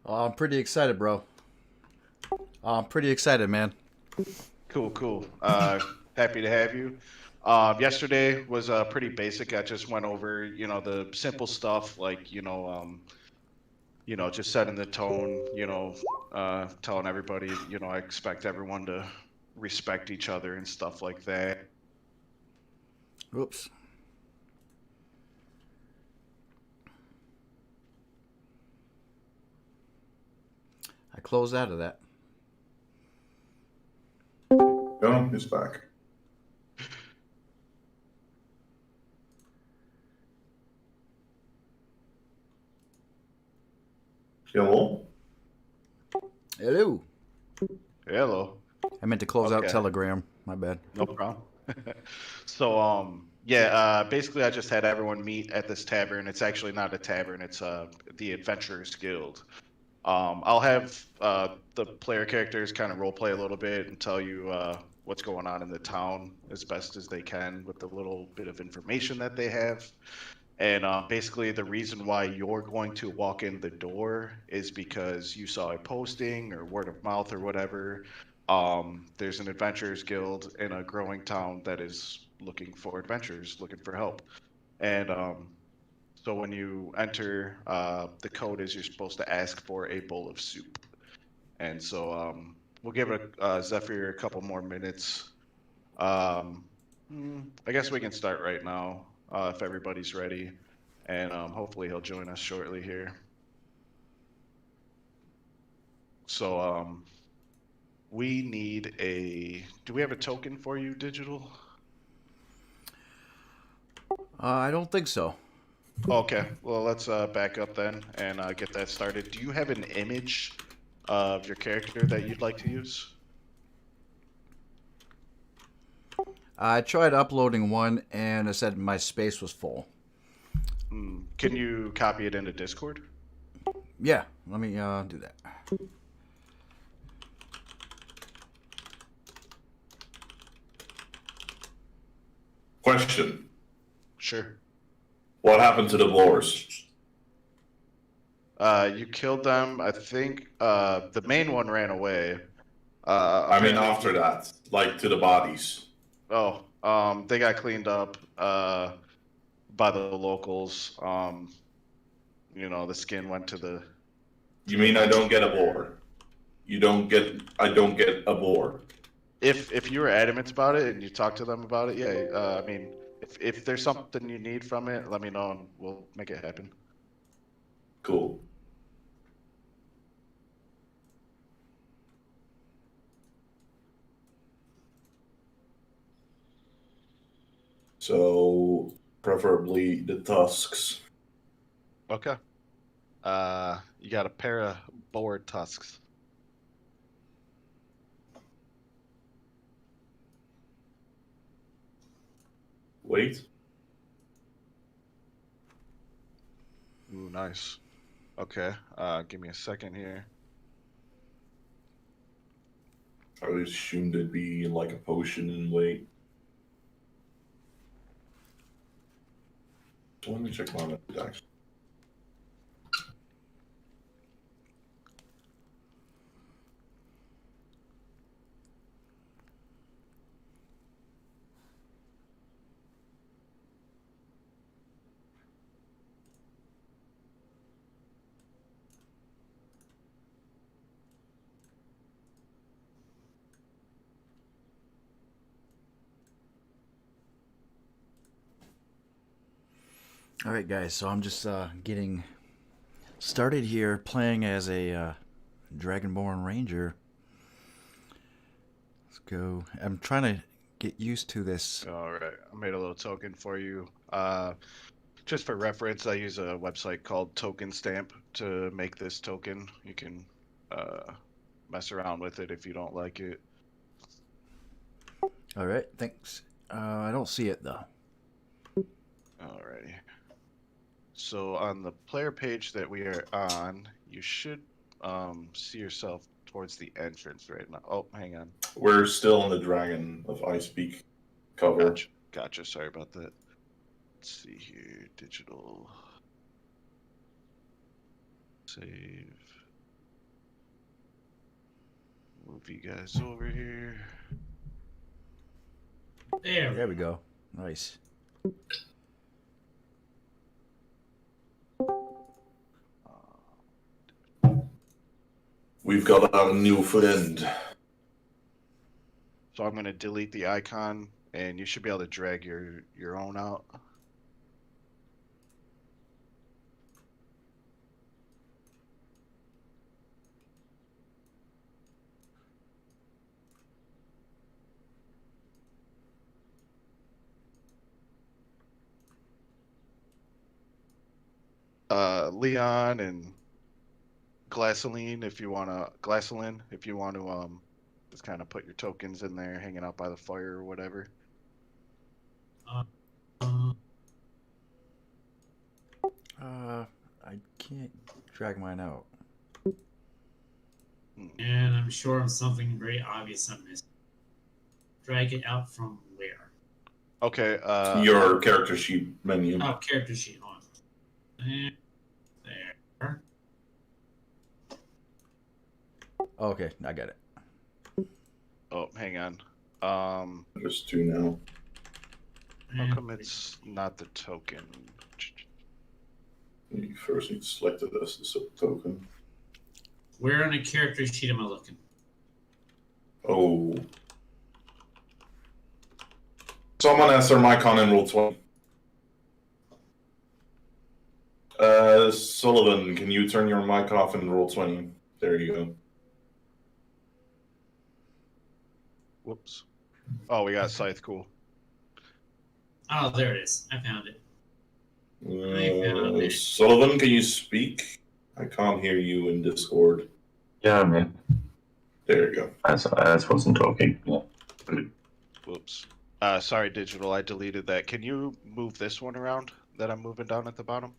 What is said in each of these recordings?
Oh, I'm pretty excited, bro. I'm pretty excited, man. Cool, cool. Happy to have you. Yesterday was pretty basic. I just went over, the simple stuff like, just setting the tone, telling everybody, I expect everyone to respect each other and stuff like that. Oops. I closed out of that. No, it's back. Hello? Hello. Hello. I meant to close out Okay, Telegram. My bad. no problem. So, yeah, basically I just had everyone meet at this tavern. It's actually not a tavern, it's the Adventurers Guild. I'll have the player characters kind of role play a little bit and tell you what's going on in the town as best as they can with the little bit of information that they have. And basically, the reason why you're going to walk in the door is because you saw a posting or word of mouth or whatever. There's an adventurers guild in a growing town that is looking for adventurers, looking for help. And so when you enter, the code is you're supposed to ask for a bowl of soup. And so we'll give it Zephyr a couple more minutes. I guess we can start right now if everybody's ready. And hopefully he'll join us shortly here. So we need a... Do we have a token for you, Digital? I don't think so. Okay, well, let's back up then and get that started. Do you have an image of your character that you'd like to use? I tried uploading one and it said my space was full. Can you copy it into Discord? Yeah, let me do that. Question. Sure. What happened to the boars? You killed them. I think the main one ran away. I mean, after that, like to the bodies. Oh, they got cleaned up by the locals. The skin went to the. You mean I don't get a boar? I don't get a boar. If you were adamant about it and you talked to them about it, yeah. I mean, if there's something you need from it, let me know and we'll make it happen. Cool. So, preferably the tusks. Okay. You got a pair of boar tusks. Wait. Ooh, nice. Okay. Give me a second here. I would assume there'd be like a potion in weight. So let me check my method actually. All right, guys. So I'm just getting started here, playing as a Dragonborn Ranger. Let's go. I'm trying to get used to this. All right. I made a little token for you. Just for reference, I use a website called Token Stamp to make this token. You can mess around with it if you don't like it. All right, thanks. I don't see it though. Alrighty. So on the player page that we are on, you should see yourself towards the entrance right now. Oh, hang on. We're still in the Dragon of Ice Peak cover. Gotcha. Sorry about that. Let's see here. Digital. Save. Move you guys over here. There we go. Nice. We've got a new friend. So I'm gonna delete the icon, and you should be able to drag your own out. Leon and Glassoline, if you wanna just kind of put your tokens in there, hanging out by the fire or whatever. I can't drag mine out. And I'm sure of something very obvious on this. Drag it out from where? Okay. Your character sheet menu. Oh, character sheet. Hold on. There. Okay, I got it. Oh, hang on. There's two now. How come it's not the token? You first need to select it as the token. Where on a character sheet am I looking? Oh. Someone answer my con and roll 20. Sullivan, can you turn your mic off and roll 20? There you go. Whoops. Oh, we got Scythe. Cool. Oh, there it is. I found it. I found it. Sullivan, can you speak? I can't hear you in Discord. Yeah, man. There you go. I wasn't talking. Yeah. Whoops. Sorry, Digital. I deleted that. Can you move this one around that I'm moving down at the bottom?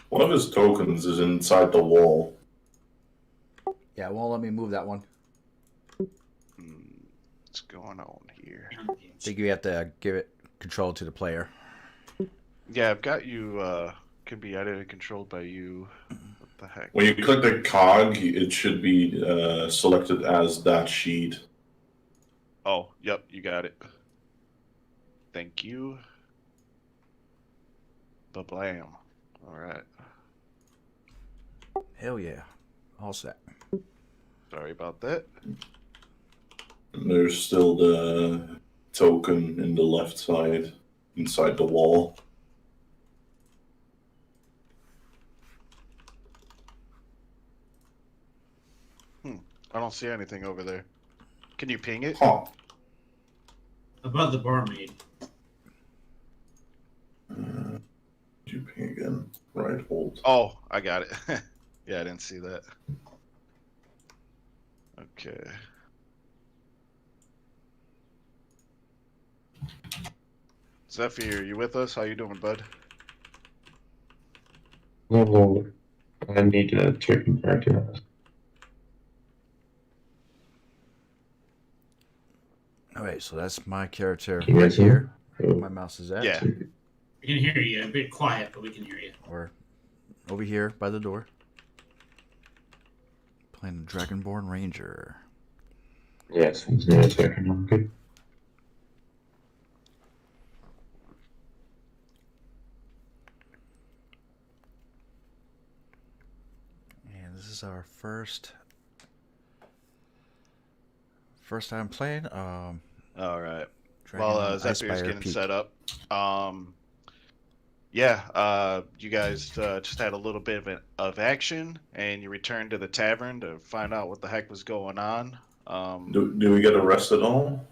One of his tokens is inside the wall. Yeah, it won't let me move that one. What's going on here? I think you have to give it control to the player. Yeah, I've got you. Can be edited and controlled by you. What the heck? When you click the cog, it should be selected as that sheet. Oh, yep, you got it. Thank you. Ba-blam. All right. Hell yeah. All set. Sorry about that. And there's still the token in the left side, inside the wall. I don't see anything over there. Can you ping it? Huh. Above the barmaid. You ping again. Right, hold. Oh, I got it. Yeah, I didn't see that. Okay. Zephyr, you with us? How you doing, bud? No, I need a token character. Alright, so that's my character Can you right guys hear? here. Oh. Where my mouse is at. Yeah. We can hear you. A bit quiet, but we can hear you. Or over here by the door. Playing the Dragonborn Ranger. Yes, it's not a token. Okay. And this is our first time playing. All right. Dragon Well, Zephyr's Icefire getting Peak. set up. Yeah, you guys just had a little bit of action, and you returned to the tavern to find out what the heck was going on. Do we get arrested at all?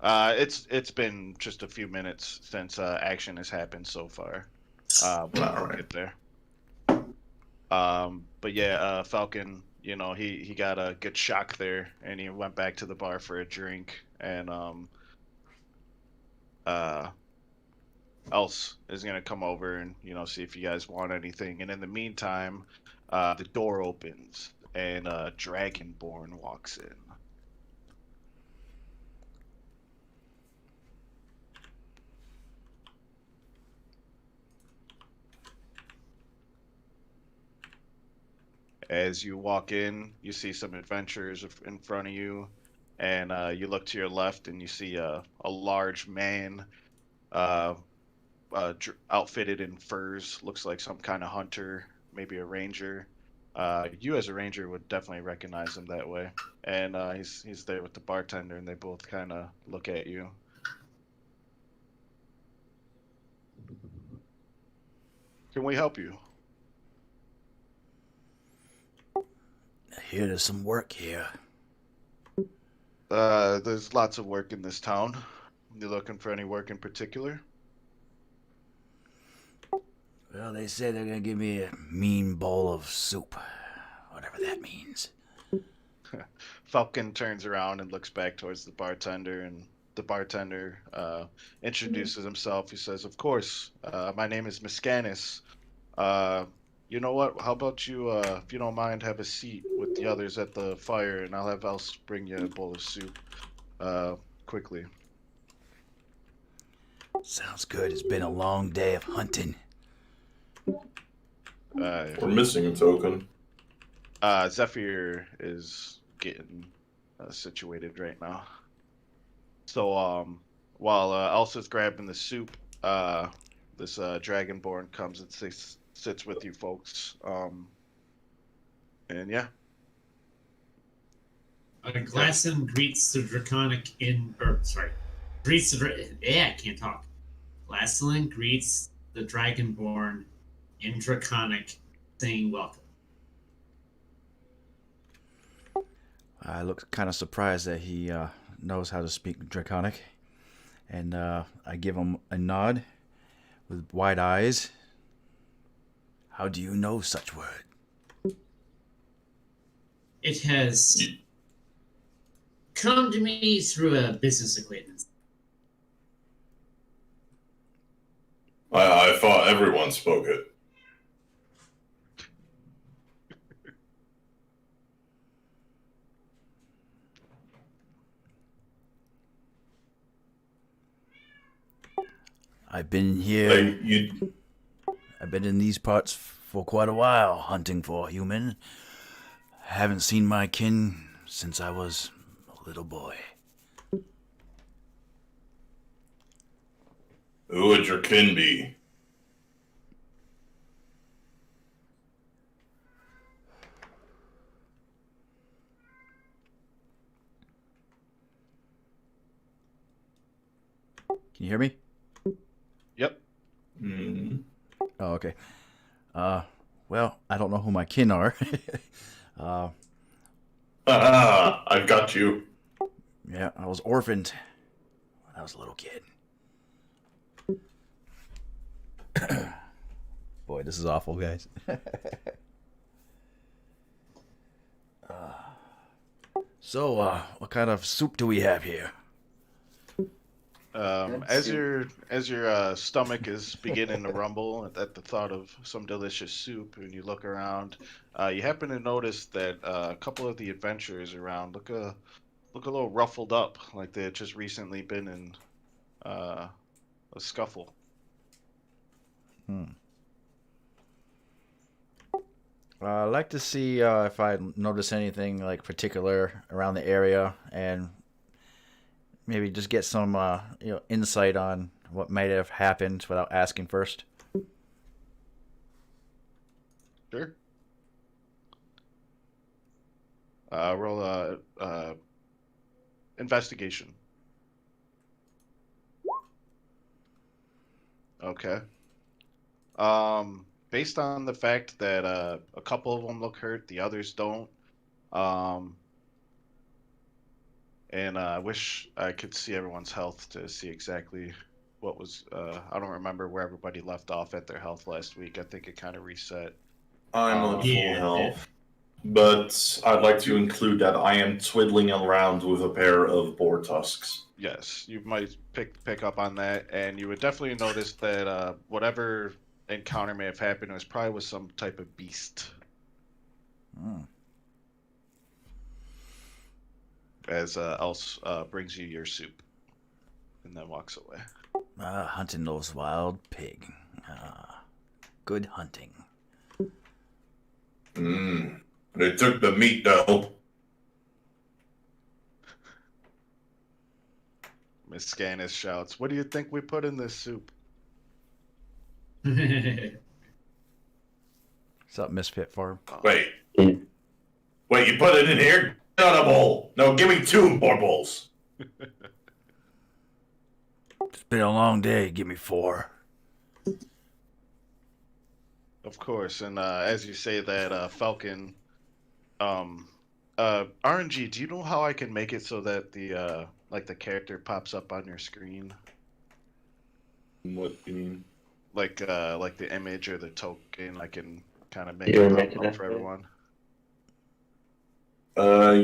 It's been just a few minutes since action has happened so far. But we'll Alright. get there. But yeah, Falcon, you know, he got a good shock there, and he went back to the bar for a drink, and Else is gonna come over and, you know, see if you guys want anything. And in the meantime, the door opens and Dragonborn walks in. As you walk in, you see some adventurers in front of you, and you look to your left and you see a large man uh, outfitted in furs. Looks like some kind of hunter, maybe a ranger. You as a ranger would definitely recognize him that way. And he's there with the bartender, and they both kind of look at you. Can we help you? I hear there's some work here. There's lots of work in this town. You looking for any work in particular? Well, they say they're gonna give me a mean bowl of soup. Whatever that means. Falcon turns around and looks back towards the bartender, and the bartender introduces himself. He says, "Of course, my name is Miscanis. You know what? How about you, if you don't mind, have a seat with the others at the fire, and I'll have Else bring you a bowl of soup quickly." Sounds good. It's been a long day of hunting. We're missing a token. Zephyr is getting situated right now. So while Elsa's grabbing the soup, this Dragonborn comes and sits with you folks. And yeah. Glasson greets the draconic greets the I can't talk. Glasson greets the Dragonborn in draconic, saying welcome. I look kind of surprised that he knows how to speak Draconic. And I give him a nod with wide eyes. How do you know such word? It has come to me through a business acquaintance. I thought everyone spoke it. I've been here. Like, I've been in these parts for quite a while, hunting for a human. Haven't seen my kin since I was a little boy. who would your kin be? Can you hear me? Yep. Hmm. Oh, okay. Well, I don't know who my kin are. I've got you. Yeah, I was orphaned when I was a little kid. Boy, this is awful, guys. So, what kind of soup do we have here? As your stomach is beginning to rumble at the thought of some delicious soup, and you look around, you happen to notice that a couple of the adventurers around look a little ruffled up, like they had just recently been in a scuffle. I'd like to see if I notice anything like particular around the area, and maybe just get some insight on what might have happened without asking first. Sure. Roll a investigation. Okay. Based on the fact that a couple of them look hurt, the others don't. And I wish I could see everyone's health to see exactly what was. I don't remember where everybody left off at their health last week. I think it kind of reset. I'm at full Yeah. health. But I'd like to include that I am twiddling around with a pair of boar tusks. Yes, you might pick up on that, and you would definitely notice that whatever encounter may have happened was probably with some type of beast. As Else brings you your soup, and then walks away. Hunting those wild pig. Good hunting. Mmm. They took the meat, though. Miss Scanis shouts, "What do you think we put in this soup?" What's up, Misfit Farm? Wait. Mm. Wait, you put it in here? Get on a bowl. No, give me 2 more bowls. It's been a long day. Give me 4. Of course, and as you say that, Falcon, RNG, do you know how I can make it so that the like the character pops up on your screen, What do you mean? like the image or the token? I can kind of make You're it pop making up it, for yeah. everyone.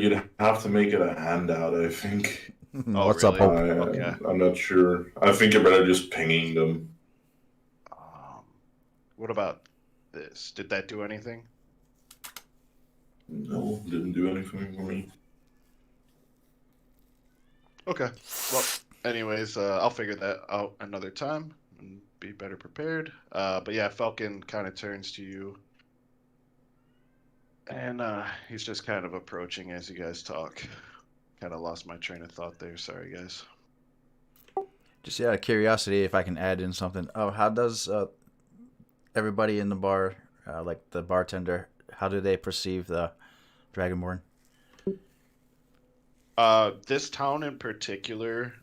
You'd have to make it a handout, I think. Oh, What's really? up, Hope? Okay. I'm not sure. I think you're better just pinging them. What about this? Did that do anything? No, didn't do anything for me. Okay. Well, anyways, I'll figure that out another time and be better prepared. But yeah, Falcon kind of turns to you, and he's just kind of approaching as you guys talk. Kind of lost my train of thought there. Sorry, guys. Just out of curiosity, if I can add in something. Oh, how does everybody in the bar, like the bartender, how do they perceive the Dragonborn? This town in particular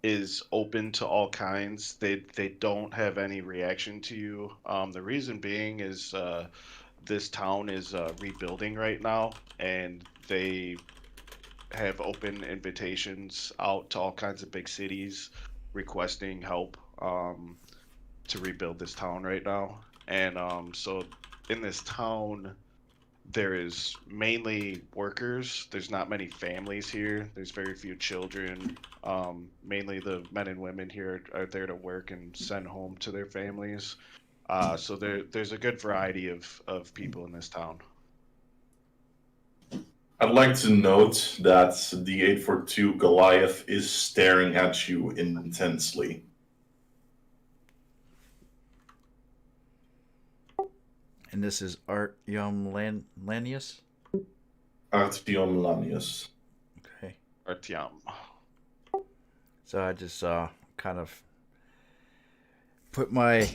is open to all kinds. They don't have any reaction to you. The reason being is this town is rebuilding right now, and they have open invitations out to all kinds of big cities requesting help to rebuild this town right now. And so in this town, there is mainly workers. There's not many families here. There's very few children. Mainly the men and women here are there to work and send home to their families. So there's a good variety of people in this town. I'd like to note that the 842 Goliath is staring at you intensely. And this is Artyom Lanius? Artyom Lanius. Okay. Artyom. So I just kind of put my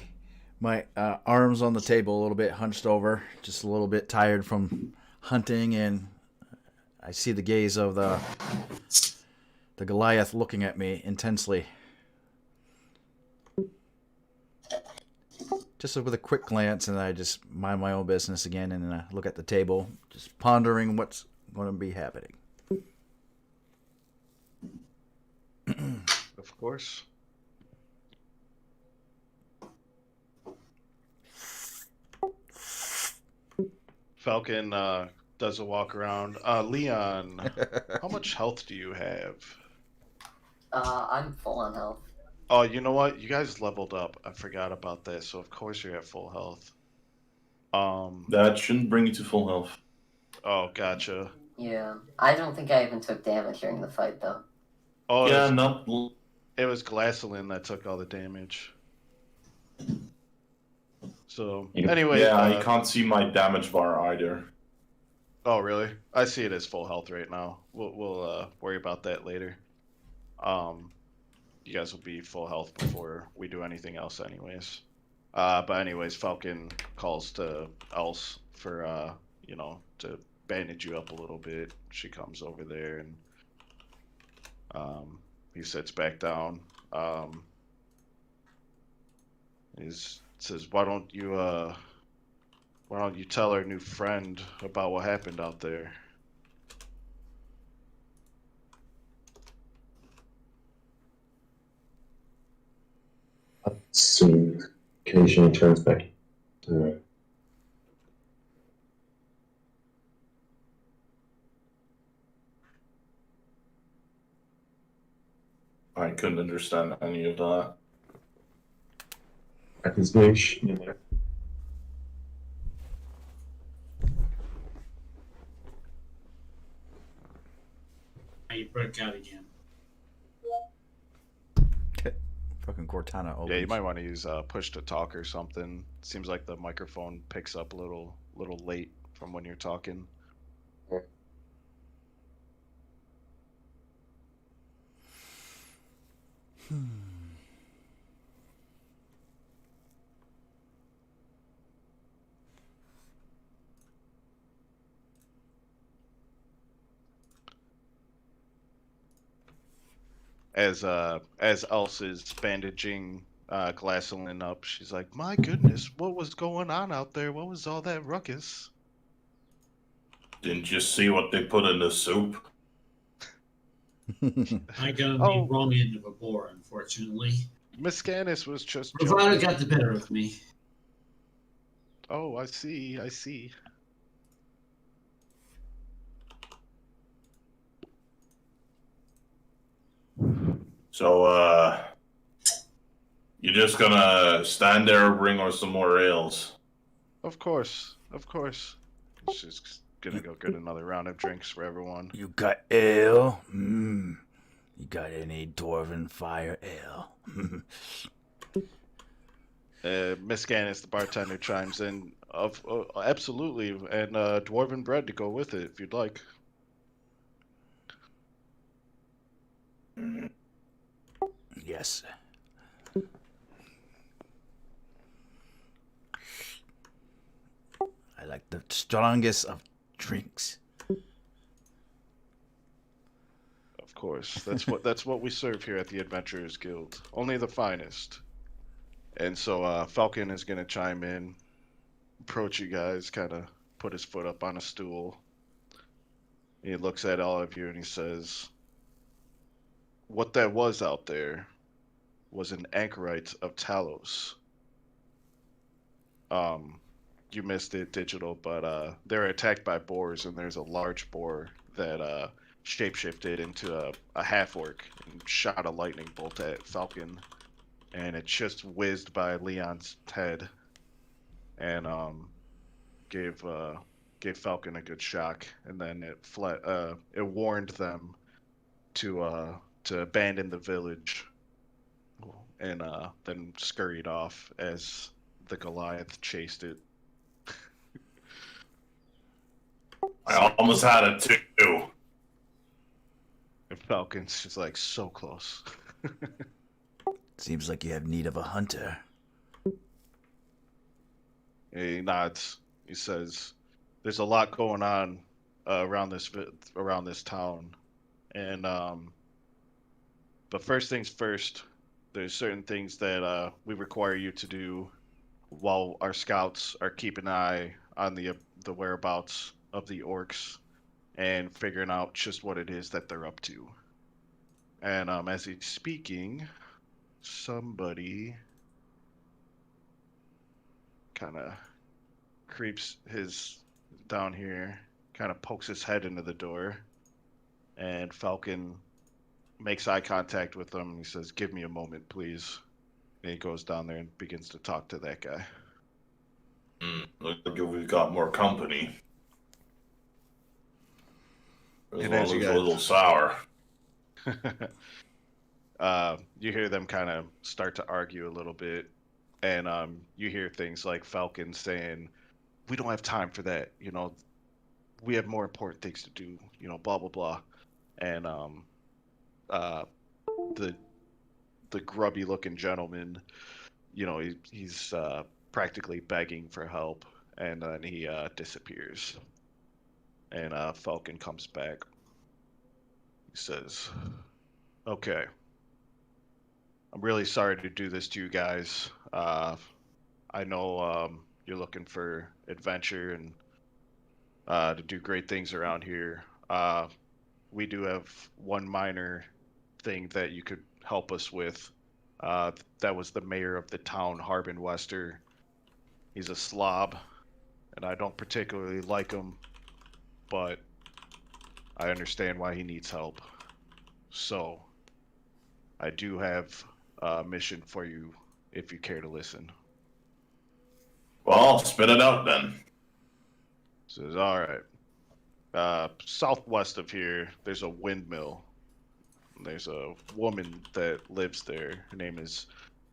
arms on the table a little bit, hunched over, just a little bit tired from hunting, and I see the gaze of the Goliath looking at me intensely. Just with a quick glance, and I just mind my own business again, and then I look at the table, just pondering what's going to be happening. Of course. Falcon does a walk around. Leon, how much health do you have? I'm full on health. Oh, you know what? You guys leveled up. I forgot about that. So of course you're at full health. That shouldn't bring you to full health. Oh, gotcha. Yeah. I don't think I even took damage during the fight, though. Oh, Yeah, it not. was Glassilin that took all the damage. So Yeah. anyway, Yeah, I can't see my damage bar either. oh really? I see it as full health right now. We'll worry about that later. You guys will be full health before we do anything else, anyways. But anyways, Falcon calls to Else for to bandage you up a little bit. She comes over there and he sits back down. He says, "Why don't you tell our new friend about what happened out there?" Soon, occasionally turns back to I couldn't understand any of that. his niche. You broke out again. Fucking Cortana opens. Yeah, you might want to use push to talk or something. Seems like the microphone picks up a little late from when you're talking. As Elsa is bandaging Glasselin up, she's like, "My goodness, what was going on out there? What was all that ruckus?" Didn't you see what they put in the soup? I got on Oh. the wrong end of a boar, unfortunately. Miss Scanis was just Bravado joking. got the better of me. Oh, I see. I see. So, you're just gonna stand there or bring us some more ales? Of course. Of course. She's gonna go get another round of drinks for everyone. You got ale? You got any dwarven fire ale? Miss Scanis, the bartender, chimes in. Absolutely, and dwarven bread to go with it if you'd like. Yes. I like the strongest of drinks. Of course, that's what we serve here at the Adventurers Guild. Only the finest. And so Falcon is gonna chime in, approach you guys, kind of put his foot up on a stool. He looks at all of you and he says, "What that was out there was an anchorite of Talos. You missed it, Digital, but they're attacked by boars, and there's a large boar that shapeshifted into a half-orc and shot a lightning bolt at Falcon, and it just whizzed by Leon's head, and gave Falcon a good shock, and then it fled. It warned them to abandon the village, and then scurried off as the Goliath chased it." I almost had it too. And Falcon's just like so close. Seems like you have need of a hunter. He nods. He says, "There's a lot going on around this town, and but first things first. There's certain things that we require you to do while our scouts are keeping an eye on the whereabouts of the orcs and figuring out just what it is that they're up to." And as he's speaking, somebody kind of creeps his down here, kind of pokes his head into the door, and Falcon makes eye contact with him. He says, "Give me a moment, please." And he goes down there and begins to talk to that guy. Looks like we've got more company. This And one as you looks a guys- little sour. You hear them kind of start to argue a little bit, and you hear things like Falcon saying, "We don't have time for that. You know, we have more important things to do. You know, blah blah blah." And the grubby looking gentleman, you know, he's practically begging for help, and then he disappears. And Falcon comes back. He says, "Okay, I'm really sorry to do this to you guys. I know you're looking for adventure and to do great things around here. We do have one minor thing that you could help us with. That was the mayor of the town, Harbin Wester. He's a slob, and I don't particularly like him, but I understand why he needs help. So, I do have a mission for you if you care to listen." Well, spit it out then. Says, "All right. Southwest of here, there's a windmill. There's a woman that lives there. Her name is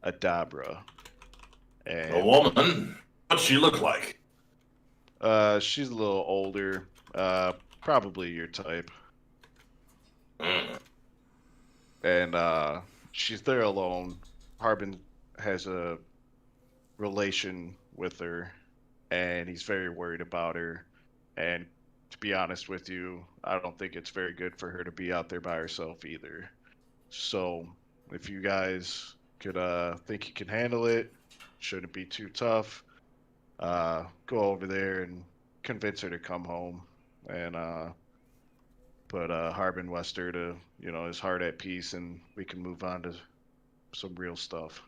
Adabra. A And woman? What's she look like? She's a little older. Probably your type. Mm. And she's there alone. Harbin has a relation with her, and he's very worried about her. And to be honest with you, I don't think it's very good for her to be out there by herself either. So if you guys could think you can handle it, shouldn't be too tough. Go over there and convince her to come home, and put Harbin Wester to his heart at peace, and we can move on to some real stuff.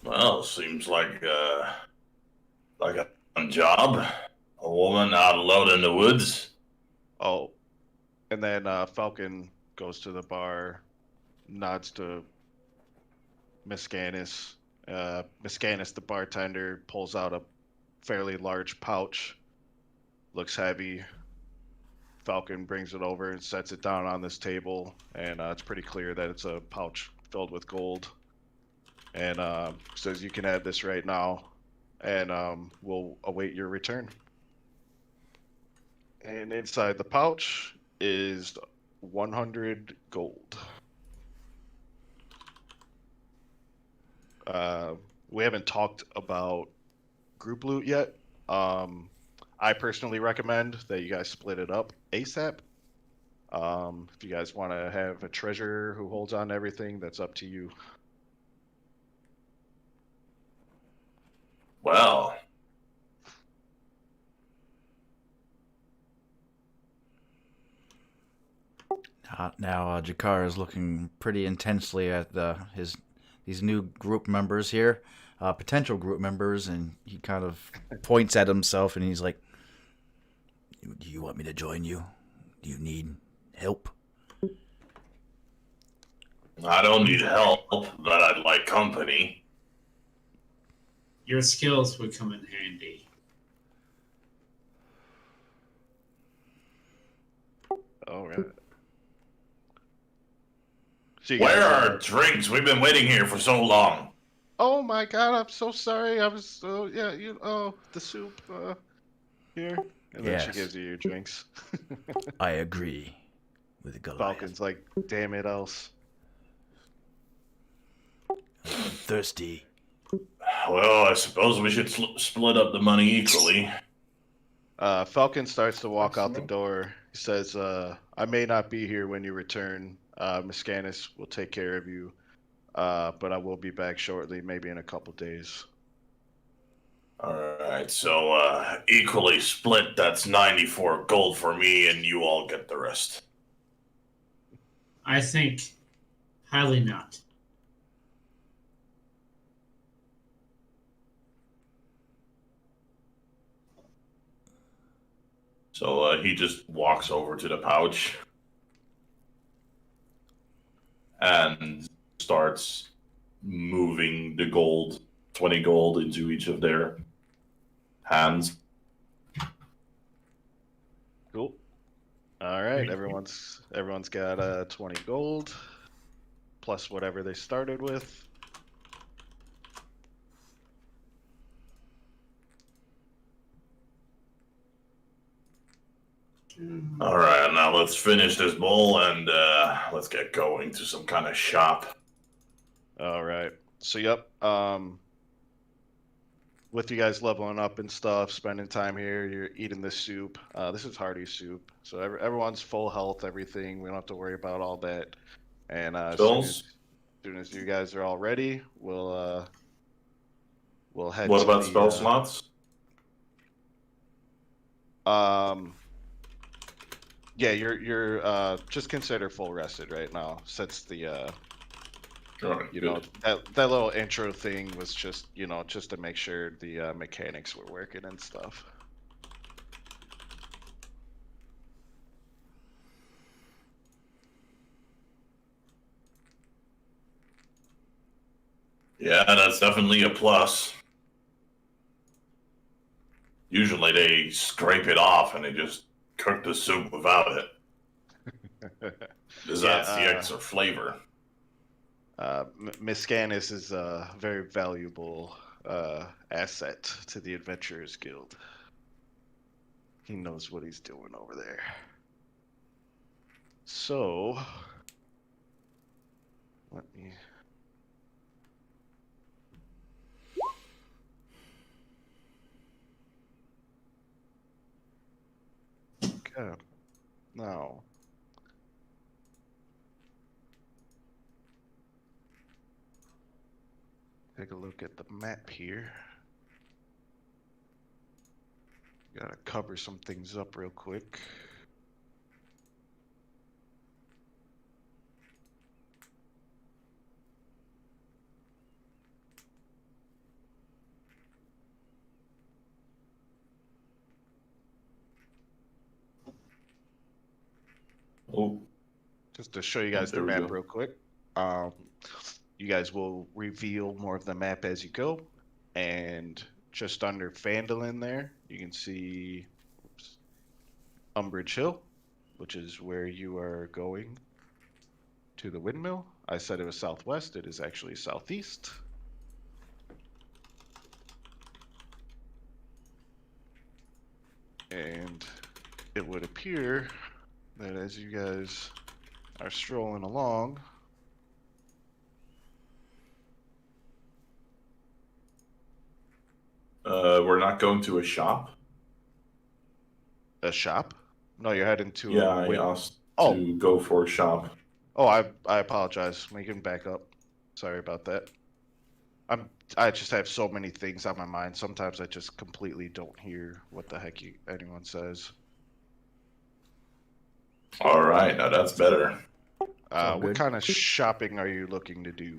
Well, seems like a fun job. A woman out alone in the woods. Oh, and then Falcon goes to the bar, nods to Miss Gannis. Miss Gannis, the bartender, pulls out a fairly large pouch. Looks heavy. Falcon brings it over and sets it down on this table, and it's pretty clear that it's a pouch filled with gold. And says you can have this right now, and we'll await your return. And inside the pouch is 100 gold. We haven't talked about group loot yet. I personally recommend that you guys split it up ASAP. If you guys want to have a treasurer who holds on to everything, that's up to you. Well, Now Jakar is looking pretty intensely at these new group members here, potential group members, and he kind of points at himself and he's like, "Do you want me to join you? Do you need help?" I don't need help, but I'd like company. Your skills would come in handy. All right. So you Where guys, are drinks? We've been waiting here for so long. Oh my God! I'm so sorry. I was the soup here, and then she Yes. gives you your drinks. I agree with Goliath. Falcon's like, damn it, else. I'm thirsty. Well, I suppose we should split up the money equally. Falcon starts to walk out the door. He says, I may not be here when you return. Miss Gannis will take care of you. But I will be back shortly, maybe in a couple days. Alright, so equally split, that's 94 gold for me, and you all get the rest. I think highly not. So he just walks over to the pouch and starts moving the gold, 20 gold, into each of their hands. Cool. All right, everyone's got 20 gold plus whatever they started with. Alright, now let's finish this bowl and let's get going to some kind of shop. All right. So yep. With you guys leveling up and stuff, spending time here, you're eating this soup. This is hearty soup, so everyone's full health, everything. We don't have to worry about all that. And as soon as you guys are all ready, we'll head. What to about the, spell slots? Yeah, you're just consider full rested right now, since the Alright, you good. know that little intro thing was just just to make sure the mechanics were working and stuff. Yeah, that's definitely a plus. Usually they scrape it off and they just cook the soup without it. Because that's the extra flavor. Miss Gannis is a very valuable asset to the Adventurers Guild. He knows what he's doing over there. So, let me. Okay. Now, take a look at the map here. Gotta cover some things up real quick. Oh, Just to show you guys the there we map go. real quick. You guys will reveal more of the map as you go. And just under Phandalin there, you can see Umbridge Hill, which is where you are going to the windmill. I said it was southwest. It is actually southeast. And it would appear that as you guys are strolling along, we're not going to a shop. a shop. No, you're heading to Yeah, a I asked Oh. to go for a shop. Oh, I apologize. We can back up. Sorry about that. I just have so many things on my mind. Sometimes I just completely don't hear what the heck anyone says. All right, now that's better. all What good. kind of shopping are you looking to do?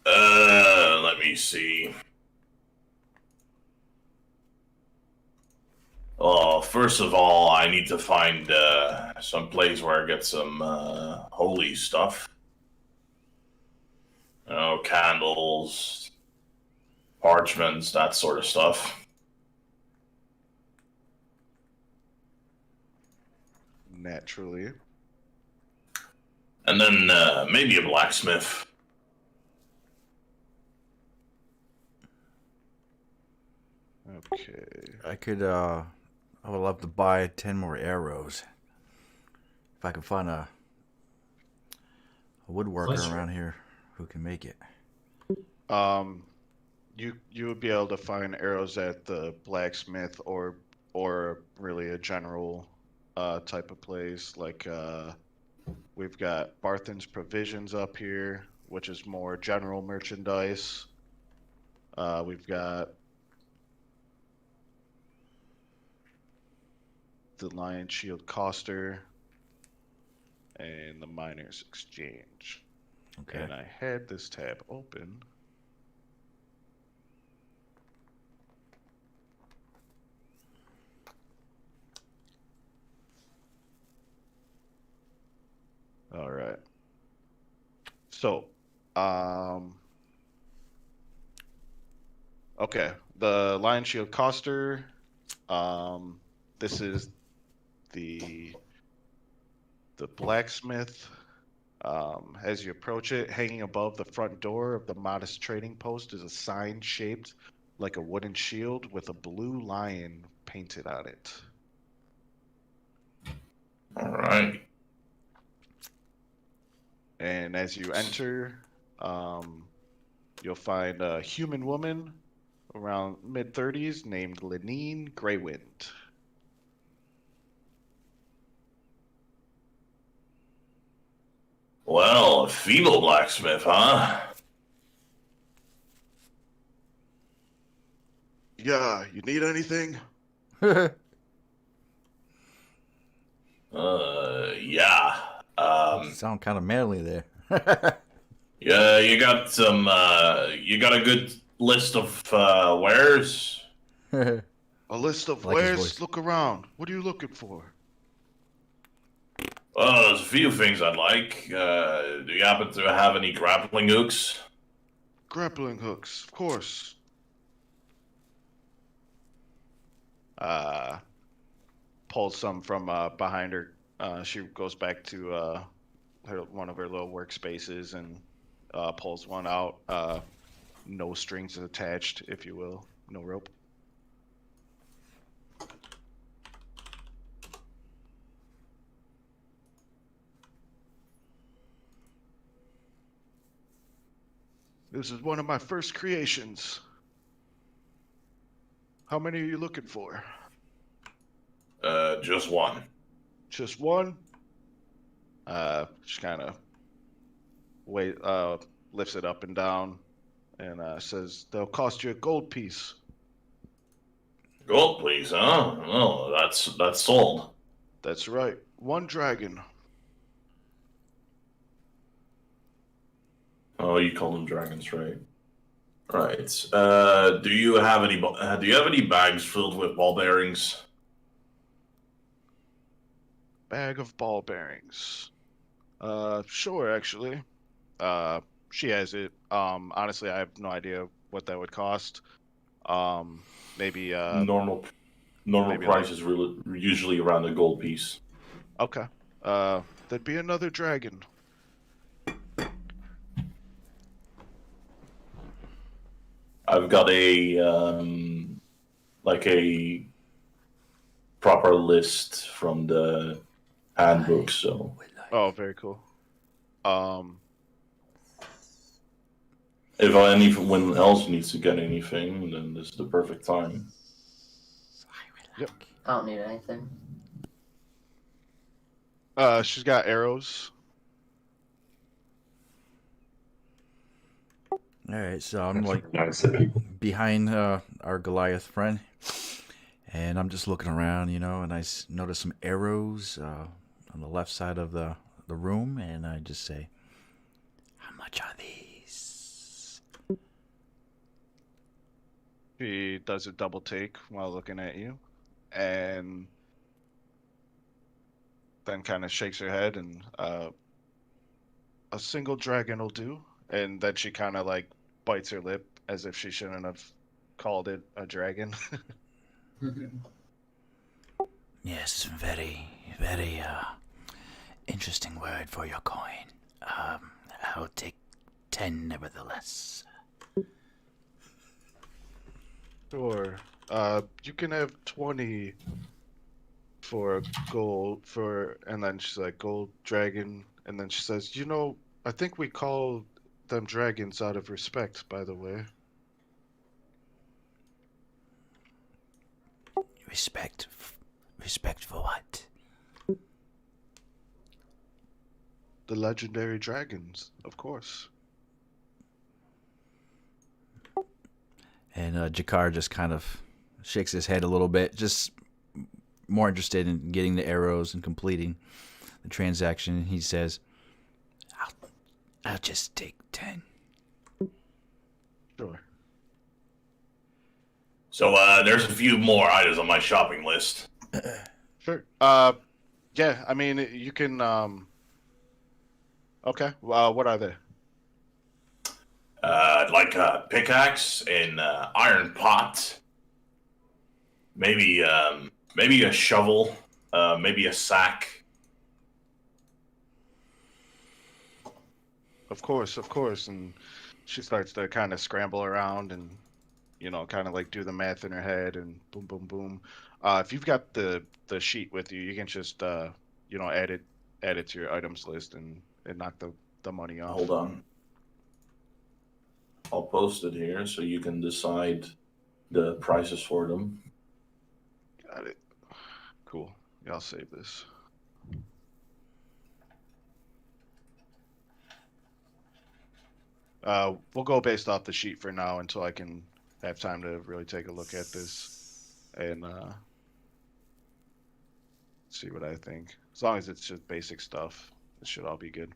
Let me see. Oh, first of all, I need to find some place where I get some holy stuff. Oh, candles, parchments, that sort of stuff. Naturally. And then maybe a blacksmith. Okay. I would love to buy 10 more arrows. If I could find a woodworker Pleasure. around here who can make it. You would be able to find arrows at the blacksmith or really a general type of place. Like we've got Barthen's Provisions up here, which is more general merchandise. We've got the Lion Shield Coster and the Miners Exchange. Okay. And I had this tab open. All right. So, okay, the Lion Shield Coster. This is the blacksmith. As you approach it, hanging above the front door of the modest trading post is a sign shaped like a wooden shield with a blue lion painted on it. All right. And as you enter, you'll find a human woman around mid-30s named Lenine Greywind. Well, a feeble blacksmith, huh? Yeah, you need anything? Yeah. Sound kind of manly there. Yeah, you got some, you got a good list of, wares? A list of I like his wares? voice. Look around. What are you looking for? Well, there's a few things I'd like. Do you happen to have any grappling hooks? Grappling hooks, of course. Pulls some from behind her. She goes back to one of her little workspaces and pulls one out. No strings attached, if you will. No rope. This is one of my first creations. How many are you looking for? Just one. Just one? Just kind of lifts it up and down and says they'll cost you a gold piece. Gold, please, huh? Oh, that's sold. That's right. One dragon. Oh, you call them dragons, right? Right. Do you have any bags filled with ball bearings? Bag of ball bearings. Sure, actually. She has it. Honestly, I have no idea what that would cost. Maybe Normal maybe price is usually around a gold piece. okay. There'd be another dragon. I've got a a proper list from the handbook, so Oh, very cool. if anyone else needs to get anything, then this is the perfect time. Yep. I don't need anything. She's got arrows. All right, so I'm like Nice of people. behind our Goliath friend, and I'm just looking around, and I notice some arrows on the left side of the room, and I just say, "How much are these?" She does a double take while looking at you, and then kind of shakes her head and a single dragon will do. And then she kind of like bites her lip as if she shouldn't have called it a dragon. Yes, very, very interesting word for your coin. I'll take 10 nevertheless. Sure. You can have 20 for gold and then she's like gold dragon, and then she says, I think we call them dragons out of respect, by the way. Respect for what? The legendary dragons, of course. And Jakar just kind of shakes his head a little bit, just more interested in getting the arrows and completing the transaction. He says, I'll just take 10. Sure. So there's a few more items on my shopping list. Sure. Yeah, I mean, you can, okay. What are they? I'd like a pickaxe and iron pot. Maybe a shovel. Maybe a sack. Of course. And she starts to kind of scramble around and, kind of like do the math in her head and boom, boom, boom. If you've got the sheet with you, you can just, add it to your items list and knock the money off. Hold on. I'll post it here so you can decide the prices for them. Got it. Cool. Yeah, I'll save this. We'll go based off the sheet for now until I can have time to really take a look at this and see what I think. As long as it's just basic stuff, it should all be good.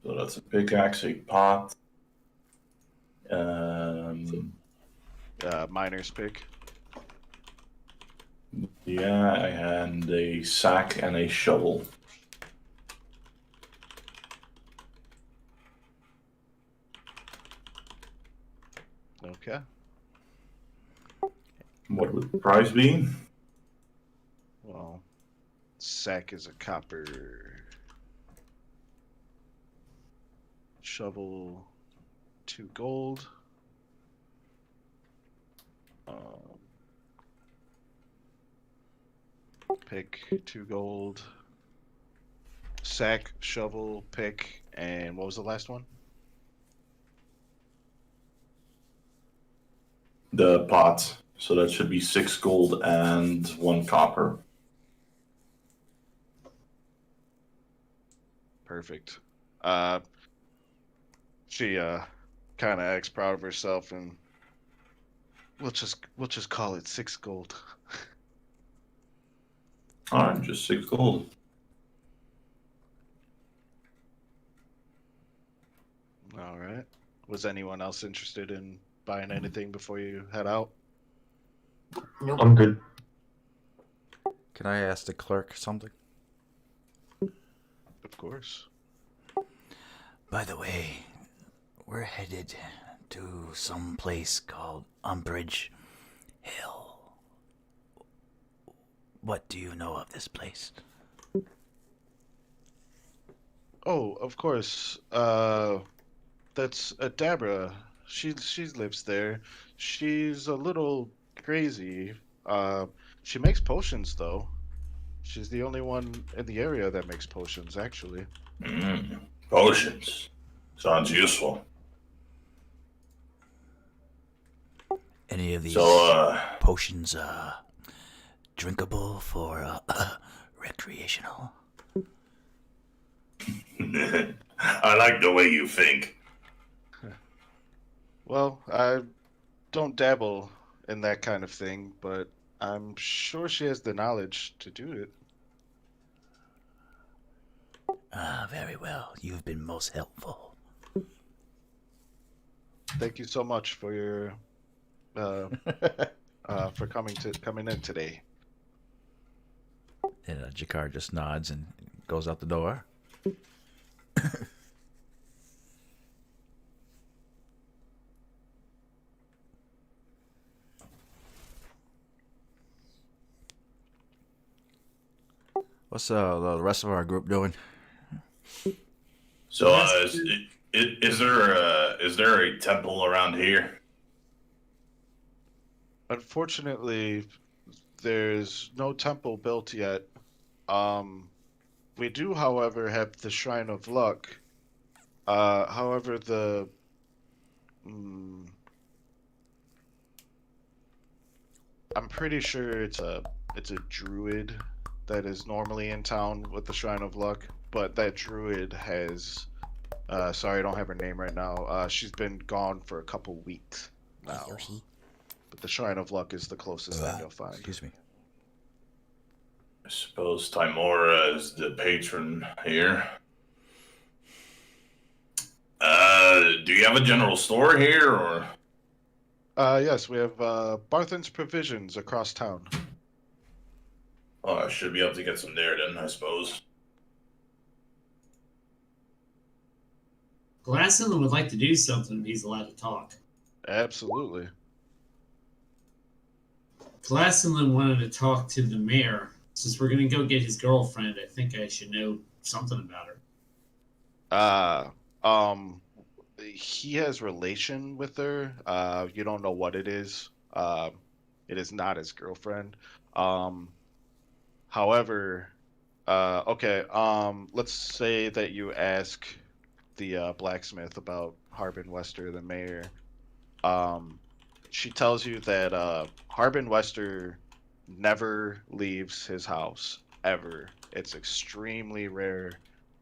So that's a pickaxe, a pot. Miner's pick. Yeah, and a sack and a shovel. Okay. What would the price be? Well, sack is a copper. shovel, 2 gold. Pick 2 gold. Sack, shovel, pick, and what was the last one? The pot. So that should be 6 gold and 1 copper. Perfect. She kind of acts proud of herself, and we'll just call it 6 gold. Alright, just 6 gold. All right. Was anyone else interested in buying anything before you head out? Nope. I'm good. Can I ask the clerk something? Of course. By the way, we're headed to some place called Umbridge Hill. What do you know of this place? Oh, of course. That's Dabra. She lives there. She's a little crazy. She makes potions though. She's the only one in the area that makes potions, actually. Potions. Sounds useful. Any of these So, potions drinkable for recreational? I like the way you think. Well, I don't dabble in that kind of thing, but I'm sure she has the knowledge to do it. Very well. You've been most helpful. Thank you so much for your for coming in today. And Jakar just nods and goes out the door. What's the rest of our group doing? So, is there a temple around here? Unfortunately, there's no temple built yet. We do, however, have the Shrine of Luck. However, I'm pretty sure it's a druid that is normally in town with the Shrine of Luck, but that druid has sorry, I don't have her name right now. She's been gone for a couple weeks now. But the Shrine of Luck is the closest thing you'll find. Excuse me. I suppose Timora is the patron here. Do you have a general store here, or? Yes, we have Barthen's Provisions across town. Oh, I should be able to get some there then, I suppose. Glassland would like to do something if he's allowed to talk. Absolutely. Glassland wanted to talk to the mayor. Since we're going to go get his girlfriend, I think I should know something about her. He has relation with her. You don't know what it is. It is not his girlfriend. However, okay. Let's say that you ask the blacksmith about Harbin Wester, the mayor. She tells you that Harbin Wester never leaves his house ever. It's extremely rare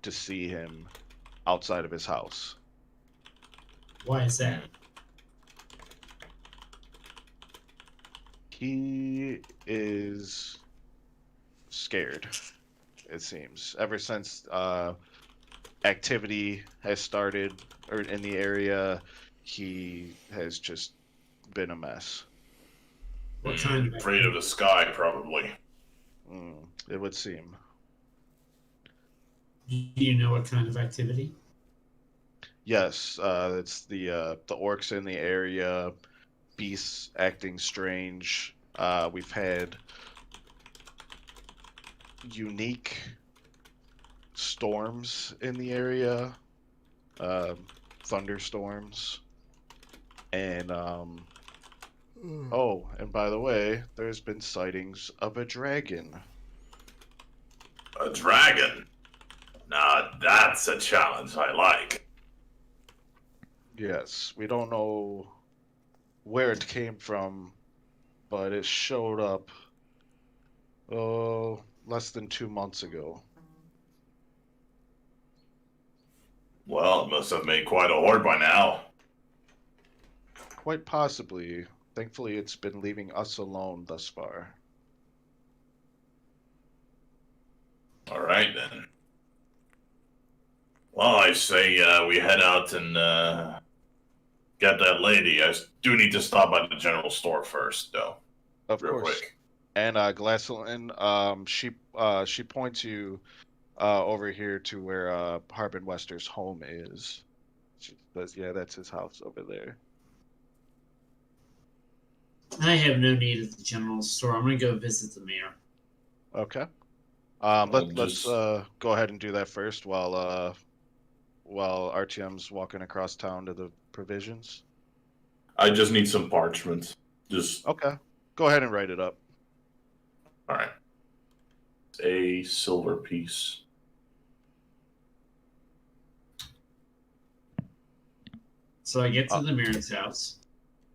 to see him outside of his house. Why is that? He is scared, it seems. Ever since activity has started or in the area, he has just been a mess. What kind of Afraid of the sky, probably. It would seem. Do you know what kind of activity? Yes, it's the orcs in the area, beasts acting strange. We've had unique storms in the area. thunderstorms. And oh, and by the way, there's been sightings of a dragon. A dragon? Now that's a challenge I like. Yes, we don't know where it came from, but it showed up less than 2 months ago. Well, it must have made quite a horde by now. Quite possibly. Thankfully, it's been leaving us alone thus far. All right then. Well, I say we head out and get that lady. I do need to stop by the general store first, though. Of Real course. quick. And Glasselin, she points you over here to where Harbin Wester's home is. She says, "Yeah, that's his house over there." I have no need of the general store. I'm gonna go visit the mayor. Okay. Well, Let's go ahead and do that first while RTM's walking across town to the provisions. I just need some parchment. Just Okay. Go ahead and write it up. all right. A silver piece. So I get to the mayor's house.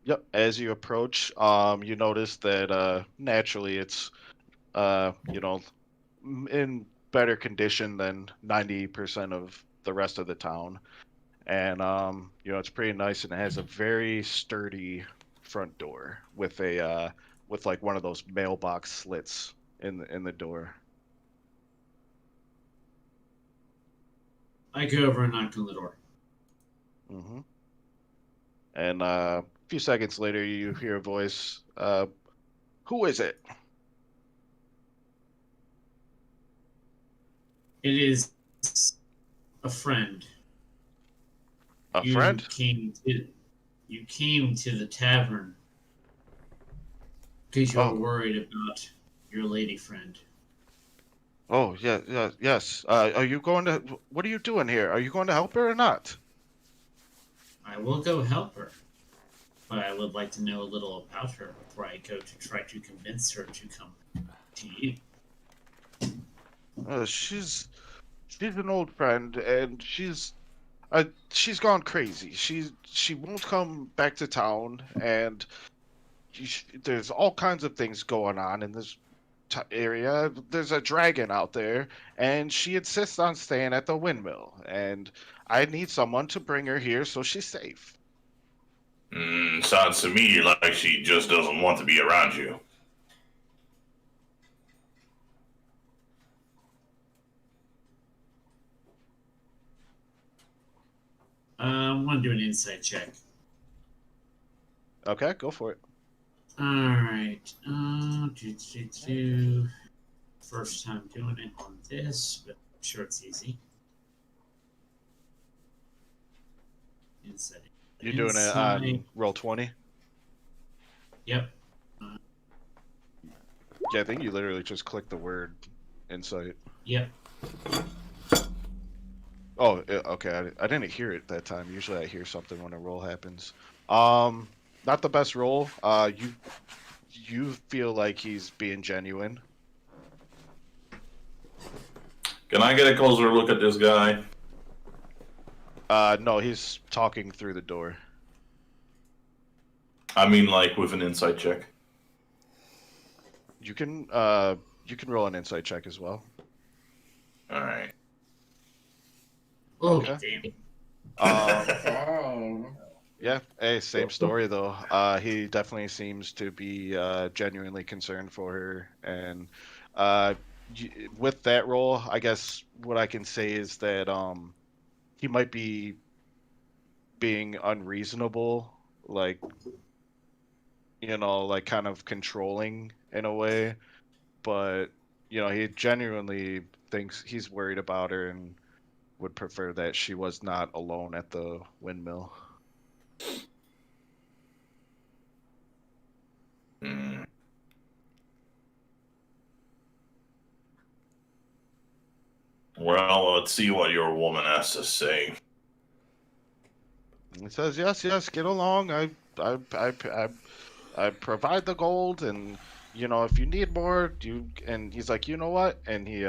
Yep. As you approach, you notice that naturally it's in better condition than 90% of the rest of the town, and it's pretty nice, and it has a very sturdy front door with a with like one of those mailbox slits in the door. I go over and knock on the door. Mm-hmm. And a few seconds later, you hear a voice. Who is it? It is a friend. A friend? You came to the tavern because you were worried about your lady friend. Oh, yeah, yes. Are you going to? What are you doing here? Are you going to help her or not? I will go help her, but I would like to know a little about her before I go to try to convince her to come to you. She's an old friend, and she's gone crazy. She won't come back to town, and there's all kinds of things going on in this area. There's a dragon out there, and she insists on staying at the windmill, and I need someone to bring her here so she's safe. Sounds to me like she just doesn't want to be around you. I want to do an insight check. Okay, go for it. All right. First time doing it on this, but I'm sure it's easy. Insight. You're doing it on roll 20? Yep. Yeah, I think you literally just click the word insight. Yep. Oh, okay. I didn't hear it that time. Usually I hear something when a roll happens. Not the best roll. You feel like he's being genuine. Can I get a closer look at this guy? No, he's talking through the door. I mean, like with an insight check. You can roll an insight check as well. All right. Oh, Okay. damn. Dang. Yeah. Hey, same story though. He definitely seems to be genuinely concerned for her, and with that roll, I guess what I can say is that he might be being unreasonable, like like kind of controlling in a way, but he genuinely thinks he's worried about her and would prefer that she was not alone at the windmill. Hmm. Well, let's see what your woman has to say. He says, "Yes, yes, get along. I provide the gold, and if you need more, you." And he's like, "You know what?" And he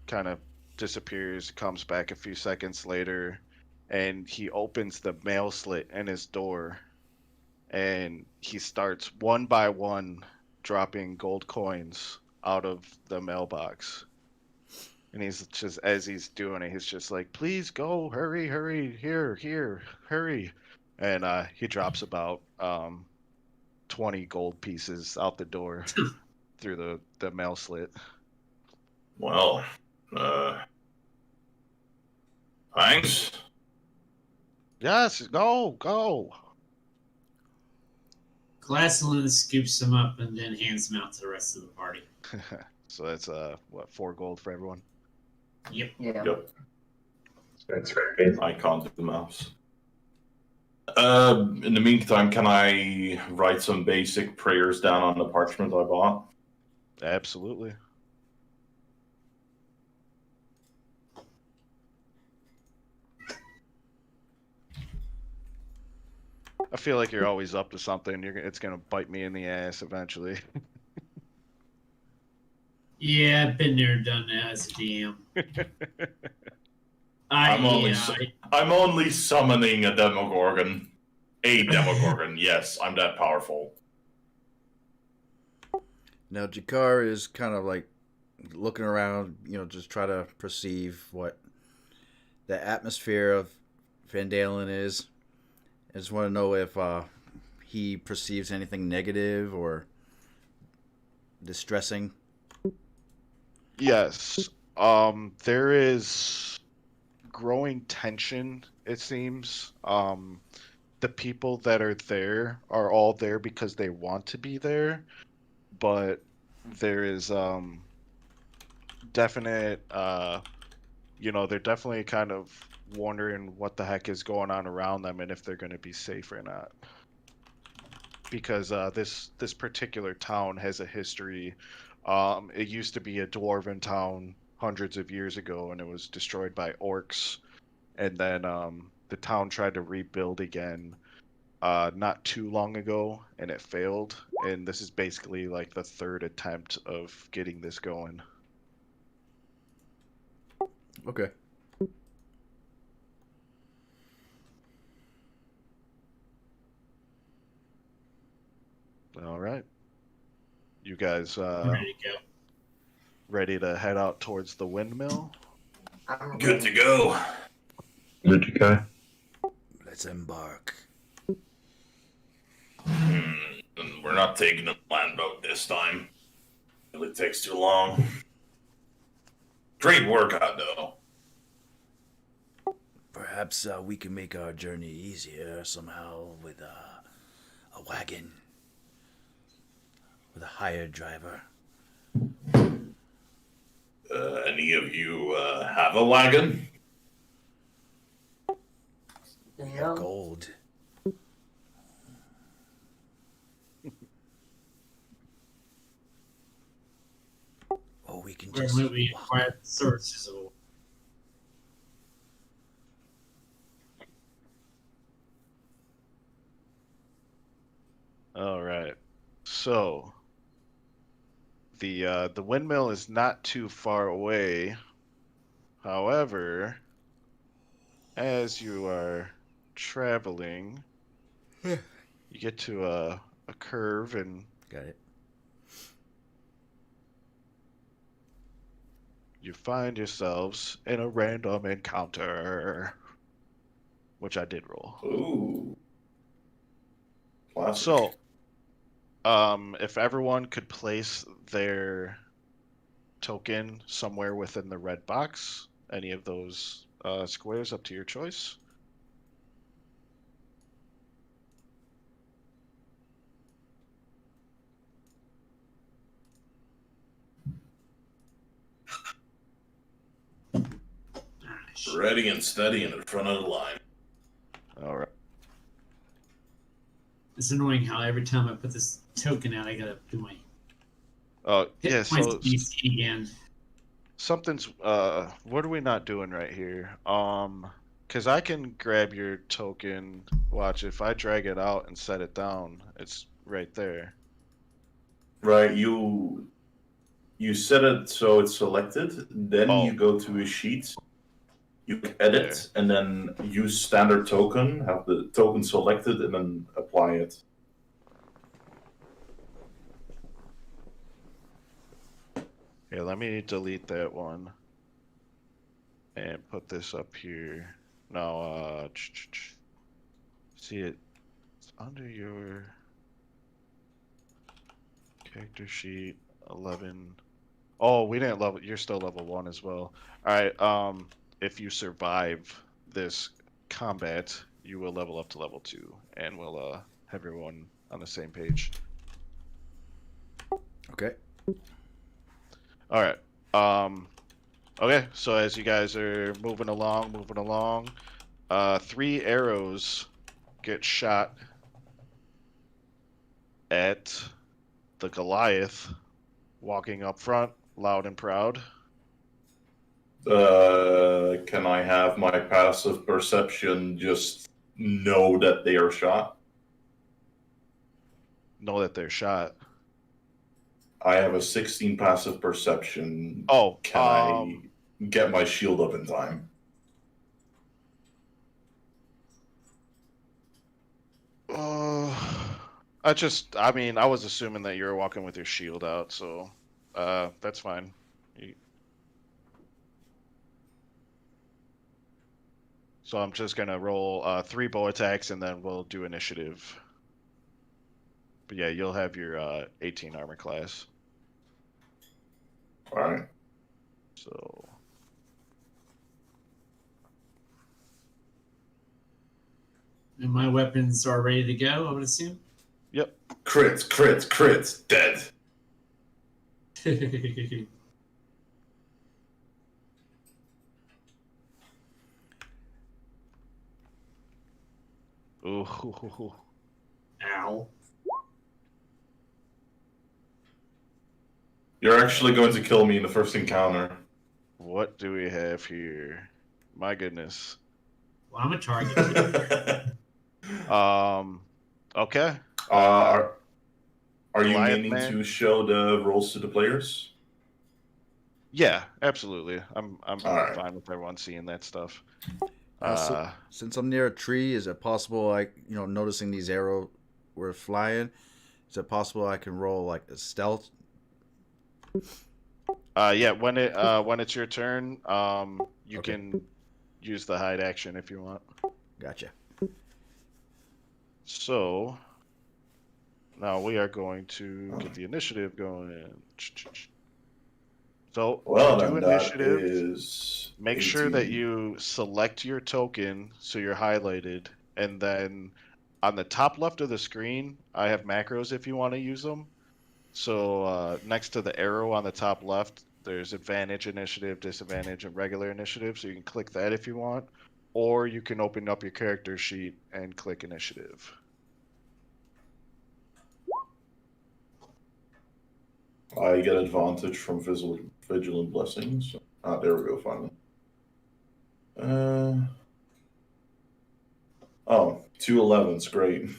kind of disappears, comes back a few seconds later, and he opens the mail slit in his door, and he starts one by one dropping gold coins out of the mailbox. And he's just, as he's doing it, he's just like, "Please go, hurry, hurry, here, hurry." And he drops about 20 gold pieces out the door through the mail slit. Well, thanks. Yes, go. Glasselin scoops them up and then hands them out to the rest of the party. So that's 4 gold for everyone. Yep. Yeah. Yep. That's great. I can't do the mouse. In the meantime, can I write some basic prayers down on the parchment I bought? Absolutely. I feel like you're always up to something. It's gonna bite me in the ass eventually. Yeah, I've been there, done that as a DM. I'm only summoning a Demogorgon. A Demogorgon, yes, I'm that powerful. Now Jakar is kind of like looking around, just try to perceive what the atmosphere of Van Dalen is. I just want to know if he perceives anything negative or distressing. Yes. There is growing tension, it seems. The people that are there are all there because they want to be there, but there is definite they're definitely kind of wondering what the heck is going on around them and if they're going to be safe or not. Because this particular town has a history. It used to be a dwarven town hundreds of years ago, and it was destroyed by orcs. And then the town tried to rebuild again not too long ago, and it failed. And this is basically like the 3rd attempt of getting this going. Okay. All right. You guys I'm ready to go. ready to head out towards the windmill? Good to go. Good to go. Let's embark. We're not taking a land boat this time. It takes too long. Great workout, though. Perhaps we can make our journey easier somehow with a wagon. With a hired driver. Any of you have a wagon? We have gold. Oh, we can Where just would we walk. acquire the services of All right. So the windmill is not too far away. However, as you are traveling, you get to a curve and Got it. you find yourselves in a random encounter, which I did roll. Ooh. Classic. So, if everyone could place their token somewhere within the red box, any of those squares, up to your choice. Ready and steady in the front of the line. All right. It's annoying how every time I put this token out, I gotta do my hit Yeah, points so DC again. something's what are we not doing right here? Because I can grab your token. Watch, if I drag it out and set it down, it's right there. Right, you set it so it's selected, then Oh. you go to a sheet, you edit, and then use standard token, have the token selected, and then apply it. Here, let me delete that one. And put this up here. Now, see it? It's under your character sheet 11. Oh, we didn't level. You're still level 1 as well. All right. If you survive this combat, you will level up to level 2, and we'll have everyone on the same page. Okay. All right. Okay. So as you guys are moving along, 3 arrows get shot at the Goliath walking up front, loud and proud. Can I have my passive perception just know that they are shot? Know that they're shot. I have a 16 passive perception. Oh, Can I get my shield up in time? I mean, I was assuming that you were walking with your shield out, so that's fine. So I'm just gonna roll 3 bow attacks, and then we'll do initiative. But yeah, you'll have your 18 armor class. All right. So And my weapons are ready to go, I would assume. yep. Crit, dead. Ooh. Ow. You're actually going to kill me in the first encounter. What do we have here? My goodness. Well, I'm a target. Okay. Are you Goliath meaning man? to show the rolls to the players? Yeah, absolutely. I'm Alright. fine with everyone seeing that stuff. Since I'm near a tree, is it possible, like, noticing these arrows were flying? Is it possible I can roll like a stealth? Yeah, when it's your turn, you Okay. can use the hide action if you want. Gotcha. So now we are going to get the initiative going. So Well, to do then that initiative, is make sure that 18. you select your token so you're highlighted, and then on the top left of the screen, I have macros if you want to use them. So next to the arrow on the top left, there's advantage initiative, disadvantage, and regular initiative. So you can click that if you want, or you can open up your character sheet and click initiative. I get advantage from vigilant blessings. Ah, there we go, finally. Oh, 2 11s, great.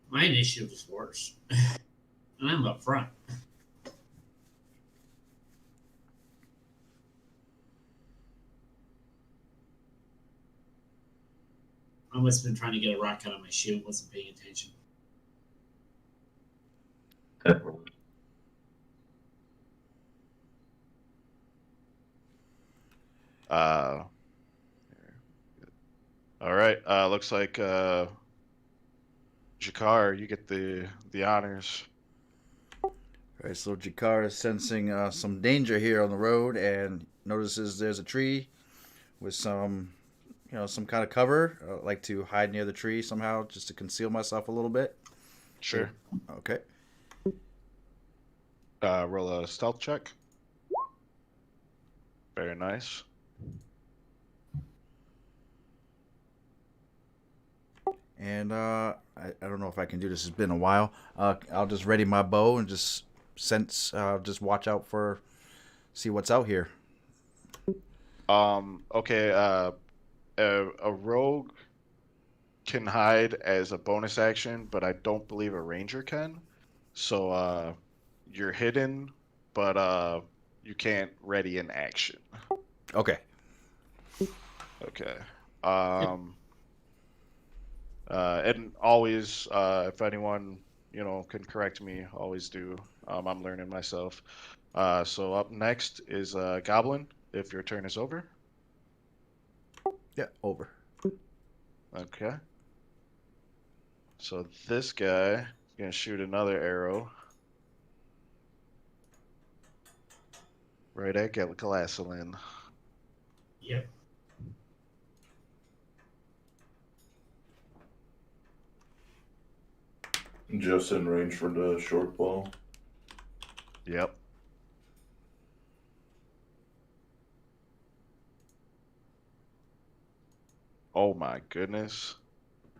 My initiative is worse. And I'm up front. I must have been trying to get a rock out of my shield, wasn't paying attention. All right. Looks like Jakar, you get the honors. All right, so Jakar is sensing some danger here on the road and notices there's a tree with some kind of cover. I'd like to hide near the tree somehow just to conceal myself a little bit. Sure. Okay. Roll a stealth check. Very nice. And I don't know if I can do this. It's been a while. I'll just ready my bow and just watch out see what's out here. Okay. A rogue can hide as a bonus action, but I don't believe a ranger can. So you're hidden, but you can't ready in action. Okay. Okay. And always, if anyone can correct me, always do. I'm learning myself. So up next is Goblin. If your turn is over. Yeah, over. Okay. So this guy is gonna shoot another arrow right at Galasalin. Yep. Just in range for the short bow. Yep. Oh my goodness.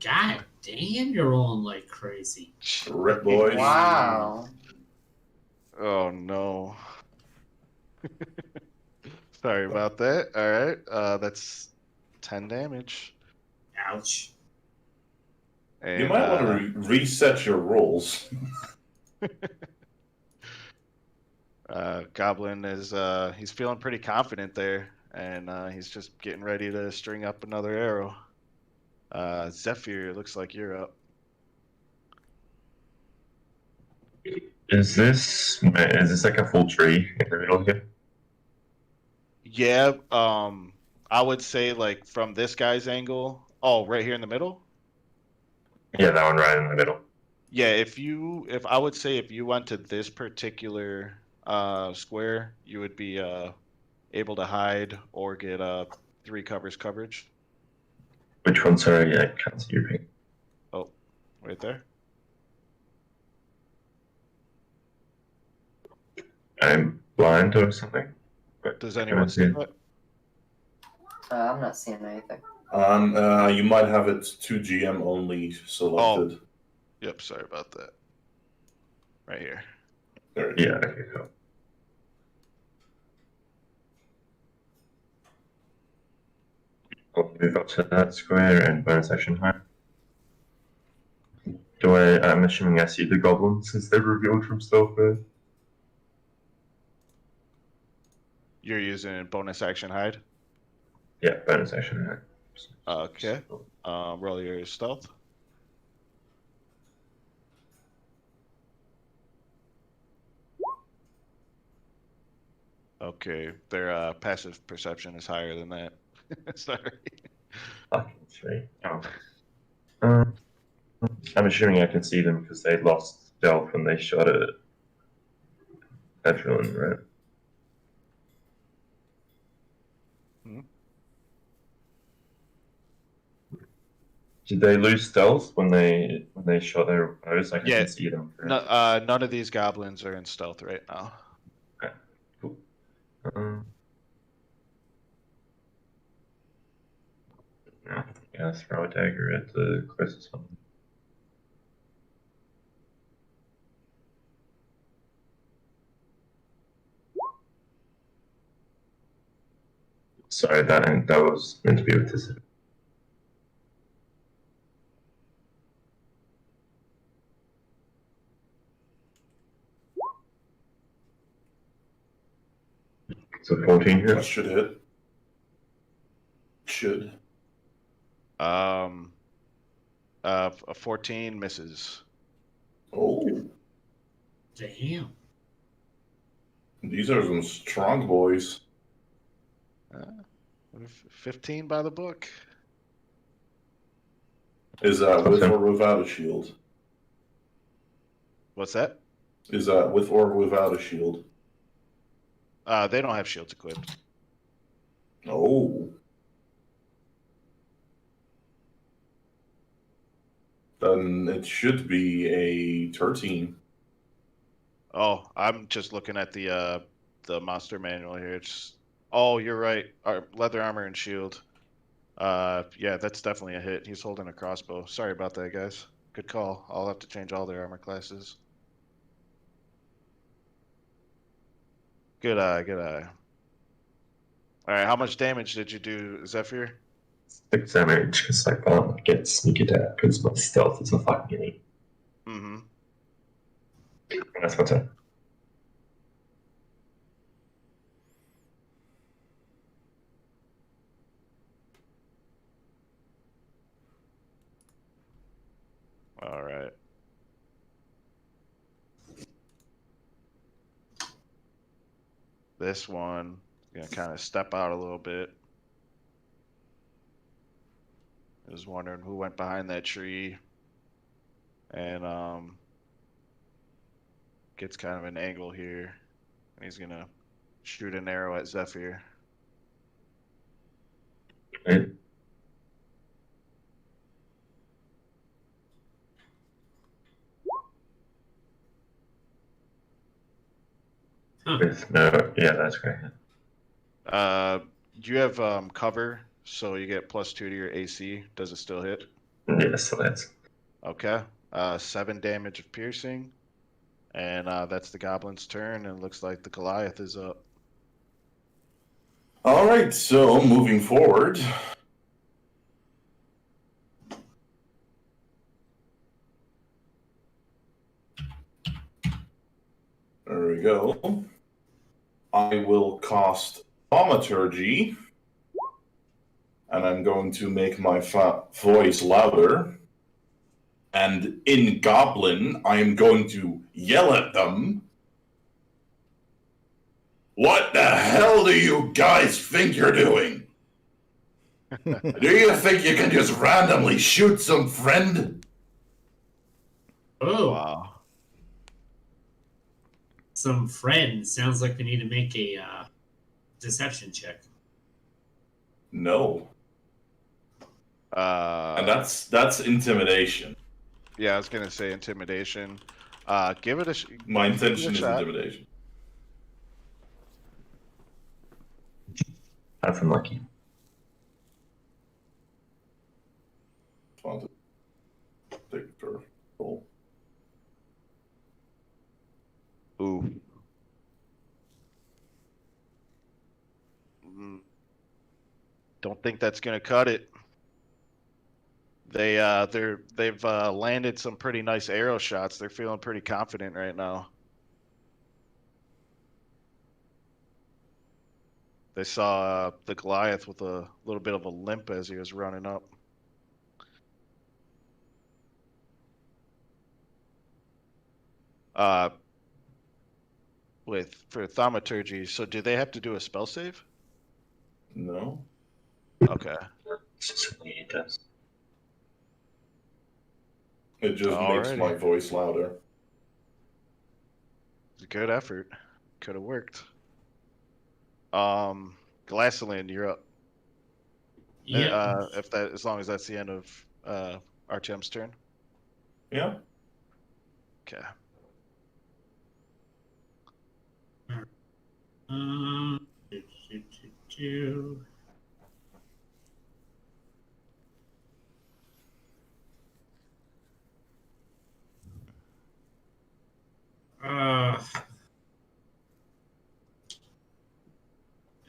God damn, you're rolling like crazy. Rip, boys. Wow. Oh no. Sorry about that. All right. That's 10 damage. Ouch. And You might want to reset your rolls. Goblin is he's feeling pretty confident there, and he's just getting ready to string up another arrow. Zephyr, it looks like you're up. Is this like a full tree in the middle here? Yeah, I would say like from this guy's angle. Oh, right here in the middle. Yeah, that one right in the middle. Yeah, if I would say if you went to this particular square, you would be able to hide or get 3 covers coverage. Which one? Sorry, I can't see your ping. Oh, right there. I'm blind or something. But Does I anyone cannot see it. that? I'm not seeing anything. You might have it to GM only selected. Yep, sorry about that. Right here. There. Yeah, okay, cool. I'll move up to that square and bonus action high. I'm assuming I see the goblins since they're revealed from stealth there. You're using bonus action hide. Yeah, bonus action high. Okay. Roll your stealth. Okay, their passive perception is higher than that. Sorry. Fucking 3. Oh. I'm assuming I can see them because they lost stealth when they shot at that villain, right? Hmm? Did they lose stealth when they shot their bows? Like I Yeah. can see them. No, none of these goblins are in stealth right now. Okay, cool. Yeah, throw a dagger at the closest one. Sorry, that was meant to be with this. So 14 That hits. should hit. Should. A 14 misses. Oh, Damn. these are some strong boys. 15 by the book. Is that with Awesome. or without a shield? What's that? Is that with or without a shield? They don't have shields equipped. Oh. Then it should be a 13. Oh, I'm just looking at the monster manual here. Oh, you're right. Leather armor and shield. Yeah, that's definitely a hit. He's holding a crossbow. Sorry about that, guys. Good call. I'll have to change all their armor classes. Good eye, good eye. All right, how much damage did you do, Zephyr? 6 damage because I can't get sneak attack because my stealth is a fucking 8. Mm-hmm. That's my turn. All right. This one, gonna kind of step out a little bit. I was wondering who went behind that tree, and gets kind of an angle here. And he's gonna shoot an arrow at Zephyr. Right? Huh. With no, yeah, that's great. You have cover, so you get +2 to your AC. Does it still hit? Yeah, so that's Okay. 7 damage of piercing, and that's the goblin's turn. And it looks like the Goliath is up. All right, so moving forward. There we go. I will cast Thaumaturgy, and I'm going to make my voice louder. And in Goblin, I am going to yell at them. What the hell do you guys think you're doing? Do you think you can just randomly shoot some friend? Oh, Wow. some friends. Sounds like we need to make a deception check. No. And that's intimidation. Yeah, I was gonna say intimidation. Give it a My give it a intention is shot. intimidation. that's unlucky. Want to take it for a roll. Ooh. Don't think that's gonna cut it. They've landed some pretty nice arrow shots. They're feeling pretty confident right now. They saw the Goliath with a little bit of a limp as he was running up. For thaumaturgy, so do they have to do a spell save? No. Okay. Specifically, it does. It just makes Alrighty. my voice louder. It's a good effort. Could have worked. Glassland, you're up. Yeah. If that, as long as that's the end of Artem's turn. Yeah. Okay. Do, do, do, do. I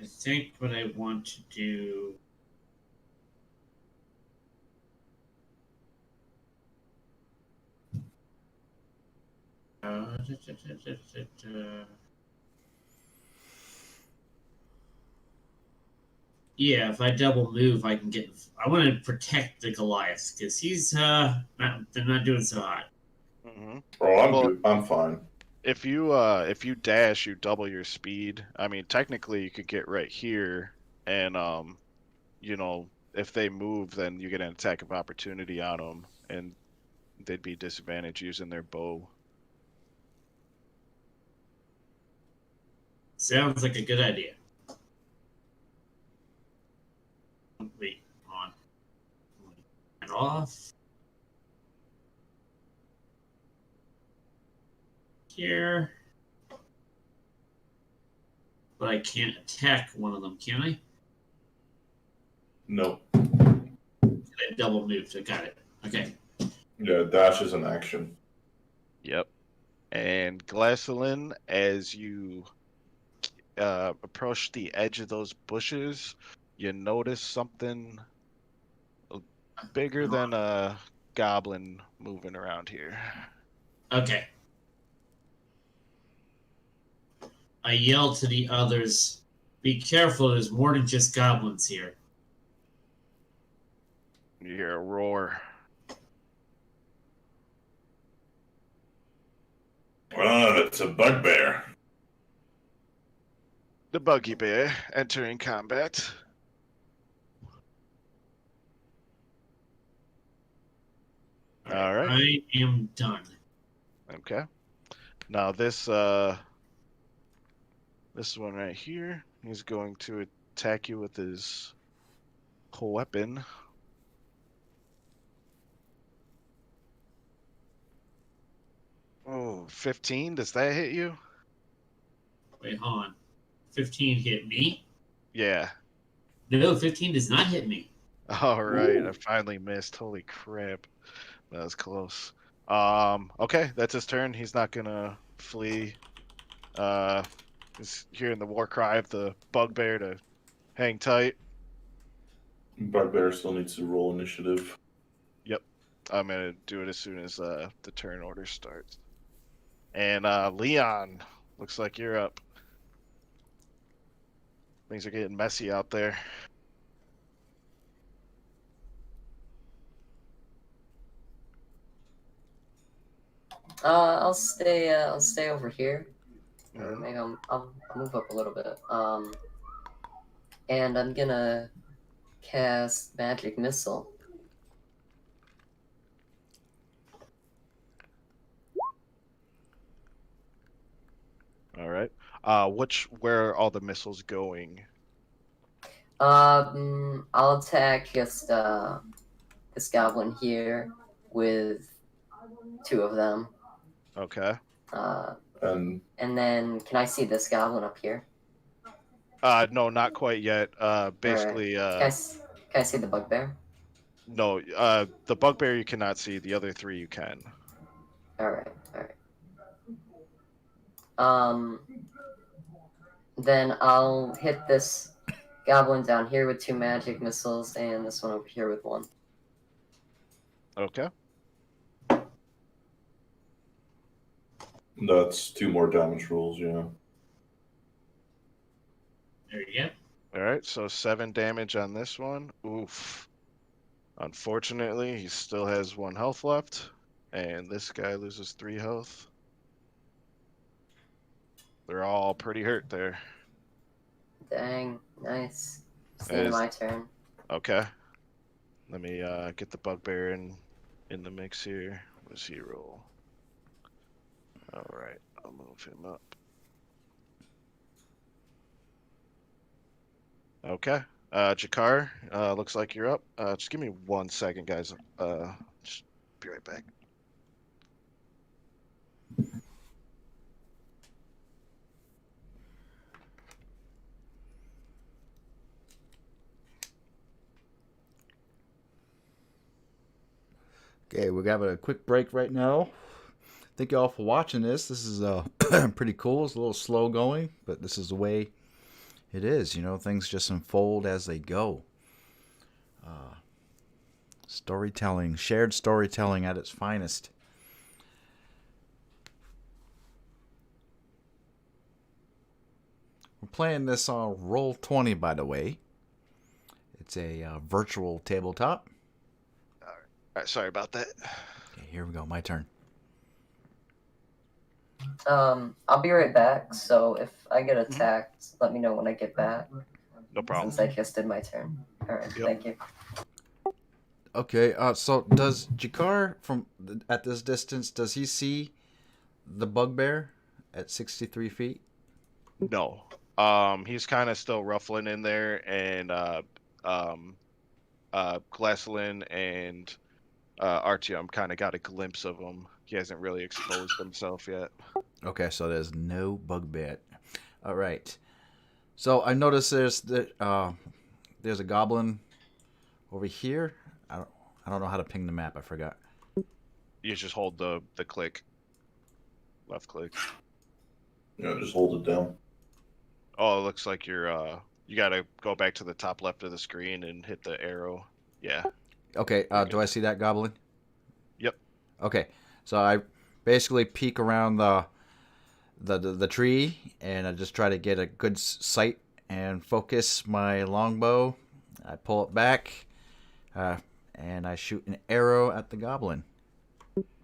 think what I want to do. Yeah, if I double move, I can get. I want to protect the Goliath because he's they're not doing so hot. Mm-hmm. Oh, I'm Well- good. I'm fine. If you dash, you double your speed. I mean, technically, you could get right here, and if they move, then you get an attack of opportunity on them, and they'd be disadvantaged using their bow. Sounds like a good idea. Wait, on. And off. Here. But I can't attack one of them, can I? No. I double moved. I got it. Okay. Yeah, dash is an action. Yep. And Glasselin, as you approach the edge of those bushes, you notice something bigger than a goblin moving around here. Okay. I yell to the others, "Be careful, there's more than just goblins here." You hear a roar. It's a bugbear. The buggy bear entering combat. All right. I am done. Okay. Now this one right here, he's going to attack you with his weapon. Oh, 15. Does that hit you? Wait, hold on. 15 hit me? Yeah. No, 15 does not hit me. All right. Ooh. I finally missed. Holy crap. That was close. Okay, that's his turn. He's not gonna flee. He's hearing the war cry of the bugbear to hang tight. Bugbear still needs to roll initiative. Yep. I'm gonna do it as soon as the turn order starts. And Leon, looks like you're up. Things are getting messy out there. I'll stay. I'll stay over here. Or Mhm. maybe I'll move up a little bit. And I'm gonna cast magic missile. All right. Where are all the missiles going? I'll attack just this goblin here with 2 of them. Okay. And And then can I see this goblin up here? No, not quite yet. Basically, Can I see the bugbear? no. The bugbear you cannot see. The other 3 you can. All right. Then I'll hit this goblin down here with 2 magic missiles, and this one over here with 1. Okay. that's 2 more damage rolls, yeah. There you go. All right. So 7 damage on this one. Oof. Unfortunately, he still has 1 health left, and this guy loses 3 health. They're all pretty hurt there. Dang, nice. It's the That end of is- my turn. Okay. Let me get the bugbear in the mix here. What does he roll? All right, I'll move him up. Okay. Jakar, looks like you're up. Just give me 1 second, guys. Just be right back. Okay, we're having a quick break right now. Thank you all for watching this. This is pretty cool. It's a little slow going, but this is the way it is. You know, things just unfold as they go. Storytelling, shared storytelling at its finest. We're playing this on Roll20, by the way. It's a virtual tabletop. All right, sorry about that. Okay, here we go. My turn. I'll be right back. So if I get attacked, let me know when I get back. No problem. Since I just did my turn. All right. Yep. Thank you. Okay, so does Jakar at this distance, does he see the bugbear at 63 feet? No. He's kind of still ruffling in there, and Glasselin and Artyom kind of got a glimpse of him. He hasn't really exposed himself yet. Okay, so there's no bugbear. All right. So I noticed there's a goblin over here. I don't know how to ping the map. I forgot. You just hold the click. Left click. Yeah, just hold it down. Oh, it looks like you're you gotta go back to the top left of the screen and hit the arrow. Yeah. Okay, You're do good. I see that goblin? Yep. Okay, so I basically peek around the tree, and I just try to get a good sight and focus my longbow. I pull it back, and I shoot an arrow at the goblin,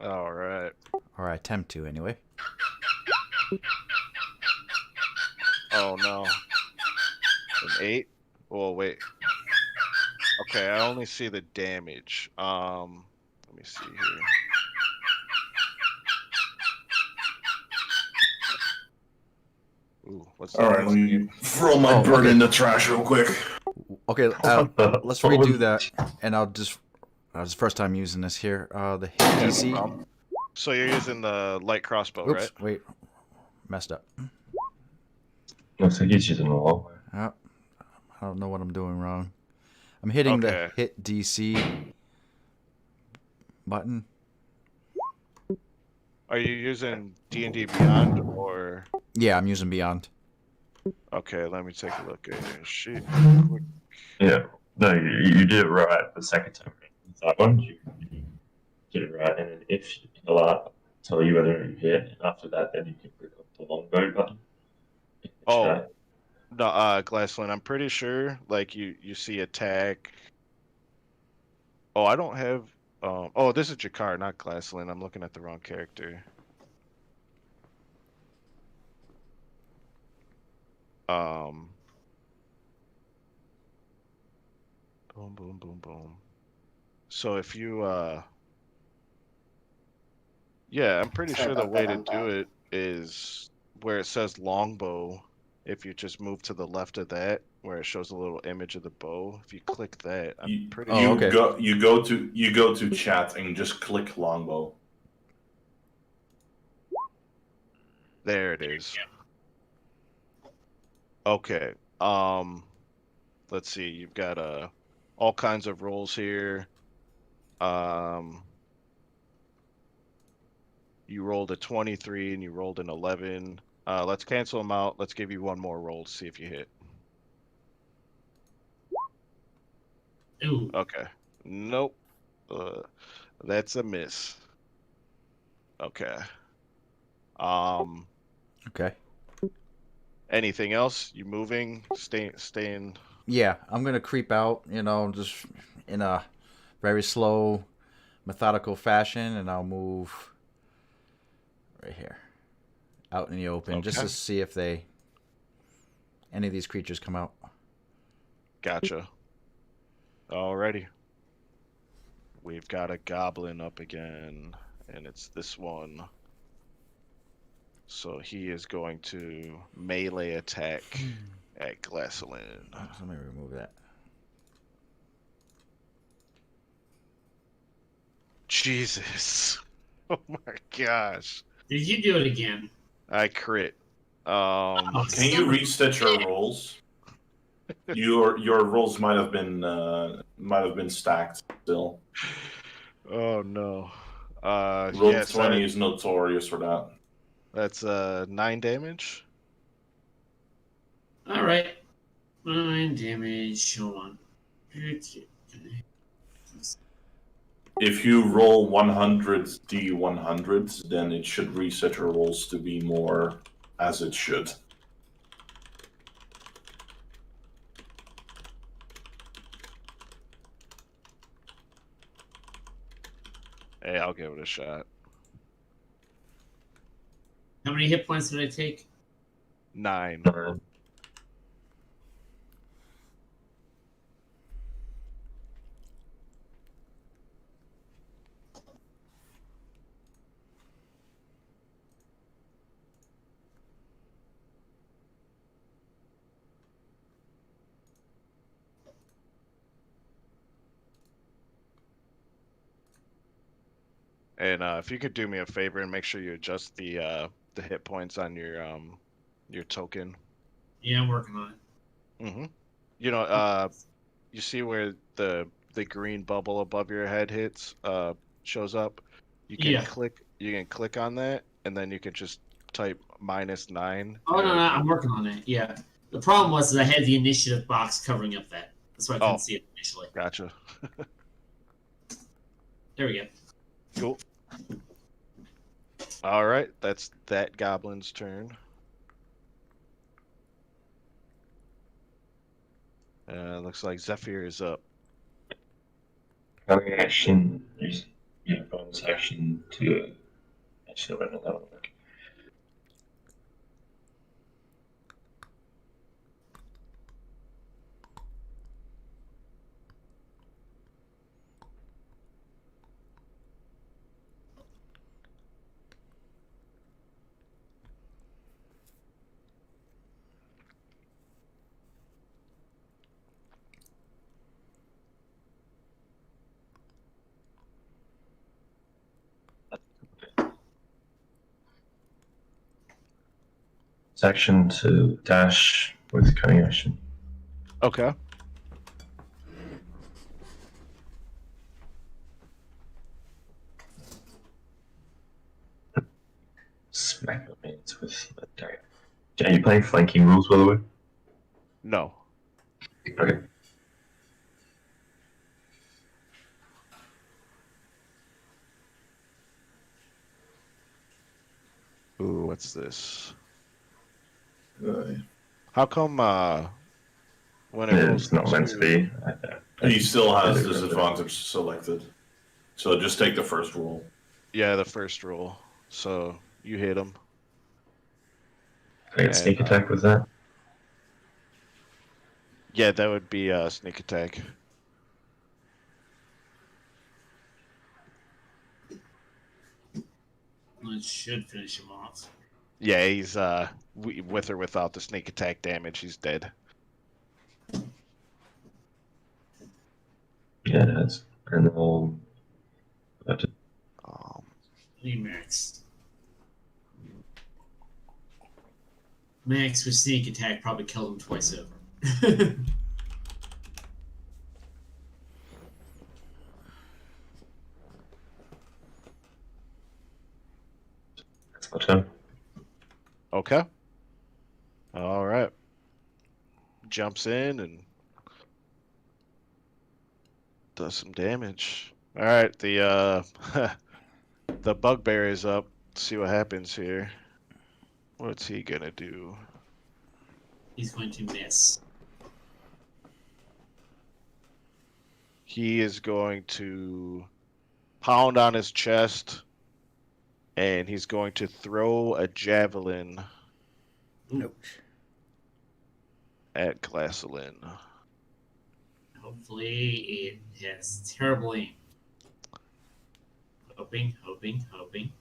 All right. or I attempt to anyway. Oh no. An 8? Oh wait. Okay, I only see the damage. Let me see here. Ooh, what's All that? right, let me throw my Oh, bird okay. in the trash real quick. Okay, let's What was- redo that, and I'll just. It's the first time using this here. The hit Yeah, no DC. problem. So you're using the light crossbow, Oops, right? wait, messed up. Looks like he's using a long way. Oh, I don't know what I'm doing wrong. I'm hitting Okay. the hit DC button. Are you using D&D Beyond or? Yeah, I'm using Beyond. Okay, let me take a look at your sheet. Yeah. No, you did it right the second time. That one, you did it right, and then if it'll tell you whether you hit, and after that, then you can click on the longbow button. Oh. Try. No, Glassland, I'm pretty sure, like, you see attack. Oh, I don't have, oh, this is Jakar, not Glassland. I'm looking at the wrong character. Boom, boom, boom, boom. So if you, yeah, I'm pretty Sorry sure the about way that, to I'm do back. it is where it says longbow. If you just move to the left of that, where it shows a little image of the bow, if you click that, I'm pretty Oh, sure. okay. You go to chat and just click longbow. There it is. Okay. Let's see. You've got all kinds of rolls here. You rolled a 23 and you rolled an 11. Let's cancel them out. Let's give you one more roll to see if you hit. Ooh. Okay. Nope. That's a miss. Okay. Okay. Anything else? You moving? Staying? Yeah, I'm gonna creep out. Just in a very slow, methodical fashion, and I'll move right here, out in the open, just to Okay. see if any of these creatures come out. Gotcha. Alrighty. We've got a goblin up again, and it's this one. So he is going to melee attack at Glasselin. Oh, so let me remove that. Jesus. Oh my gosh. Did you do it again? I crit. Oh, Can you reset your rolls? Your rolls might have been stacked still. Oh no. Roll Yes, 20 is notorious for that. that's 9 damage. All right. 9 damage. Hold on. If you roll 100 D100s, then it should reset your rolls to be more as it should. Hey, I'll give it a shot. How many hit points did I take? 9. And if you could do me a favor and make sure you adjust the hit points on your token. Yeah, I'm working on it. Mm-hmm. You see where the green bubble above your head shows up. You can click on that, and then you can just type -9. Oh no, I'm working on it. Yeah. The problem was that I had the initiative box covering up that. That's why I couldn't see it initially. Gotcha. There we go. Cool. All right, that's that goblin's turn. Looks like Zephyr is up. Having action, use bonus action to actually run that one. Action to dash with cunning action. Okay. Smack the mains with a dagger. Are you playing flanking rules, by the way? No. Okay. Ooh, what's this? Uh, How come when it rolls It's not meant to be. he still has disadvantage selected. So just take the first roll. Yeah, the first roll. So you hit him. Can I get sneak attack with that? Yeah, that would be a sneak attack. It should finish him off. Yeah, he's with or without the sneak attack damage, he's dead. Yeah, it has. And Need Max. Max with sneak attack probably killed him twice over. that's my turn. Okay. All right. Jumps in and does some damage. All right, the the bugbear is up. Let's see what happens here. What's he gonna do? He's going to miss. He is going to pound on his chest, and he's going to throw a javelin Nope. at Glasselin. Hopefully it has terrible aim. Hoping.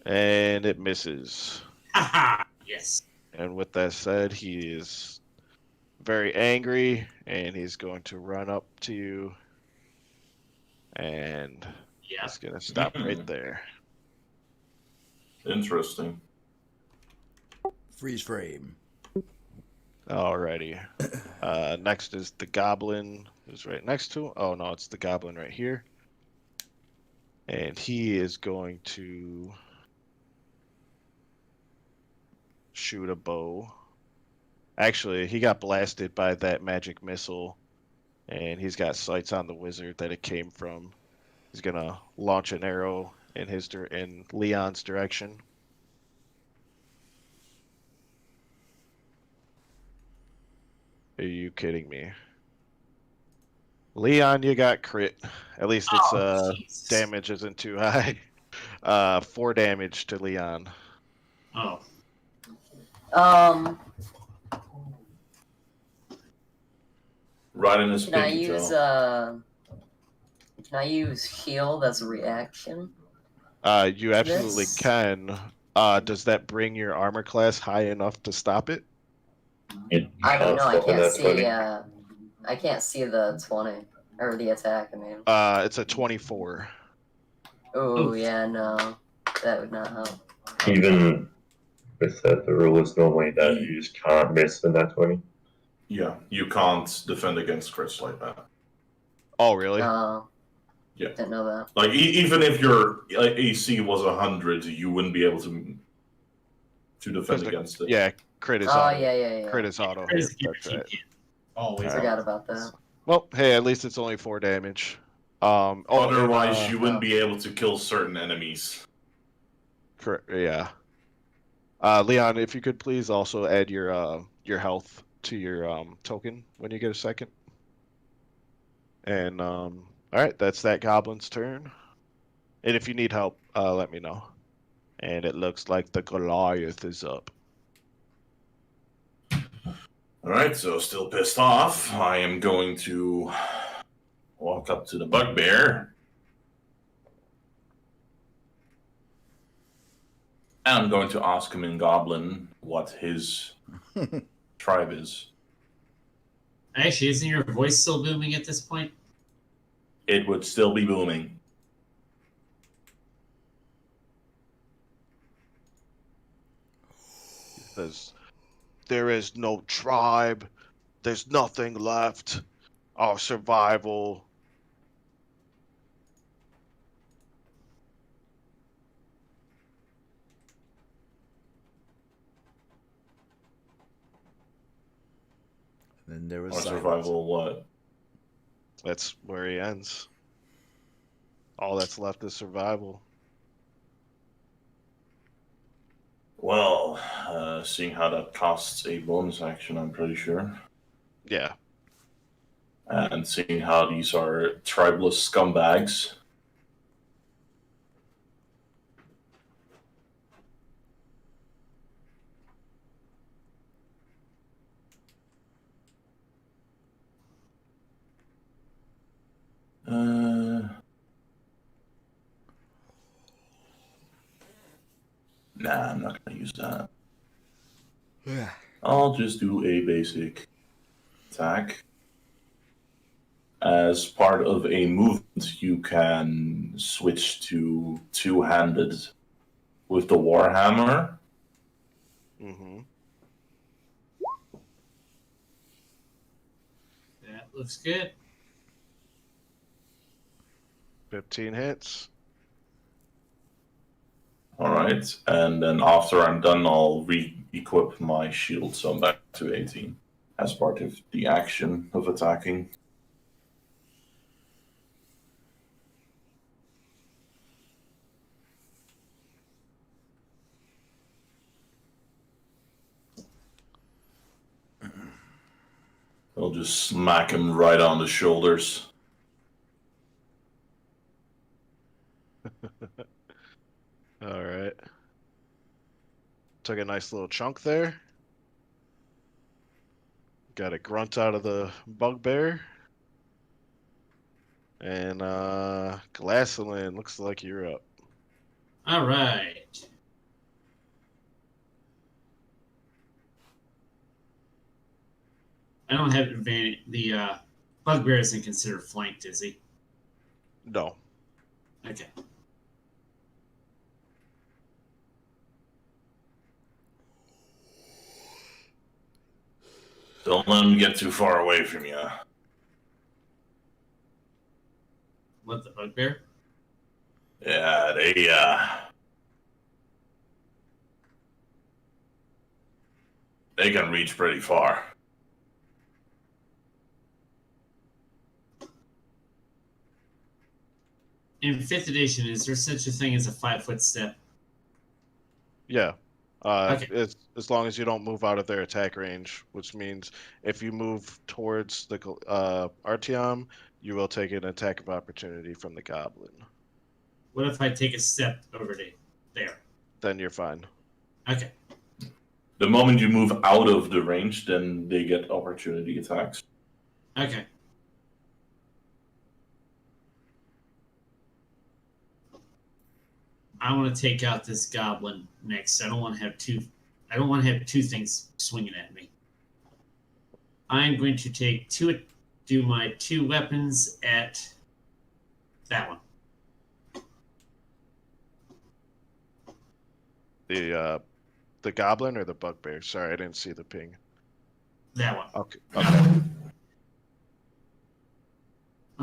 And it misses. Haha! Yes. And with that said, he is very angry, and he's going to run up to you, and Yeah. he's going to stop right there. Interesting. Freeze frame. Alrighty. Next is the goblin, who's right next to him. Oh, no, it's the goblin right here. And he is going to shoot a bow. Actually, he got blasted by that magic missile, and he's got sights on the wizard that it came from. He's gonna launch an arrow in Leon's direction. Are you kidding me? Leon, you got crit. At least its Jesus. damage isn't too high. 4 damage to Leon. Oh. Right in his Can I pinky use toe. Can I use shield as a reaction? You absolutely This- can. Does that bring your armor class high enough to stop it? I don't know. I Stop in can't that see. 20. I can't see the 20 or the attack. I mean. It's a 24. Oh yeah, no, that would not help. Even with that, the rule is normally that you just can't miss in that 20. Yeah, you can't defend against crits like that. Oh, really? No. Yeah. Didn't know that. Like even if your AC was 100, you wouldn't be able to defend against it. Yeah, crit is Oh, auto. yeah. Crit is auto Crit is hit. a That's right. guaranteed hit. Always. Forgot about that. Well, hey, at least it's only 4 damage. Otherwise, you wouldn't be able to kill certain enemies. Correct. Yeah. Leon, if you could please also add your health to your token when you get a second. And all right, that's that goblin's turn. And if you need help, let me know. And it looks like the Goliath is up. Alright, so still pissed off. I am going to walk up to the bugbear. And I'm going to ask him in Goblin what his tribe is. Actually, isn't your voice still booming at this point? It would still be booming. There is no tribe. There's nothing left. Our survival. Then there was Our silence. survival what? That's where he ends. All that's left is survival. Well, seeing how that costs a bonus action, I'm pretty sure. Yeah. And seeing how these are tribeless scumbags. Nah, I'm not going to use that. I'll just do a basic attack. As part of a movement, you can switch to two-handed with the Warhammer. Mm-hmm. That looks good. 15 hits. Alright, and then after I'm done, I'll re-equip my shield, so I'm back to 18 as part of the action of attacking. I'll just smack him right on the shoulders. All right. Took a nice little chunk there. Got a grunt out of the bugbear. And Glassilin, looks like you're up. All right. I don't have advantage. The bugbear isn't considered flanked, is he? No. Okay. Don't let him get too far away from you. What, the bugbear? Yeah, they can reach pretty far. In 5th edition, is there such a thing as a 5-foot step? Yeah. Okay. As long as you don't move out of their attack range, which means if you move towards the Artyom, you will take an attack of opportunity from the goblin. What if I take a step over to there? Then you're fine. Okay. The moment you move out of the range, then they get opportunity attacks. Okay. I want to take out this goblin next. I don't want to have two. I don't want to have two things swinging at me. I'm going to do my 2 weapons at that one. The goblin or the bugbear? Sorry, I didn't see the ping. That one. Okay. Okay.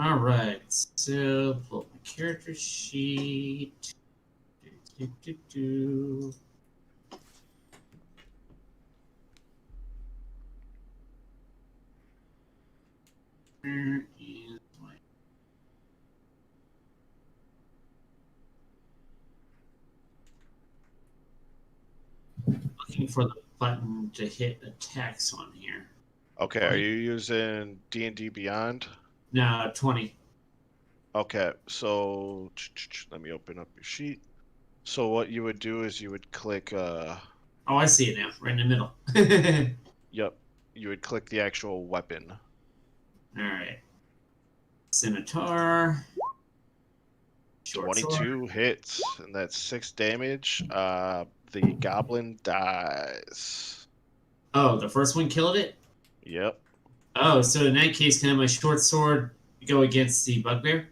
All right. So pull up the character sheet. Do. Where is my looking for the button to hit attacks on here? Okay, are you using D&D Beyond? No, 20. Okay, so let me open up your sheet. So what you would do is you would click Oh, I see it now. Right in the middle. yep, you would click the actual weapon. All right. Scimitar. Short 22 sword. hits, and that's 6 damage. The goblin dies. Oh, the first one killed it? Yep, Oh, so in that case, can I have my short sword go against the bugbear?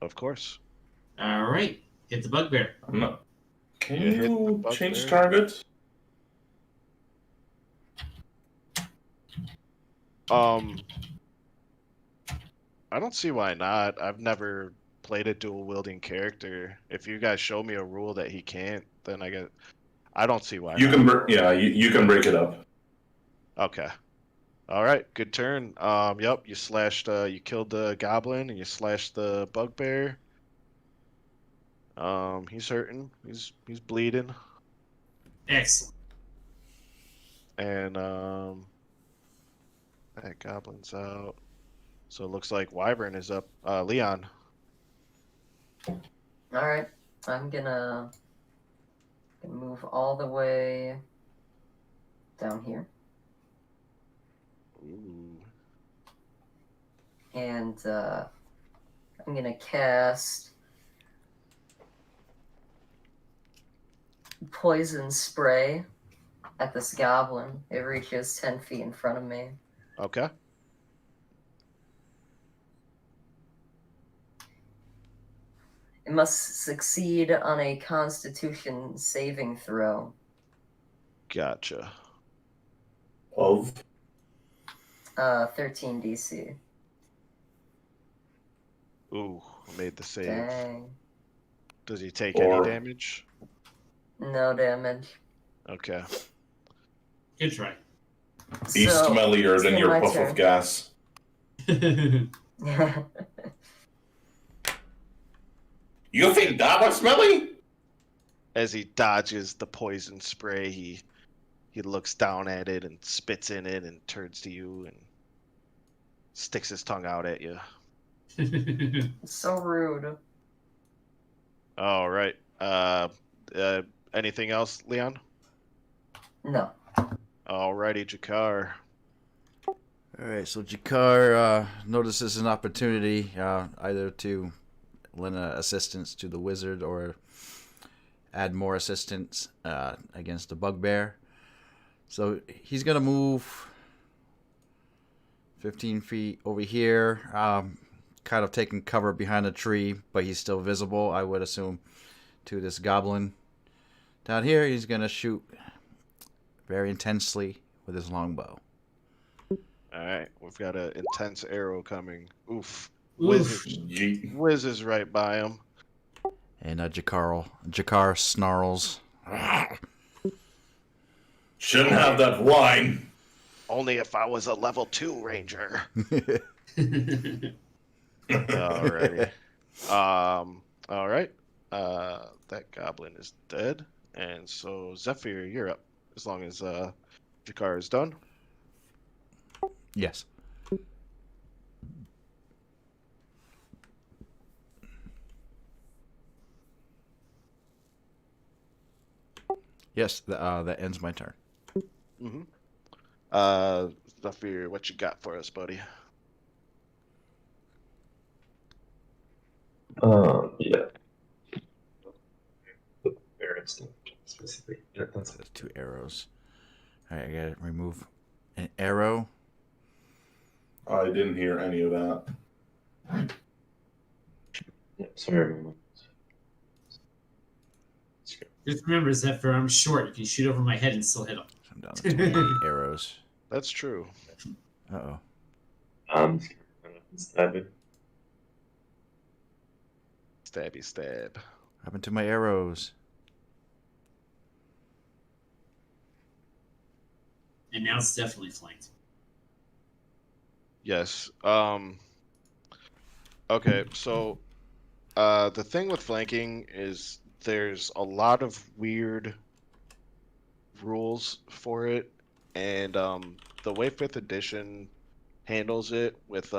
of course. All right. Hit the bugbear. I'm not. Can You hit the you change bugbear. target? I don't see why not. I've never played a dual wielding character. If you guys show me a rule that he can't, then I don't see why You not. can, yeah, you can break it up. Okay. All right, good turn. Yep, you slashed. You killed the goblin and you slashed the bugbear. He's hurting. He's bleeding, Excellent. and that goblin's out. So it looks like Wyvern is up. Leon. All right, I'm gonna move all the way down here, Ooh. and I'm gonna cast poison spray at this goblin. It reaches 10 feet in front of me. Okay. It must succeed on a Constitution saving throw. Gotcha. Of 13 DC. Ooh, made the save. Dang. Does he take Or- any damage? No damage. Okay. Good try. he's So, smellier it's than been your my puff turn. of gas. You think that was smelly? As he dodges the poison spray, he looks down at it and spits in it and turns to you and sticks his tongue out at you. So rude. All right. Anything else, Leon? No. Alrighty, Jakar. All right, so Jakar notices an opportunity either to lend assistance to the wizard or add more assistance against the bugbear. So he's going to move 15 feet over here, kind of taking cover behind a tree, but he's still visible, I would assume, to this goblin. Down here, he's going to shoot very intensely with his longbow. All right, we've got an intense arrow coming. Oof. Oof. Whizzes right by him. And Jakar snarls. Shouldn't have that wine. Only if I was a level 2 ranger. Alrighty. All right. That goblin is dead, and so Zephyr, you're up. As long as Jakar is done. Yes. Yes, that ends my turn. Mm-hmm. Zephyr, what you got for us, buddy? Yeah. The bear instinct, specifically. Yeah, that's There's 2 arrows. All right, I gotta remove an arrow. I didn't hear any of that. Yeah, sorry, everyone. Just remember, Zephyr, I'm short. You can shoot over my head and still hit him. So I'm down to 20 arrows. That's true. Uh-oh. I'm Stab. Stabby stab. Happened to my arrows. And now it's definitely flanked. Yes. Okay, so the thing with flanking is there's a lot of weird rules for it, and the way 5th edition handles it with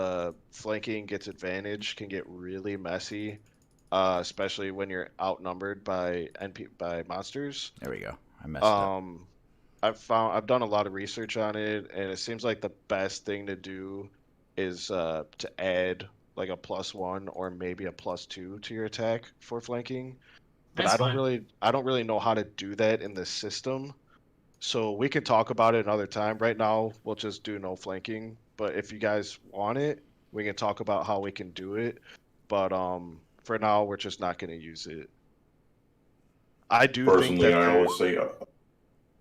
flanking gets advantage can get really messy, especially when you're outnumbered by by monsters. There we go. I messed up. I've done a lot of research on it, and it seems like the best thing to do is to add like a +1 or maybe a +2 to your attack for flanking. But That's fine. I don't really know how to do that in this system. So we can talk about it another time. Right now, we'll just do no flanking. But if you guys want it, we can talk about how we can do it. But for now, we're just not going to use it. I do think Personally, that I there- always say.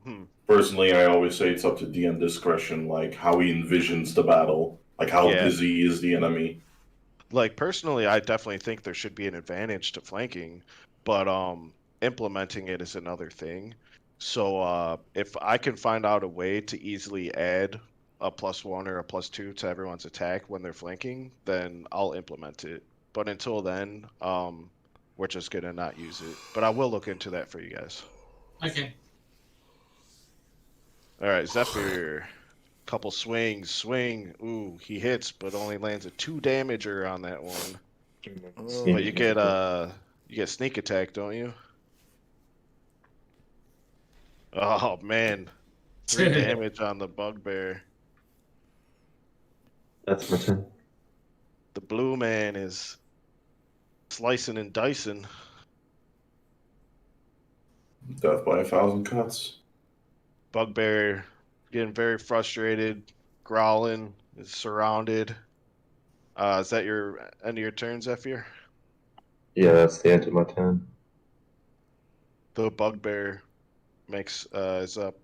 Hmm. Personally, I always say it's up to DM discretion, like how he envisions the battle, like how Yeah. busy is the enemy. Like personally, I definitely think there should be an advantage to flanking, but implementing it is another thing. So if I can find out a way to easily add a +1 or a +2 to everyone's attack when they're flanking, then I'll implement it. But until then, we're just gonna not use it. But I will look into that for you guys. Okay. All right, Zephyr. Couple swings, swing. Ooh, he hits, but only lands a 2 damager on that one. Oh. But you get sneak attack, don't you? Oh man, 3 damage on the bugbear. That's my turn. The blue man is slicing and dicing. Death by 1,000 cuts. Bugbear getting very frustrated, growling, is surrounded. Is that your end of your turn, Zephyr? Yeah, that's the end of my turn. The bugbear makes is up.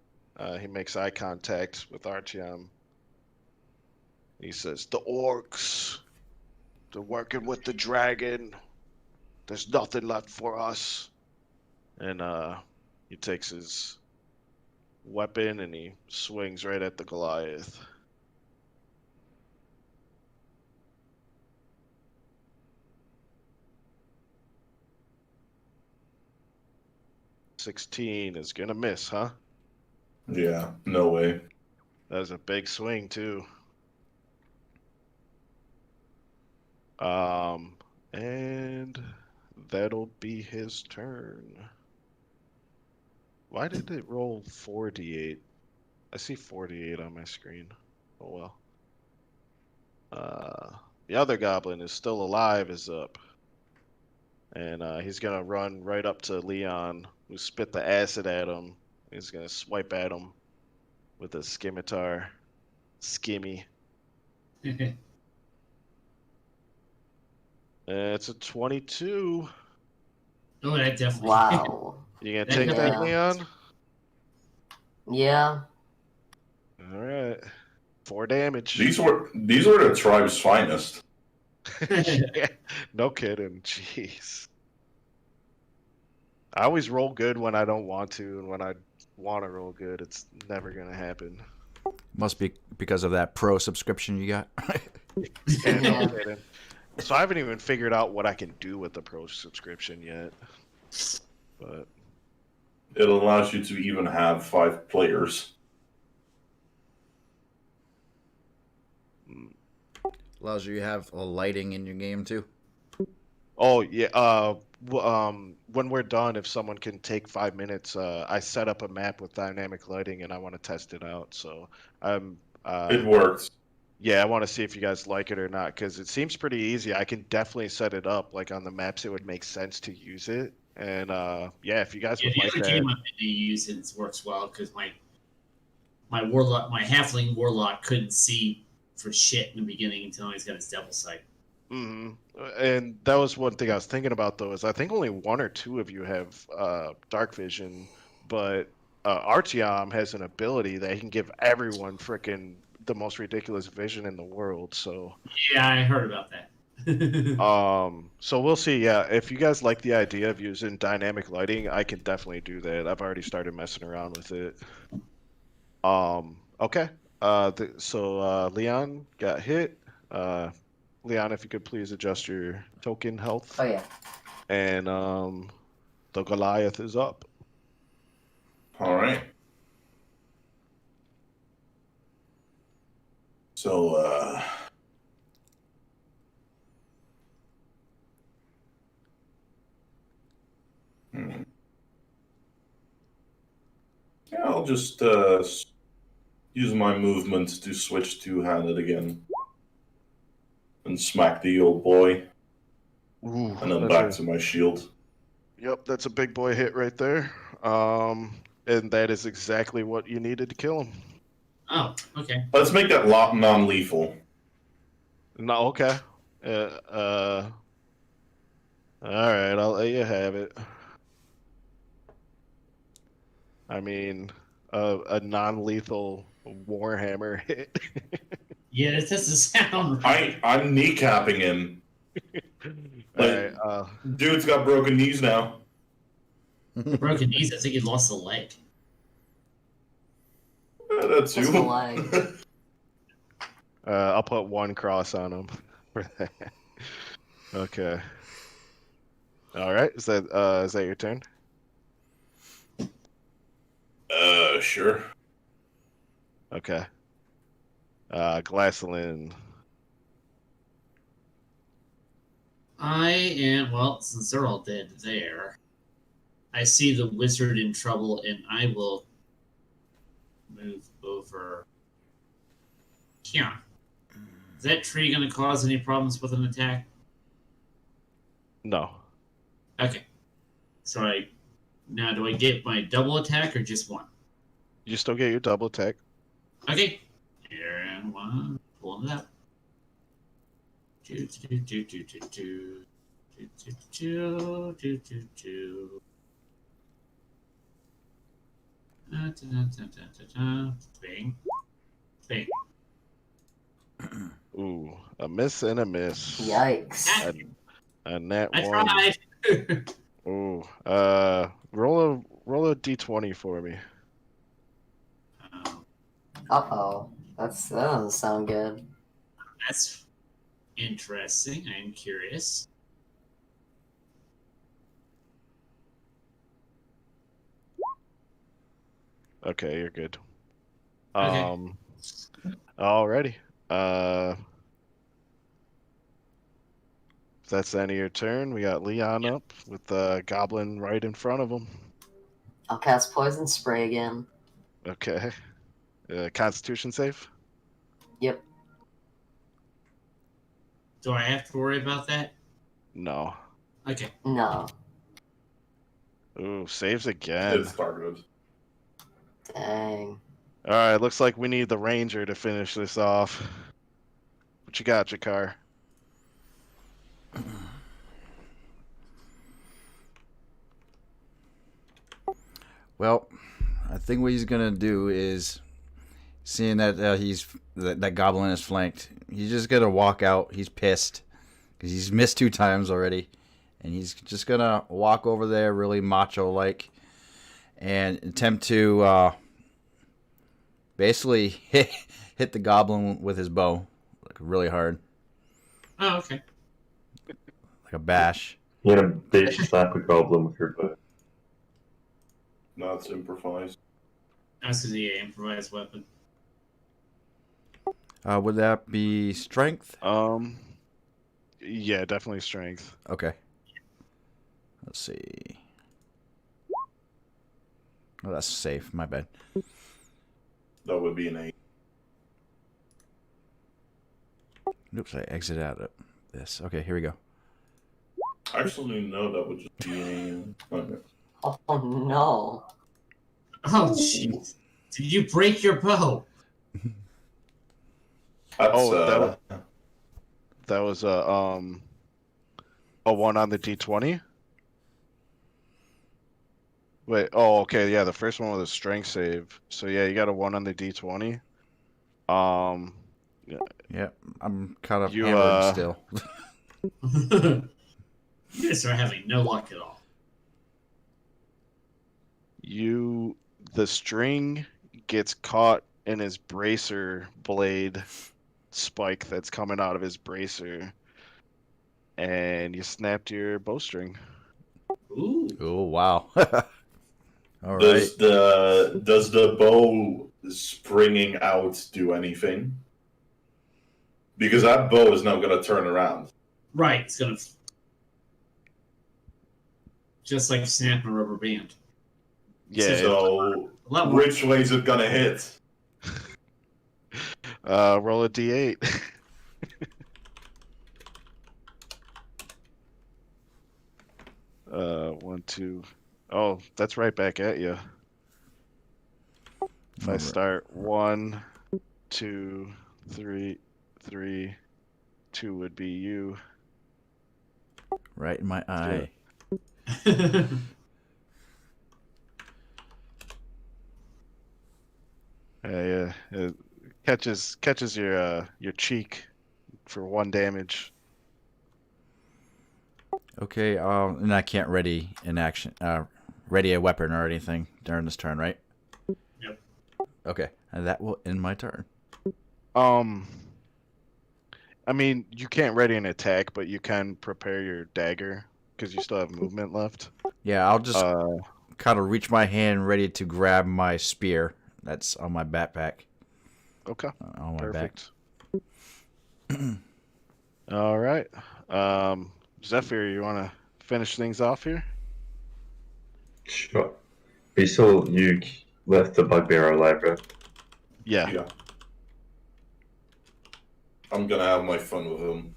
He makes eye contact with Artyom. He says, "The orcs, they're working with the dragon. There's nothing left for us." And he takes his weapon and he swings right at the Goliath. "16 is gonna miss, huh?" Yeah, no way. That was a big swing too. And that'll be his turn. Why did it roll 4d8? I see 4d8 on my screen. Oh well. The other goblin is still alive, is up. And he's gonna run right up to Leon, who spit the acid at him. He's gonna swipe at him with a scimitar. Skimmy. It's a 22. Oh, that definitely. Wow. You gonna That take that, definitely- Leon? Yeah. All right. 4 damage. These were the tribe's finest. Yeah, no kidding. Jeez. I always roll good when I don't want to, and when I want to roll good, it's never gonna happen. Must be because of that pro subscription you got. Yeah, no Yeah. kidding. So I haven't even figured out what I can do with the pro subscription yet. But It allows you to even have 5 players. Allows you to have a lighting in your game too. oh yeah, when we're done, if someone can take 5 minutes, I set up a map with dynamic lighting, and I want to test it out. So I'm It works. yeah, I want to see if you guys like it or not, because it seems pretty easy. I can definitely set it up like on the maps. It would make sense to use it, and yeah, if you guys Yeah, would the like other that, game I've been to use it works well because my warlock, my halfling warlock, couldn't see for shit in the beginning until he's got his devil sight. hmm and that was one thing I was thinking about though. Is I think only 1 or 2 of you have dark vision, but Artyom has an ability that he can give everyone freaking the most ridiculous vision in the world. So Yeah, I heard about that. so we'll see. Yeah, if you guys like the idea of using dynamic lighting, I can definitely do that. I've already started messing around with it. Okay. Leon got hit. Leon, if you could please adjust your token health. Oh yeah. And the Goliath is up. All right. So, yeah, I'll just use my movement to switch two-handed again and smack the old boy, Ooh, and then that's back a- to my shield. Yep, that's a big boy hit right there. And that is exactly what you needed to kill him. Oh, okay. Let's make that non-lethal. No, okay. All right, I'll let you have it. I mean, a non-lethal Warhammer hit. Yeah, it doesn't sound right. I'm kneecapping him. All Like, right, dude's got broken knees now. Broken knees. I think he lost a leg. That's Just you. a leg. I'll put one cross on him for that. Okay. All right, is that your turn? Sure. Okay. Glasslyn. I am, well, since they're all dead there, I see the wizard in trouble, and I will move over here. Is that tree going to cause any problems with an attack? No. Okay. So now do I get my double attack or just one? You still get your double attack. Okay. Here and one. Pulling it out. Bing. Bing. Ooh, a miss and a miss. Yikes. A nat I one. tried. Ooh. Roll a d20 for me. Uh-oh. That doesn't sound good. That's interesting. I'm curious. Okay, you're good. Okay. Alrighty. If that's the end of your turn, we got Leon up with the goblin right in front of him. I'll cast poison spray again. Okay. Constitution save? Yep. Do I have to worry about that? No. Okay. No. Ooh, saves again. It started. Dang. Alright, looks like we need the ranger to finish this off. What you got, Jakar? Well, I think what he's gonna do is, seeing that that goblin is flanked, he's just gonna walk out. He's pissed because he's missed 2 times already, and he's just gonna walk over there, really macho like, and attempt to basically hit the goblin with his bow, like really hard, Oh, okay. like a bash. You're gonna bitch slap a goblin with your bow. No, it's improvised. That's the improvised weapon. Would that be strength? Yeah, definitely strength. Okay. Let's see. Oh, that's safe. My bad. That would be an 8. Oops, I exited out of this. Okay, here we go. Actually, no, that would just be a. Okay. Oh no. Oh, jeez. Did you break your bow? That's, That was a 1 on the d20. Wait, oh, okay, yeah, the first one was a strength save. So yeah, you got a 1 on the d20. Um, Yeah, I'm kind of You, hammered still. You guys are having no luck at all. the string gets caught in his bracer blade spike that's coming out of his bracer, and you snapped your bowstring. Ooh. Oh wow! All right. Does the bow springing out do anything? Because that bow is now going to turn around. Right, it's gonna just like snapping a rubber band. Yeah. So A lot more. which way is it going to hit? Roll a d8. 1, 2. Oh, that's right back at you. If I Alright. start 1, 2, 3, 2 would be you. Right in my eye. Yeah, it catches your cheek for 1 damage. Okay. And I can't ready an action. Ready a weapon or anything during this turn, right? Yep. Okay, and that will end my turn. I mean, you can't ready an attack, but you can prepare your dagger because you still have movement left. Yeah, I'll just Uh, kind of reach my hand ready to grab my spear. That's on my backpack. okay, On my perfect. All right. Zephyr, you want to finish things off here? Sure. We saw you left the bugbear alive, right? Yeah. Yeah. I'm going to have my fun with him.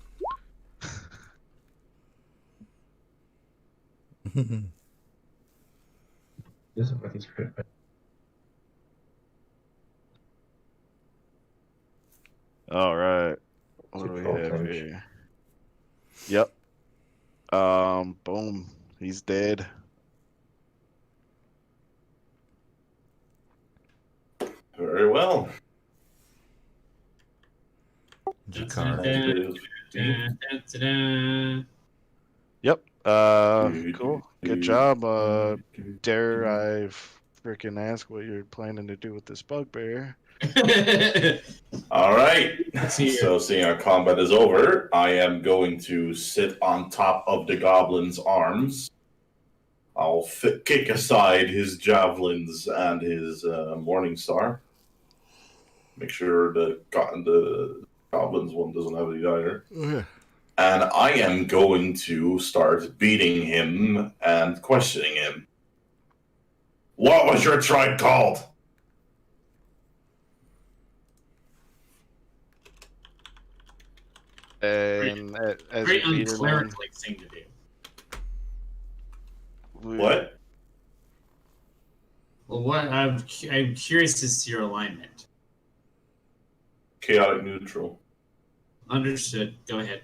back. Isn't what he's pretty bad. All right. What do we have here? Yep. Boom. He's dead. Very well. Jakar. Yep. Cool. Good job. Dare I freaking ask what you're planning to do with this bugbear? All right. Let's hear. So, seeing our combat is over, I am going to sit on top of the goblin's arms. I'll kick aside his javelins and his morning star. Make sure the goblin's one doesn't have it either. Yeah. And I am going to start beating him and questioning him. What was your tribe called? And as Very you beat him, unclerical thing to do. What? Well, what I'm curious as to your alignment. Chaotic neutral. Understood. Go ahead.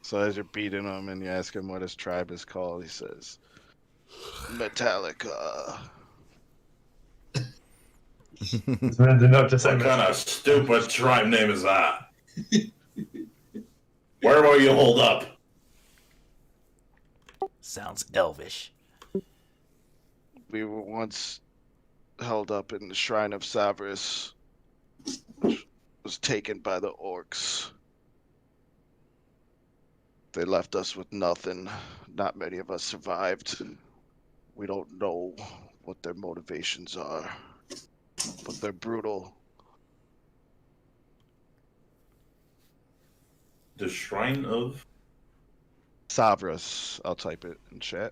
So as you're beating him and you ask him what his tribe is called, he says, Metallica. Not to say What kind of stupid tribe name is that? Where will you hold up? Sounds elvish. We were once held up in the Shrine of Savras, which was taken by the orcs. They left us with nothing. Not many of us survived. We don't know what their motivations are, but they're brutal. The Shrine of... Savras. I'll type it in chat.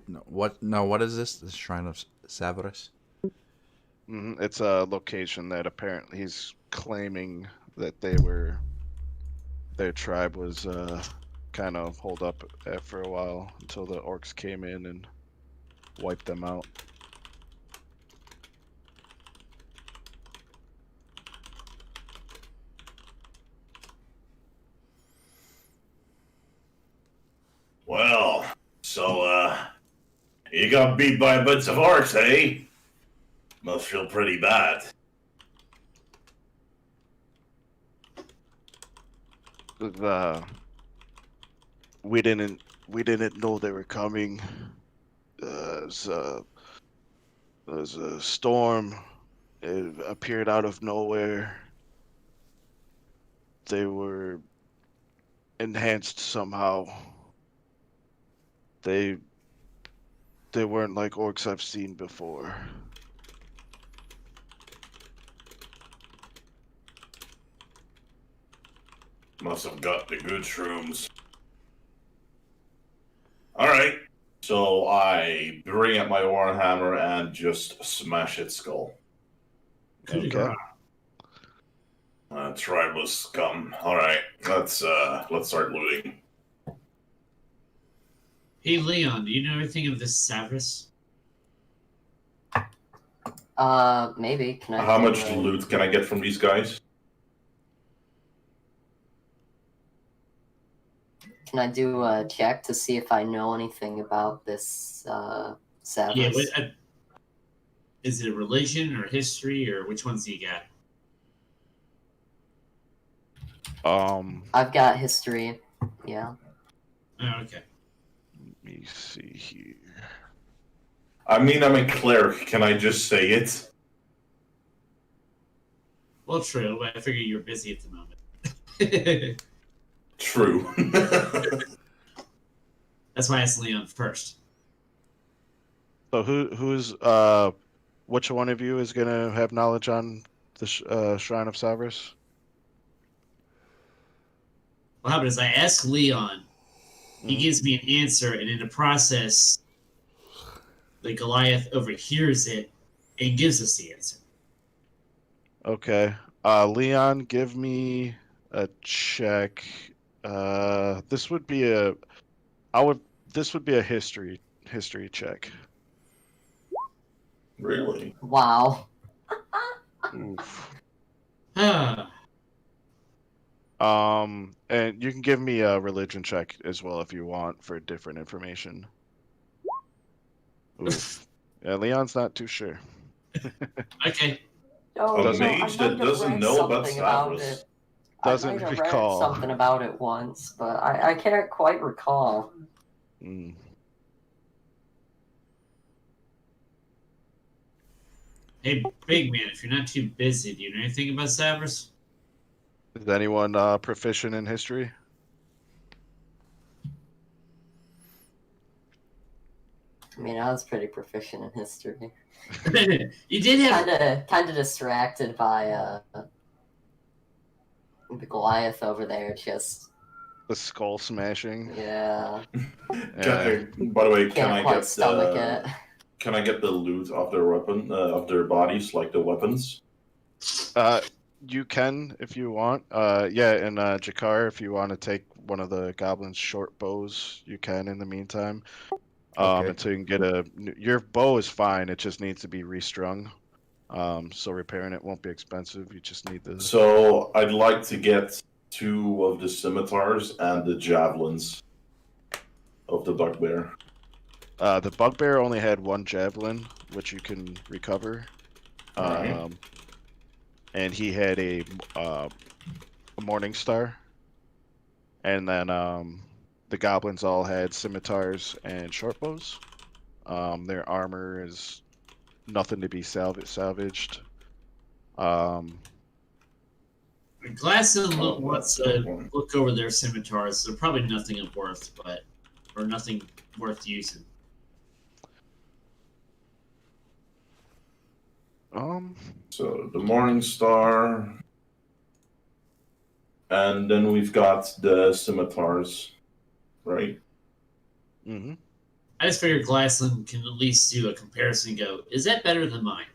No, what? No, what is this? The Shrine of Savras? It's a location that apparently he's claiming that their tribe was kind of holed up at for a while until the orcs came in and wiped them out. You got beat by a bunch of orcs, eh? Must feel pretty bad. We didn't know they were coming. There's a storm. It appeared out of nowhere. They were enhanced somehow. They weren't like orcs I've seen before. Must have got the good shrooms. Alright, so I bring up my warhammer and just smash its skull. Okay. Tribal scum. Alright, let's start looting. Hey, Leon, do you know anything of this Savras? Maybe. Can I? How do much a- loot can I get from these guys? Can I do a check to see if I know anything about this Savras? Yeah, is it a religion or history or which ones do you got? I've got history. Yeah. Oh, okay. Let me see here. I mean, I'm a cleric. Can I just say it? Well, true, but I figure you're busy at the moment. True. That's why I asked Leon first. So who's which one of you is gonna have knowledge on the Shrine of Savras? What happened is I ask Leon, he Mhm. gives me an answer, and in the process, the Goliath overhears it and gives us the answer. Okay. Leon, give me a check. This would be a history check. Really? Wow. Oof. Ah, And you can give me a religion check as well if you want for different information. Oof. Yeah, Leon's not too sure. okay. Oh, A Doesn't- I mage that might have doesn't read know about something about Savras. it. Doesn't I might have recall. read something about it once, but I can't quite recall. Mm. Hey, big man, if you're not too busy, do you know anything about Savras? Is anyone proficient in history? I mean, I was pretty proficient in history. You did have. Kind of distracted by the Goliath over there. Just The skull smashing. yeah, Yeah. By the way, can can't I quite get stomach it. can I get the loot of their weapon of their bodies, like the weapons? You can if you want. Yeah, and Jakar, if you want to take one of the goblin's short bows, you can in the meantime. Okay. Until you can get your bow is fine. It just needs to be restrung. So repairing it won't be expensive. You just need the. So I'd like to get 2 of the scimitars and the javelins of the bugbear. The bugbear only had 1 javelin, which you can recover. Alright. And he had a morning star. And then the goblins all had scimitars and short bows. Their armor is nothing to be salvaged. Glasson wants to look over their scimitars. They're probably nothing of worth, or nothing worth using. So the Morning Star. And then we've got the scimitars, right? Mm-hmm. I just figured Glassland can at least do a comparison and go, is that better than mine?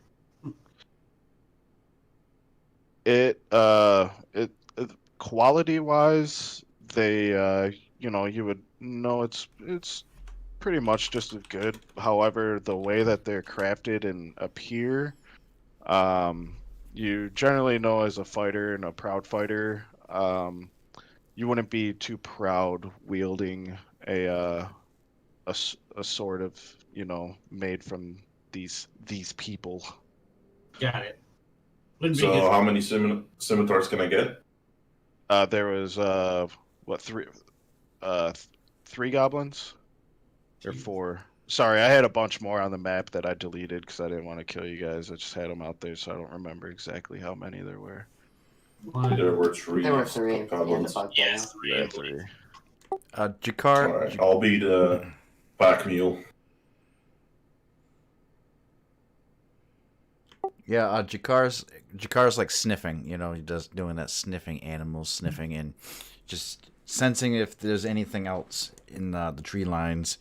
It quality wise, they you would know it's pretty much just as good. However, the way that they're crafted and appear, you generally know as a fighter and a proud fighter, you wouldn't be too proud wielding a sword of made from these people. Got it. Wouldn't be So good. how many scimitars can I get? There was three goblins or four. Sorry, I had a bunch more on the map that I deleted because I didn't want to kill you guys. I just had them out there, so I don't remember exactly how many there were. There were three. There were 3 and a goblins. bug Yes, bear. 3. I Yeah, believe. 3. Jakar. All right, I'll be the pack mule. Yeah, Jakar's like sniffing. You know, he does doing that sniffing, animals sniffing, and just sensing if there's anything else in the tree lines.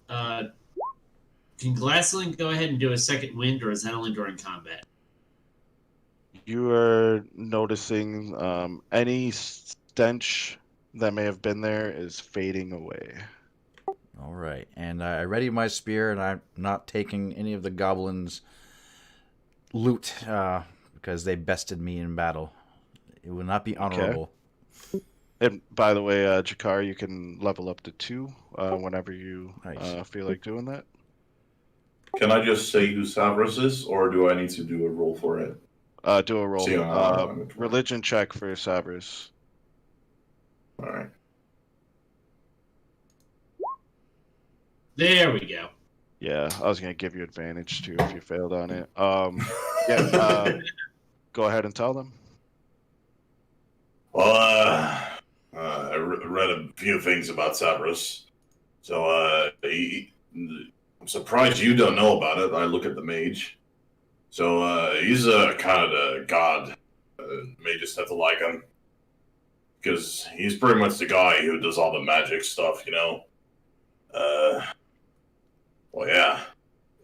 Can Glassling go ahead and do a second wind, or is that only during combat? You are noticing any stench that may have been there is fading away. All right, and I ready my spear, and I'm not taking any of the goblins' loot because they bested me in battle. It will not be honorable. And by the way, Jakar, you can level up to 2 whenever you Nice. feel like doing that. Can I just say who Savras is, or do I need to do a roll for it? Do a roll. See how I'm at. Religion check for Sabras. All right. There we go. Yeah, I was gonna give you advantage too if you failed on it. Yeah. Go ahead and tell them. Well, I read a few things about Savras, so I'm surprised you don't know about it. I look at the mage. So he's kind of the god. May just have to like him. Because he's pretty much the guy who does all the magic stuff, you know? Well, yeah.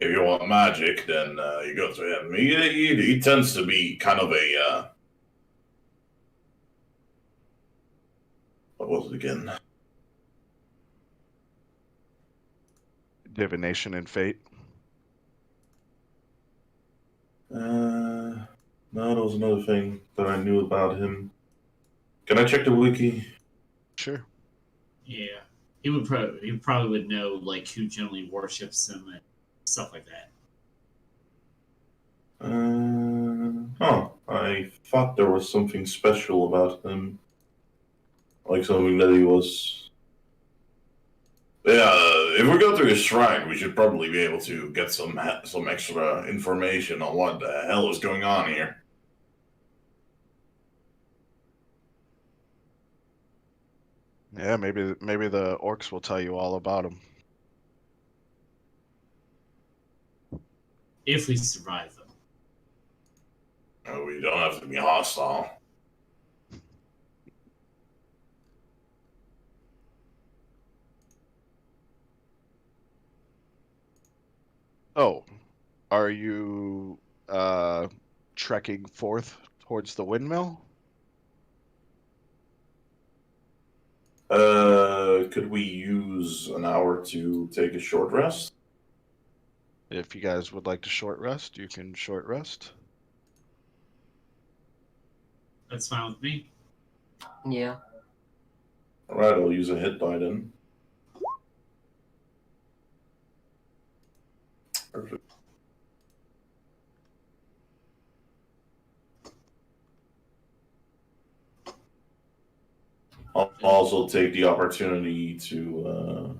If you want magic, then you go to him. He tends to be kind of a... what was it again? Divination and fate. No, that was another thing that I knew about him. Can I check the wiki? Sure. Yeah, he probably would know like who generally worships him and stuff like that. I thought there was something special about him. Like something that he was... Yeah, if we go to his shrine, we should probably be able to get some extra information on what the hell is going on here. Yeah, maybe the orcs will tell you all about him. If we survive them. We don't have to be hostile. Oh, are you trekking forth towards the windmill? Could we use an hour to take a short rest? If you guys would like to short rest, you can short rest. That's fine with me. Yeah. Alright, I'll use a hit die then. Perfect. I'll also take the opportunity to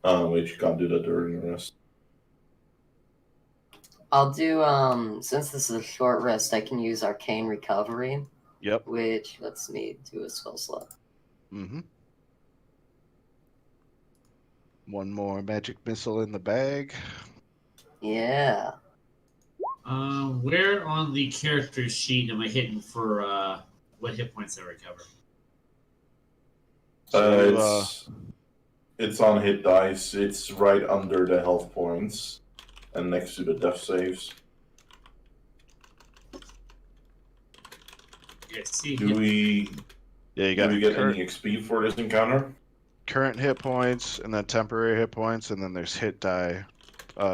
wait, you can't do that during the rest. I'll do, since this is a short rest, I can use Arcane Recovery. Yep. Which lets me do a spell slot. Mm-hmm. One more magic missile in the bag. Yeah. Where on the character sheet am I hitting for what hit points I recover? It's on hit dice. It's right under the health points and next to the death saves. Yeah, see, Do we Yeah, you got get any XP for this encounter? current hit points, and then temporary hit points, and then there's hit die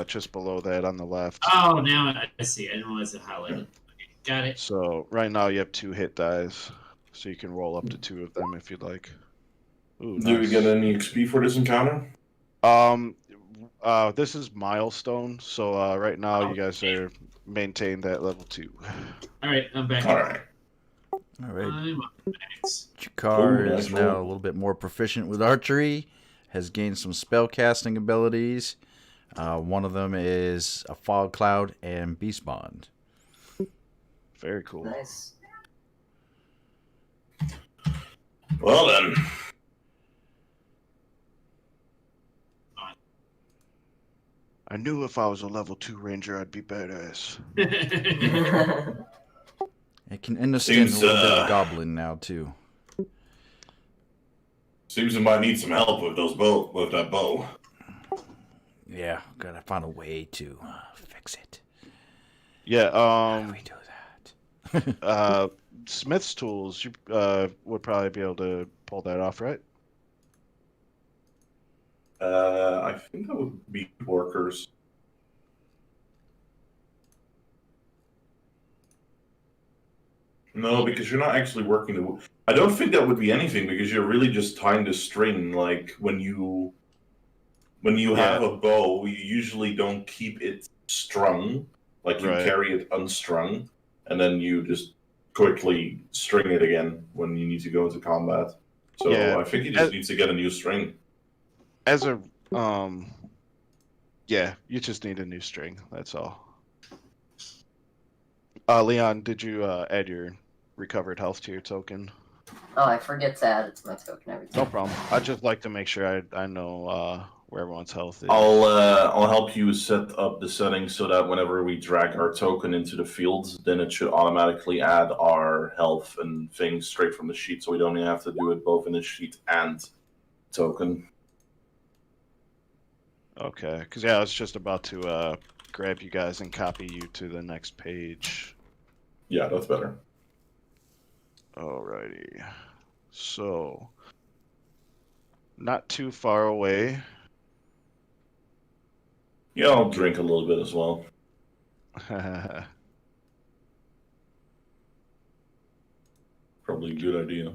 just below that on the left. Oh, now I see. I didn't realize it highlighted. Okay, got it. So right now you have 2 hit dies, so you can roll up to 2 of them if you'd like. Ooh, Do we get nice. any XP for this encounter? This is milestone, so right now you guys are maintained at level 2. All right, I'm back. All right. All right. I'm up next. Chikar Ooh, is nice now roll. a little bit more proficient with archery, has gained some spell casting abilities. One of them is a fog cloud and beast bond. Very cool. Nice. Well then. I knew if I was a level 2 ranger, I'd be badass. It can understand Seems, a little bit of goblin now too. Seems we might need some help with that bow. Yeah, gotta find a way to fix it. Yeah, How do we do that? Smith's tools, you would probably be able to pull that off, right? I think that would be workers. No, because you're not actually working the. I don't think that would be anything because you're really just tying the string. Like when you have a bow, you usually don't keep it strung. Like you Right. carry it unstrung, and then you just quickly string it again when you need to go into combat. So Yeah. I think you just need to get a new string. As a yeah, you just need a new string. That's all. Leon, did you add your recovered health to your token? Oh, I forget to add it to my token every time. No problem. I'd just like to make sure I know where everyone's health is. I'll help you set up the settings so that whenever we drag our token into the fields, then it should automatically add our health and things straight from the sheet, so we don't have to do it both in the sheet and token. Okay, because yeah, I was just about to grab you guys and copy you to the next page. Yeah, that's better. Alrighty. So, not too far away. Yeah, I'll drink a little bit as well. Probably a good idea.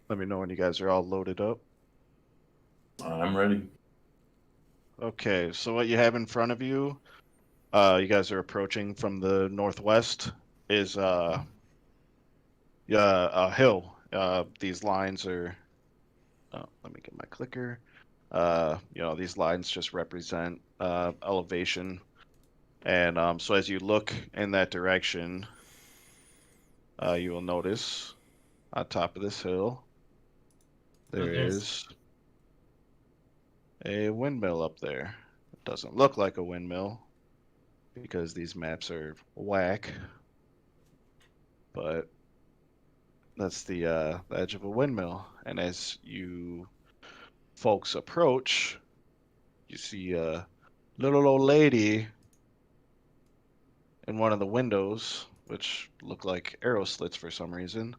Let me know when you guys are all loaded up. I'm ready. Okay, so what you have in front of you, you guys are approaching from the northwest, is a hill. These lines are. Oh, let me get my clicker. These lines just represent elevation, and so as you look in that direction, you will notice on top of this hill there is a windmill up there. It doesn't look like a windmill because these maps are whack, but that's the edge of a windmill. And as you folks approach, you see a little old lady in one of the windows, which look like arrow slits for some reason,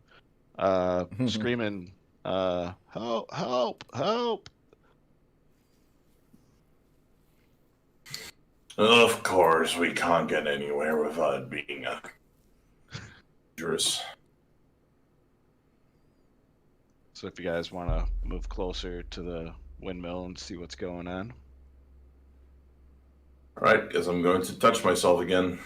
screaming, help, help, help. Of course, we can't get anywhere without being dangerous. So if you guys want to move closer to the windmill and see what's going on. Alright, guess I'm going to touch myself again.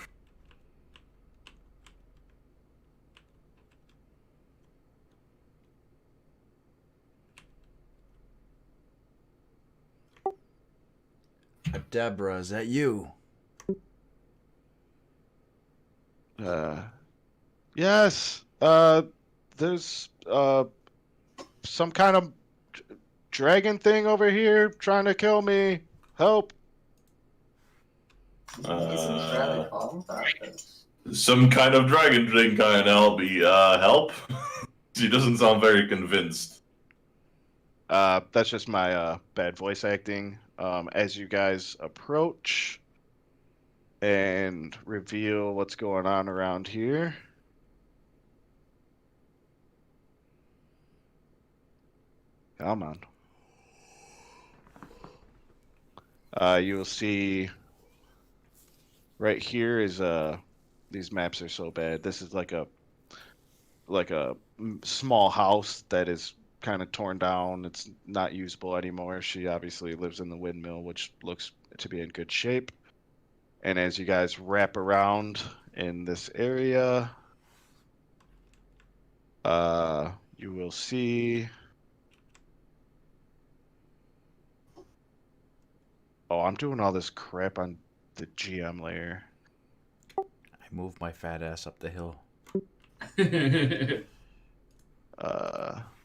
Deborah, is that you? Yes. There's some kind of dragon thing over here trying to kill me. Help. He seems rather calm about this. Some kind of dragon thing kind of help? She doesn't sound very convinced. That's just my bad voice acting. As you guys approach and reveal what's going on around here, Come on. You will see right here is these maps are so bad. This is like a small house that is kind of torn down. It's not usable anymore. She obviously lives in the windmill, which looks to be in good shape. And as you guys wrap around in this area, you will see. Oh, I'm doing all this crap on the GM layer. I moved my fat ass up the hill.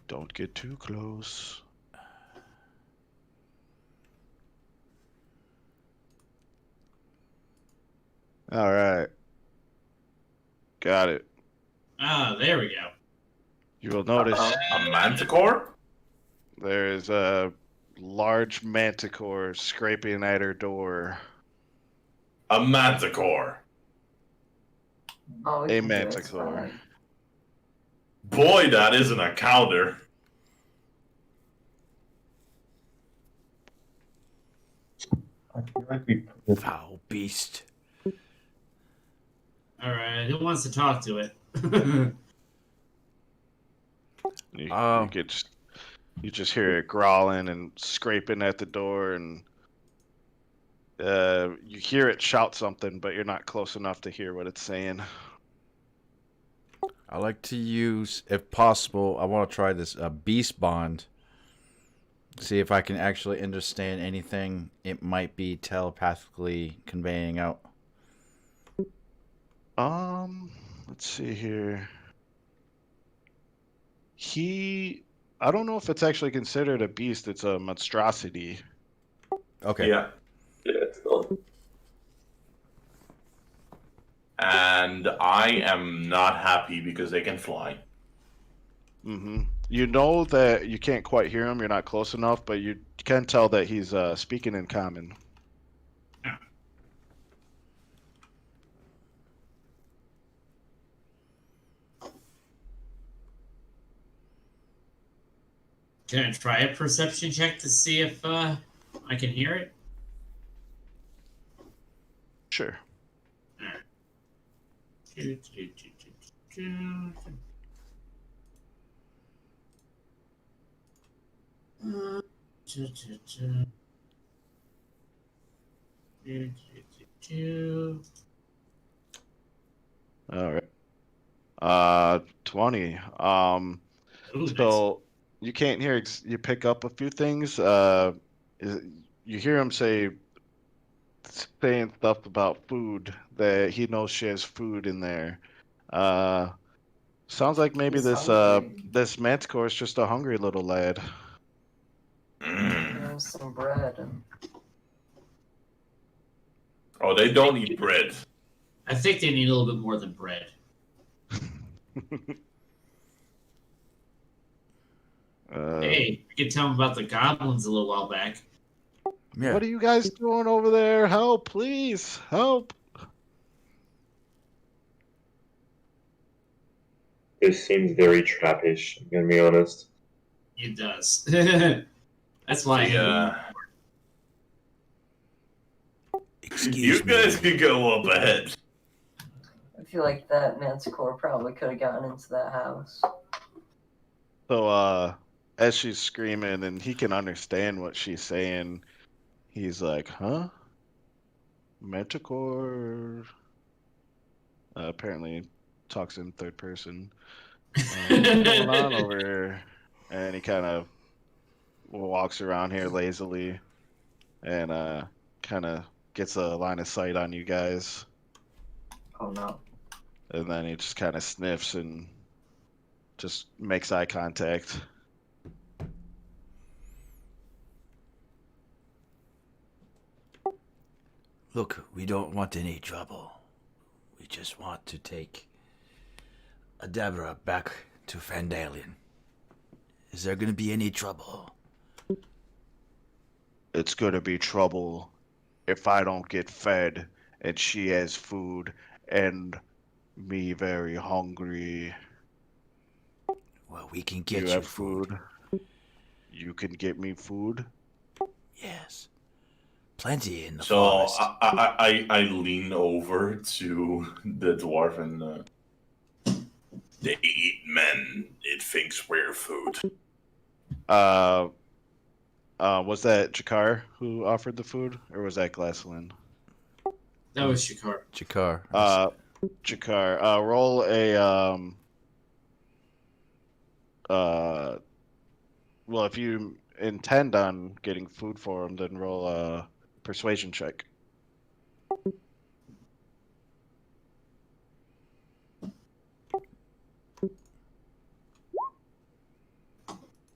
Don't get too close. All right. Got it. Ah, there we go. You will notice A manticore? there is a large manticore scraping at her door. A manticore. Oh, we A can do it, it's manticore. fine. Boy, that isn't a counter. I feel like we Foul beast. All right, who wants to talk to it? You just hear it growling and scraping at the door, and you hear it shout something, but you're not close enough to hear what it's saying. I like to use, if possible, I want to try this beast bond. See if I can actually understand anything it might be telepathically conveying out. Let's see here. I don't know if it's actually considered a beast. It's a monstrosity. Okay. Yeah. Yeah, it's not. And I am not happy because they can fly. Mm-hmm. You know that you can't quite hear him. You're not close enough, but you can tell that he's speaking in common. Can I try a perception check to see if I can hear it? Sure. Alright. All right. 20. Ooh, So you can't hear. You pick up a few things. You hear him saying stuff about food, that he knows she has food in there. Sounds like maybe He's this hungry. this manticore is just a hungry little lad. Mm. There's some bread. Oh, they don't eat bread. I think they need a little bit more than bread. Hey, we could tell them about the goblins a little while back. Yeah. What are you guys doing over there? Help, please. Help. This seems very trappish, I'm gonna be honest. It does. That's why. Yeah. Excuse You me. guys could go up ahead. I feel like that manticore probably could have gotten into that house. So as she's screaming and he can understand what she's saying, he's like, huh? Manticore apparently talks in third person. What's going on over here? And he kind of walks around here lazily and kind of gets a line of sight on you guys. Oh no. And then he just kind of sniffs and just makes eye contact. Look, we don't want any trouble. We just want to take Adabra back to Fandalian. Is there going to be any trouble? It's gonna be trouble if I don't get fed and she has food and me very hungry. Well, we can get You you have food. food. You can get me food. Yes. Plenty in the So forest. I lean over to the dwarf and they eat men. It thinks we're food. Was that Jakar who offered the food, or was that Glasslyn? That was Shikar. Jakar. Jakar, roll a well, if you intend on getting food for him, then roll a persuasion check.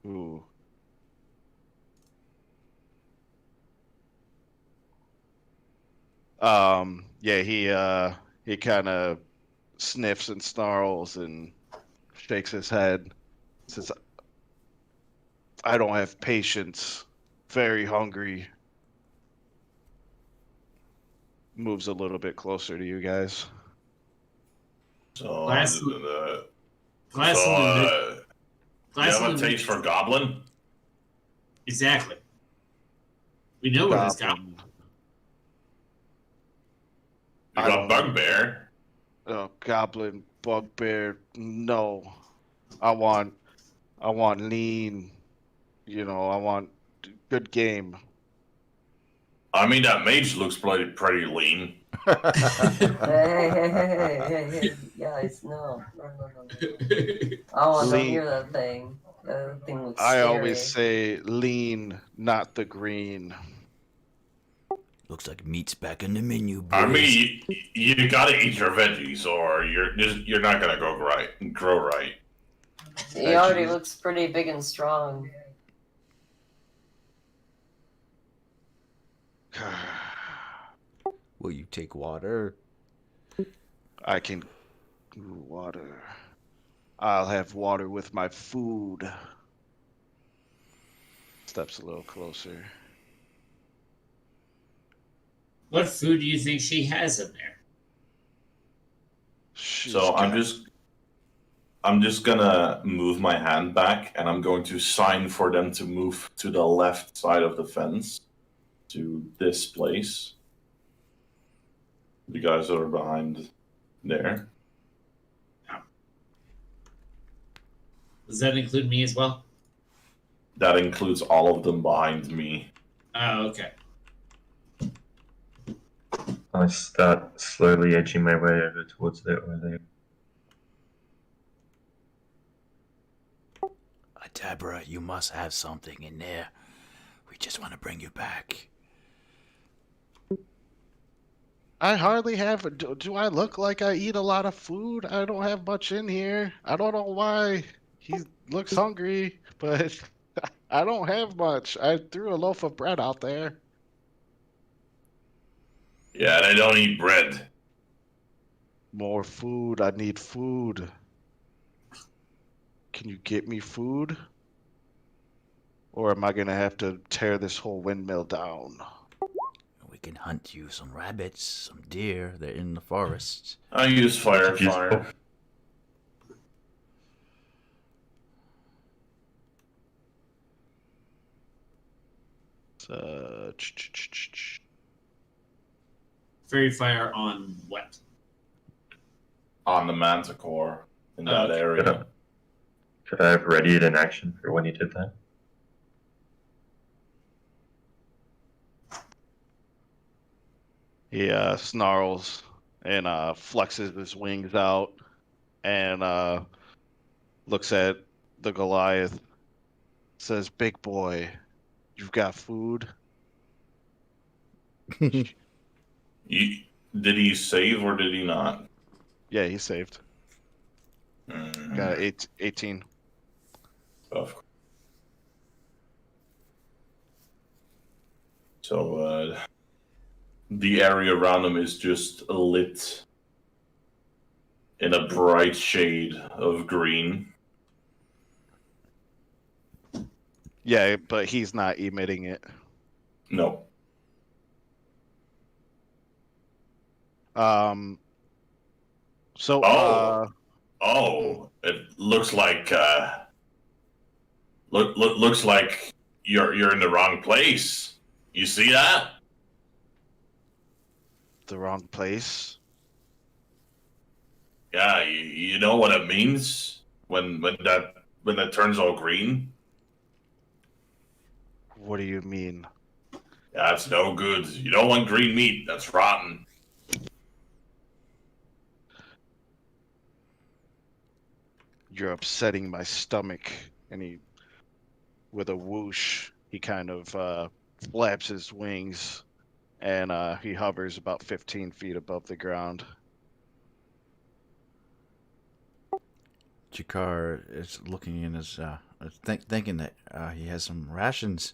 Ooh. Yeah, he kind of sniffs and snarls and shakes his head. Says, "I don't have patience. Very hungry." Moves a little bit closer to you guys. So, Glasslyn, you have a Glasslyn taste for goblin? Exactly. We know where this goblin. You I got don't know. bugbear? Oh, goblin, bugbear. No, I want lean. I want good game. I mean, that mage looks pretty lean. Hey, guys, no. I want to Lean. hear that thing. That thing looks I scary. always say lean, not the green. Looks like meat's back in the menu, boys. I mean, you gotta eat your veggies, or you're not gonna grow right. He already looks pretty big and strong. Will you take water? I can water. I'll have water with my food. Steps a little closer. What food do you think she has in there? So I'm just gonna move my hand back, and I'm going to sign for them to move to the left side of the fence, to this place. The guys that are behind there. Does that include me as well? That includes all of them behind me. Oh, okay. I start slowly edging my way over towards where they. Deborah, you must have something in there. We just want to bring you back. I hardly have. Do I look like I eat a lot of food? I don't have much in here. I don't know why he looks hungry, but I don't have much. I threw a loaf of bread out there. Yeah, they don't eat bread. More food. I need food. Can you get me food? Or am I going to have to tear this whole windmill down? We can hunt you some rabbits, some deer. They're in the forest. I use fire. Fairy fire on what? On the manticore in that okay. area. Could I have readied an action for when he did that? He snarls and flexes his wings out and looks at the Goliath. Says, "Big boy, you've got food?" Did he save or did he not? Yeah, he saved. Got 18. Of course. So the area around him is just lit in a bright shade of green. Yeah, but he's not emitting it. No. So Oh, it looks like Looks like you're in the wrong place. You see that? The wrong place. Yeah, you know what it means when that turns all green. What do you mean? That's no good. You don't want green meat. That's rotten. You're upsetting my stomach. And he, with a whoosh, he kind of flaps his wings, and he hovers about 15 feet above the ground. Jakar is looking in his, thinking that he has some rations.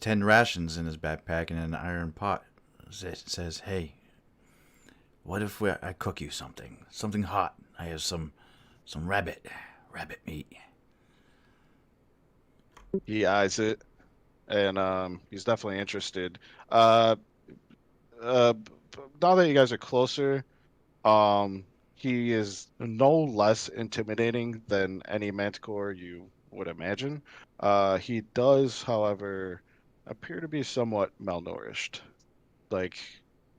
10 rations in his backpack and an iron pot. It says, "Hey, what if I cook you something hot? I have some rabbit meat." He eyes it, and he's definitely interested. Uh, now that you guys are closer, he is no less intimidating than any manticore you would imagine. He does, however, appear to be somewhat malnourished. Like,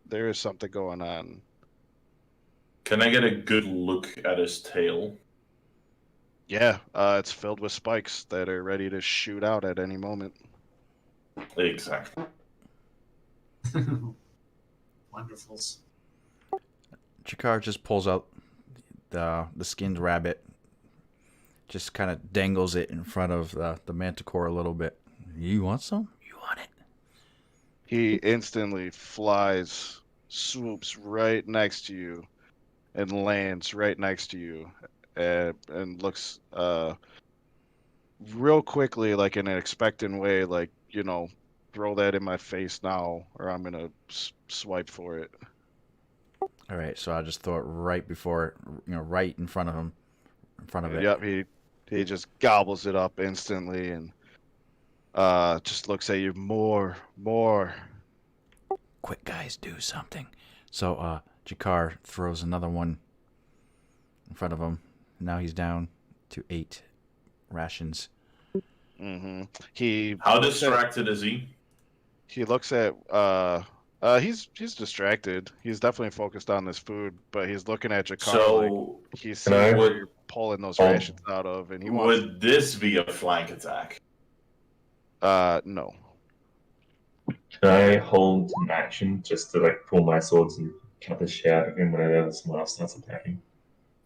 there is something going on. Can I get a good look at his tail? Yeah, it's filled with spikes that are ready to shoot out at any moment. Exactly. Wonderfuls. Jakar just pulls out the skinned rabbit, just kind of dangles it in front of the manticore a little bit. You want some? You want it? He instantly flies, swoops right next to you, and lands right next to you, and looks real quickly, like in an expectant way, like, throw that in my face now, or I'm gonna swipe for it. All right, so I'll just throw it right before, right in front of him, in front of it. Yep, he just gobbles it up instantly, and just looks at you more. Quick, guys, do something. So Jakar throws another one in front of him. Now he's down to 8 rations. Mm-hmm. How distracted is he? He looks at he's distracted. He's definitely focused on this food, but he's looking at Jakar like So he's Can seeing I- where you're pulling those rations out of, and he wants. would this be a flank attack? No. Can I hold an action just to like pull my swords and cut the shit out of him whenever someone else starts attacking?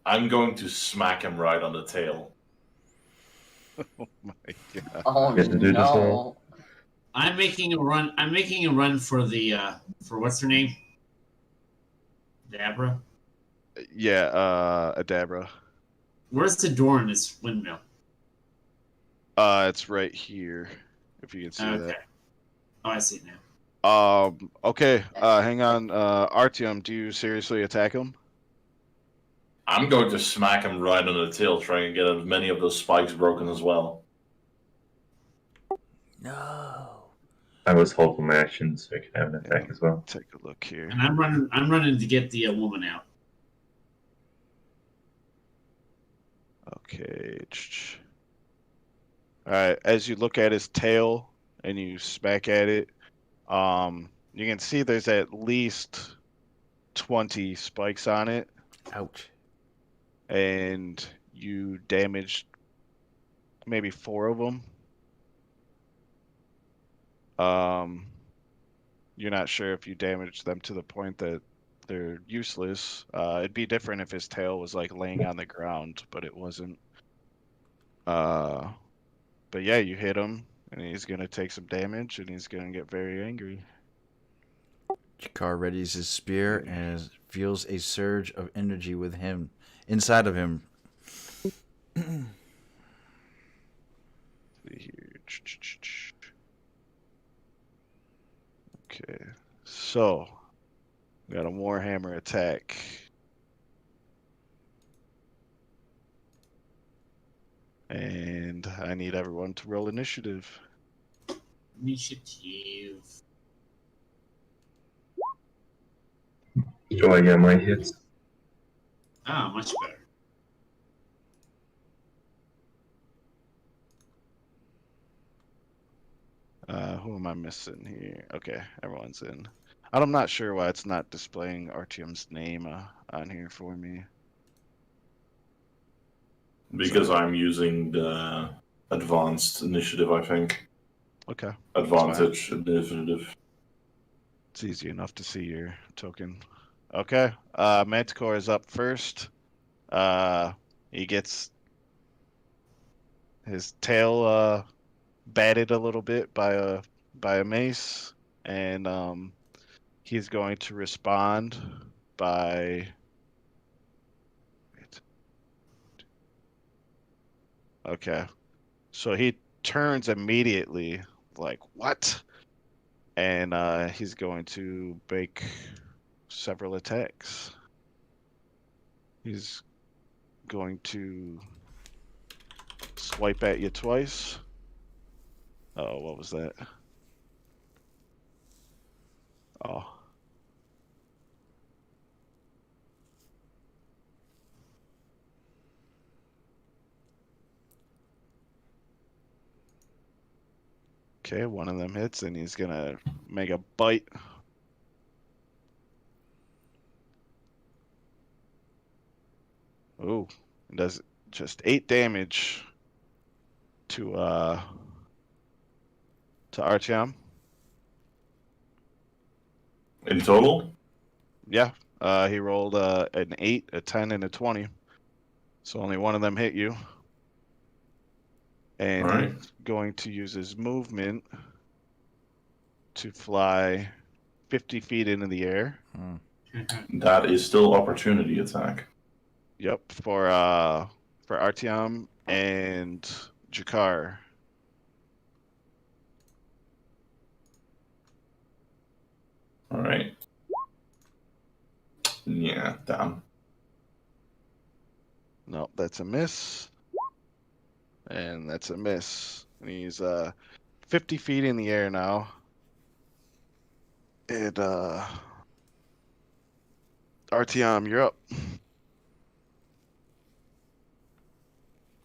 I'm going to smack him right on the tail. Oh my god. Oh Get to do this no. all? I'm making a run for the for what's her name? Dabra. Yeah, Adabra. Where's the door in this windmill? It's right here. If you can see Okay. Oh, I see it now. that. Okay. Hang on. Artyom, do you seriously attack him? I'm going to smack him right on the tail, trying to get as many of those spikes broken as well. No. I was holding my action so I can have an attack as well. Take a look here. And I'm running to get the woman out. Okay. All right. As you look at his tail and you smack at it, you can see there's at least 20 spikes on it, Ouch. and you damaged maybe 4 of them. You're not sure if you damaged them to the point that they're useless. It'd be different if his tail was like laying on the ground, but it wasn't. But yeah, you hit him, and he's gonna take some damage, and he's gonna get very angry. Jakar readies his spear and feels a surge of energy with him inside of him. See here. Okay, so we got a Warhammer attack. And I need everyone to roll initiative. Initiative. Do I get my hits? Ah, much better. Who am I missing here? Okay, everyone's in. I'm not sure why it's not displaying Artyom's name on here for me. Because So, I'm using the advanced initiative, I think. okay, fine. Advantage initiative. It's easy enough to see your token. Okay, Manticore is up first. He gets his tail batted a little bit by a mace, and he's going to respond by. Okay, so he turns immediately, like what? And he's going to make several attacks. He's going to swipe at you twice. Oh, what was that? Oh. Okay, one of them hits, and he's gonna make a bite. Ooh, does just 8 damage to Artyom. In total? Yeah, he rolled an 8, a 10, and a 20. So only one of them hit you. And All right. he's going to use his movement to fly 50 feet into the air. That is still opportunity attack. Yep, for Artyom and Jakar. All right. Yeah, damn. No, that's a miss. And that's a miss. And he's 50 feet in the air now. And Artyom, you're up.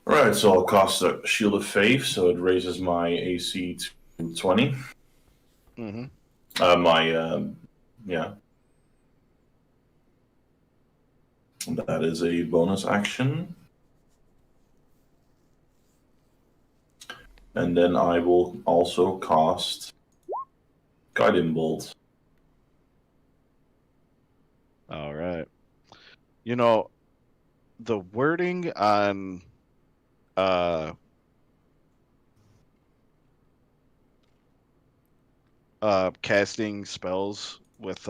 All right, so I'll cast a Shield of Faith, so it raises my AC to 20. Mm-hmm. Yeah. That is a bonus action. And then I will also cast Guiding Bolt. All right. You know, the wording on casting spells with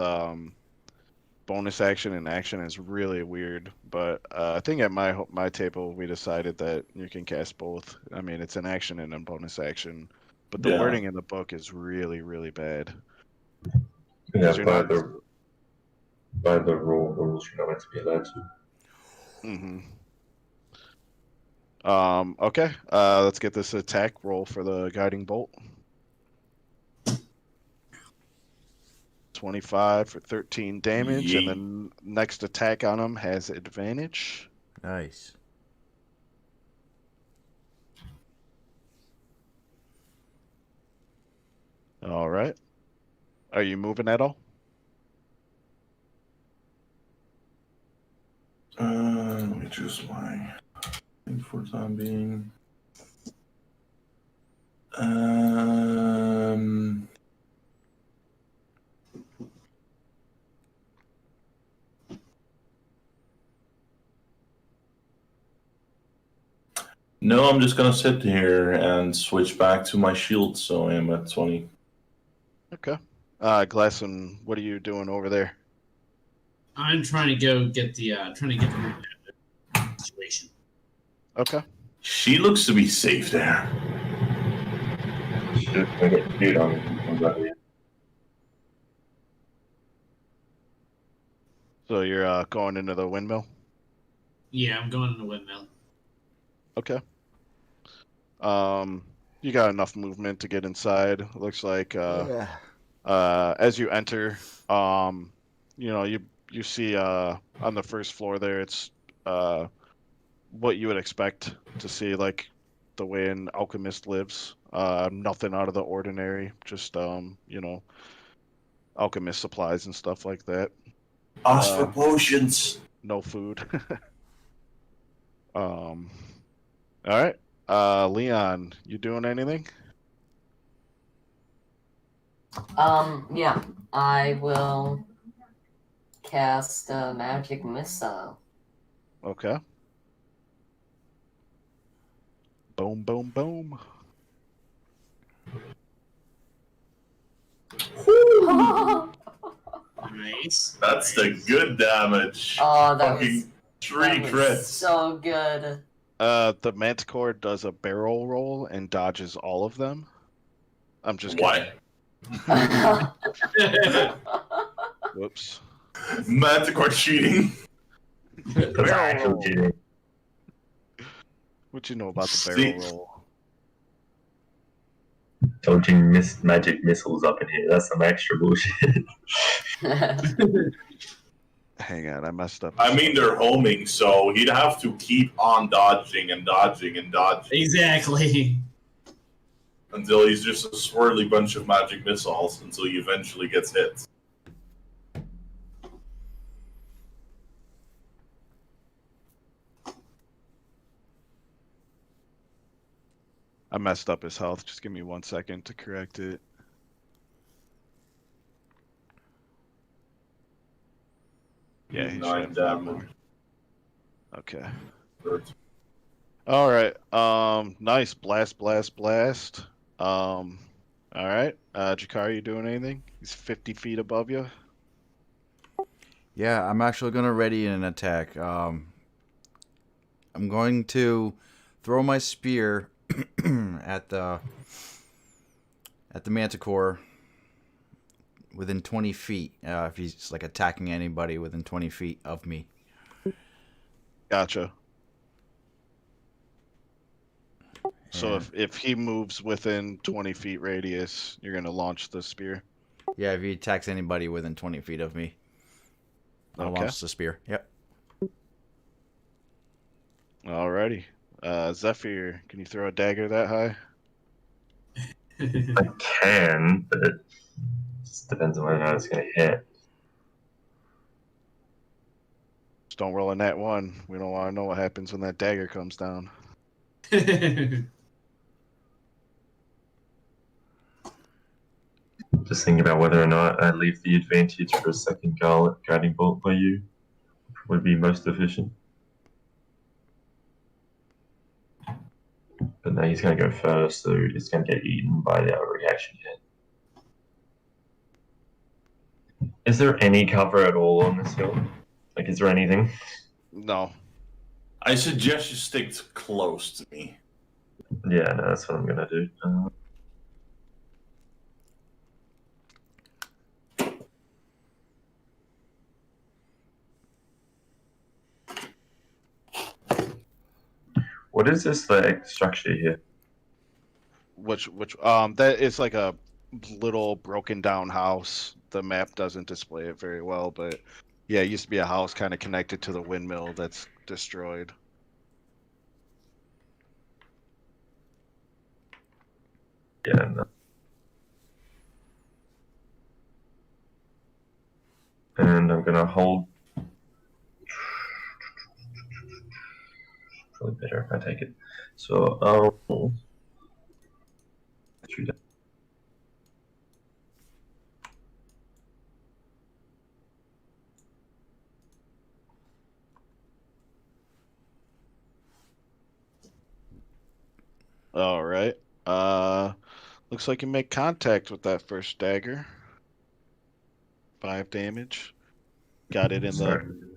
bonus action and action is really weird, but I think at my table we decided that you can cast both. I mean, it's an action and a bonus action, but the Yeah. wording in the book is really, really bad. Yeah, You're by not. the rules, you're not meant to be allowed to. Mm-hmm. Okay. Let's get this attack roll for the guiding bolt. 25 for 13 damage, and Yeet. then next attack on him has advantage. Nice. All right. Are you moving at all? Let me choose my thing for the time being. No, I'm just gonna sit here and switch back to my shield, so I am at 20. Okay. Glasson, what are you doing over there? I'm trying to go get the situation. Okay. She looks to be safe there. Should I get feet on it and comes out here? So you're going into the windmill? Yeah, I'm going in the windmill. Okay. You got enough movement to get inside. It looks like as you enter, you see on the first floor there, it's what you would expect to see, like the way an alchemist lives. Nothing out of the ordinary. Just alchemist supplies and stuff like that. Ask for potions. No food. All right. Leon, you doing anything? Yeah, I will cast a magic missile. Okay. Boom, boom, boom. Oh, Nice. That's the good damage. that Fucking was, three that crits. was so good. The Manticore does a barrel roll and dodges all of them. I'm just kidding. What? Whoops. Manticore cheating. That's Barrel actual roll. cheating. What you know about the See- barrel roll? Dodging magic missiles up in here. That's some extra bullshit. Hang on, I messed up. I mean, they're homing, so he'd have to keep on dodging and dodging and dodging Exactly. until he's just a swirly bunch of magic missiles until he eventually gets hit. I messed up his health. Just give me 1 second to correct it. Yeah, he should 9 have 4 damage. more. Okay. Hurt. All right. Nice. Blast, blast, blast. All right. Jakar, you doing anything? He's 50 feet above you. Yeah, I'm actually gonna ready an attack. I'm going to throw my spear at the Manticore within 20 feet. If he's like attacking anybody within 20 feet of me. Gotcha. So And- if he moves within 20 feet radius, you're gonna launch the spear. Yeah, if he attacks anybody within 20 feet of me, I'll Okay. launch the spear. Yep. Alrighty. Zephyr, can you throw a dagger that high? I can, but it just depends on whether or not it's going to hit. Just don't roll a nat 1. We don't want to know what happens when that dagger comes down. Just thinking about whether or not I leave the advantage for a second guiding bolt by you would be most efficient. But no, he's going to go first, so it's going to get eaten by the reaction hit. Is there any cover at all on this hill? Like, is there anything? No. I suggest you stick close to me. Yeah, no, that's what I'm going to do. What is this like structure here? Which that is like a little broken down house. The map doesn't display it very well, but yeah, it used to be a house kind of connected to the windmill that's destroyed. Yeah, no. And I'm gonna hold. Probably better if I take it. So I'll shoot it. All right. Looks like you make contact with that first dagger. 5 damage. Got it in Sorry. the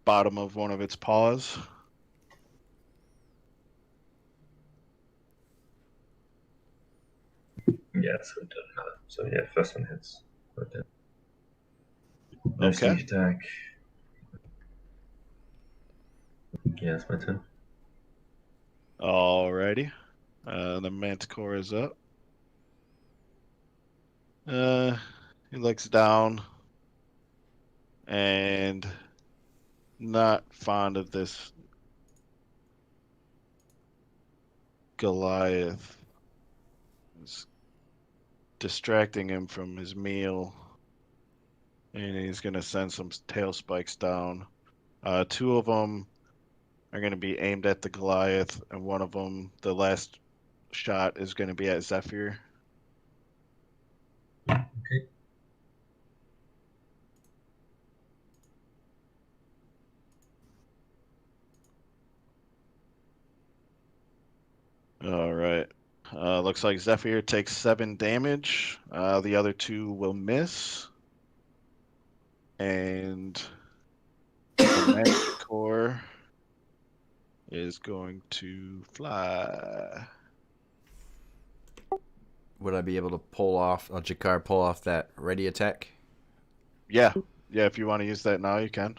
bottom of one of its paws. Yeah, so it doesn't matter. So yeah, first one hits. Right there. No Okay. sneak attack. Yeah, that's my turn. Alrighty. The Manticore is up. He looks down and not fond of this Goliath is distracting him from his meal. And he's going to send some tail spikes down. Two of them are going to be aimed at the Goliath, and one of them, the last shot, is going to be at Zephyr. Okay. All right. Looks like Zephyr takes 7 damage. The other 2 will miss. And the Manticore is going to fly. Would I be able to pull off, Jakar pull off that ready attack? Yeah. Yeah, if you want to use that now, you can.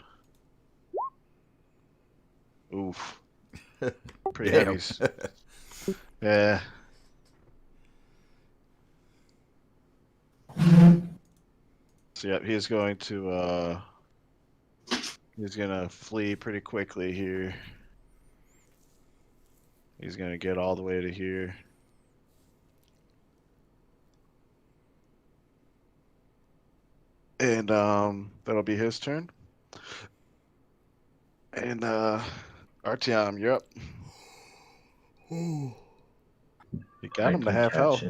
Oof. Pretty Damn. heavy. Yeah. So yeah, he's going to flee pretty quickly here. He's gonna get all the way to here. And that'll be his turn. And Artyom, you're up. You got him to half health.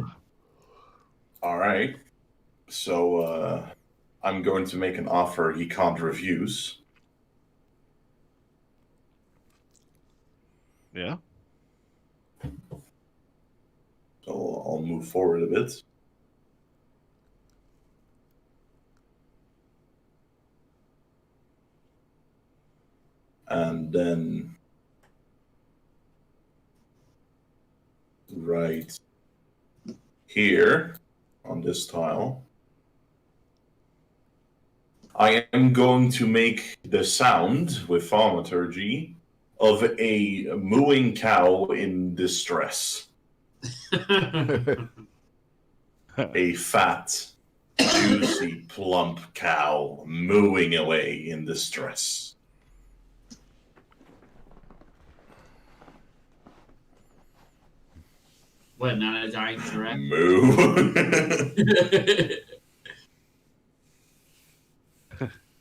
All right. So I'm going to make an offer he can't refuse. Yeah. So I'll move forward a bit. And then right here on this tile, I am going to make the sound with thaumaturgy of a mooing cow in distress. A fat, juicy, plump cow mooing away in distress. What, not a dying giraffe? Moo.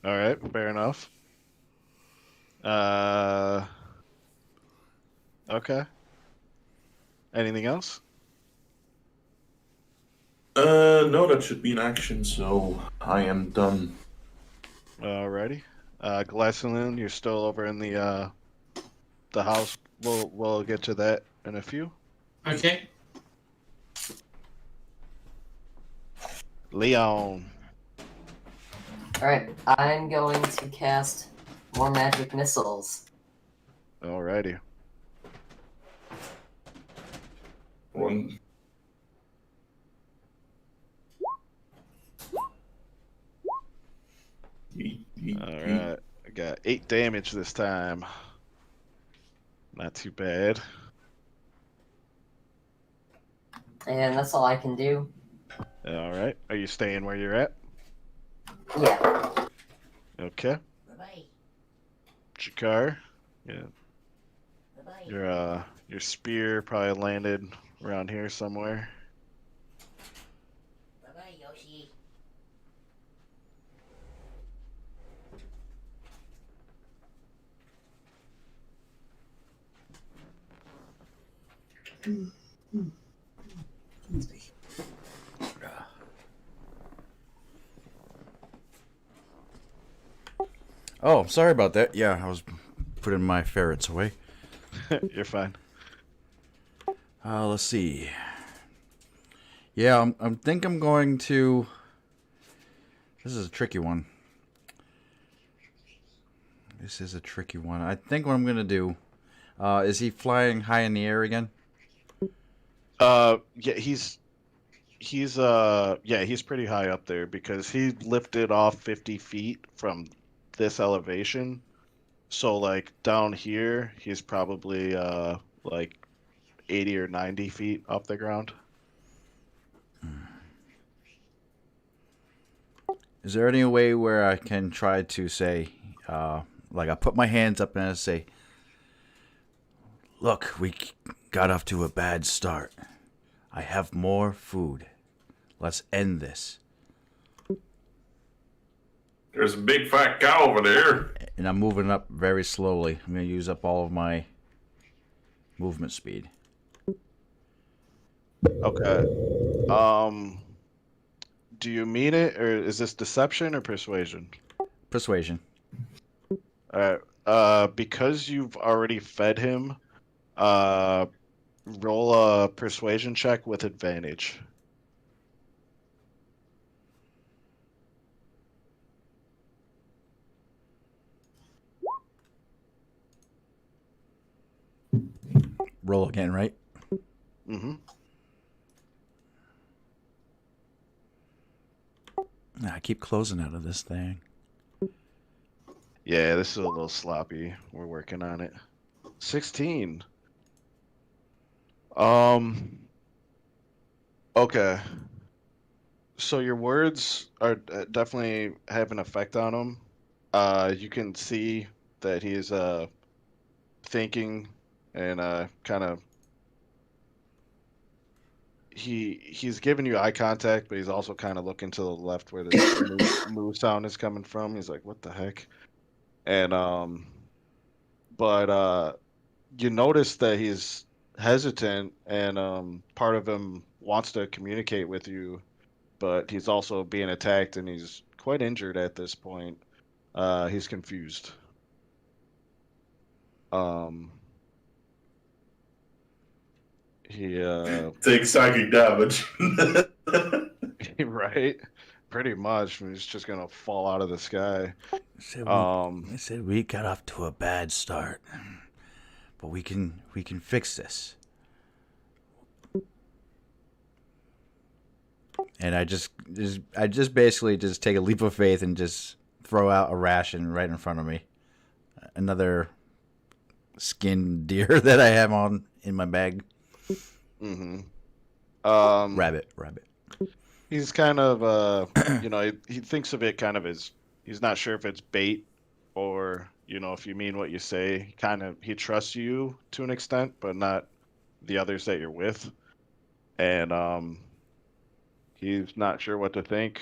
All right, fair enough. Okay. Anything else? No, that should be an action, so I am done. Alrighty. Glycerin, you're still over in the house. We'll get to that in a few. Okay. Leon. Alright, I'm going to cast more magic missiles. Alrighty. One. Alright. I got 8 damage this time. Not too bad. And that's all I can do. Alright. Are you staying where you're at? Yeah. Okay. Jakar. Yeah. Your spear probably landed around here somewhere. Yoshi. Oh, sorry about that. Yeah, I was putting my ferrets away. You're fine. Let's see. Yeah, I think I'm going to... This is a tricky one. This is a tricky one. I think what I'm going to do... is he flying high in the air again? Yeah, he's pretty high up there because he lifted off 50 feet from this elevation. So like down here, he's probably like 80 or 90 feet off the ground. Is there any way where I can try to say, like I put my hands up and I say, look, got off to a bad start. I have more food. Let's end this. There's a big fat cow over there. And I'm moving up very slowly. I'm going to use up all of my movement speed. Okay. Do you mean it, or is this deception or persuasion? Persuasion. All right. Because you've already fed him, roll a persuasion check with advantage. Roll again, right? Mm-hmm. I keep closing out of this thing. Yeah, this is a little sloppy. We're working on it. 16. Okay. So your words are definitely have an effect on him. You can see that he's thinking and kind of he's giving you eye contact, but he's also kind of looking to the left where this moo sound is coming from. He's like, "What the heck?" And but you notice that he's hesitant, and part of him wants to communicate with you, but he's also being attacked, and he's quite injured at this point. He's confused. Um, he Take psychic damage. right, pretty much. He's just gonna fall out of the sky. I said we got off to a bad start, but we can fix this. And I just basically just take a leap of faith and just throw out a ration right in front of me. Another skinned deer that I have on in my bag. Mm-hmm. Rabbit. He's kind of he thinks of it kind of as he's not sure if it's bait or if you mean what you say. He trusts you to an extent, but not the others that you're with. And he's not sure what to think,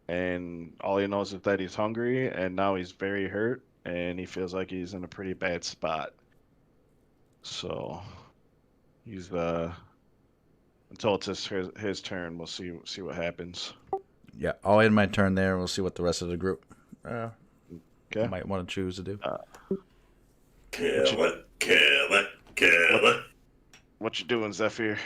and all he knows is that he's hungry, and now he's very hurt, and he feels like he's in a pretty bad spot. So he's until it's his turn, we'll see what happens. Yeah, I'll end my turn there. We'll see what the rest of the group Okay. might want to choose to do. Kill it. What you doing, Zephyr?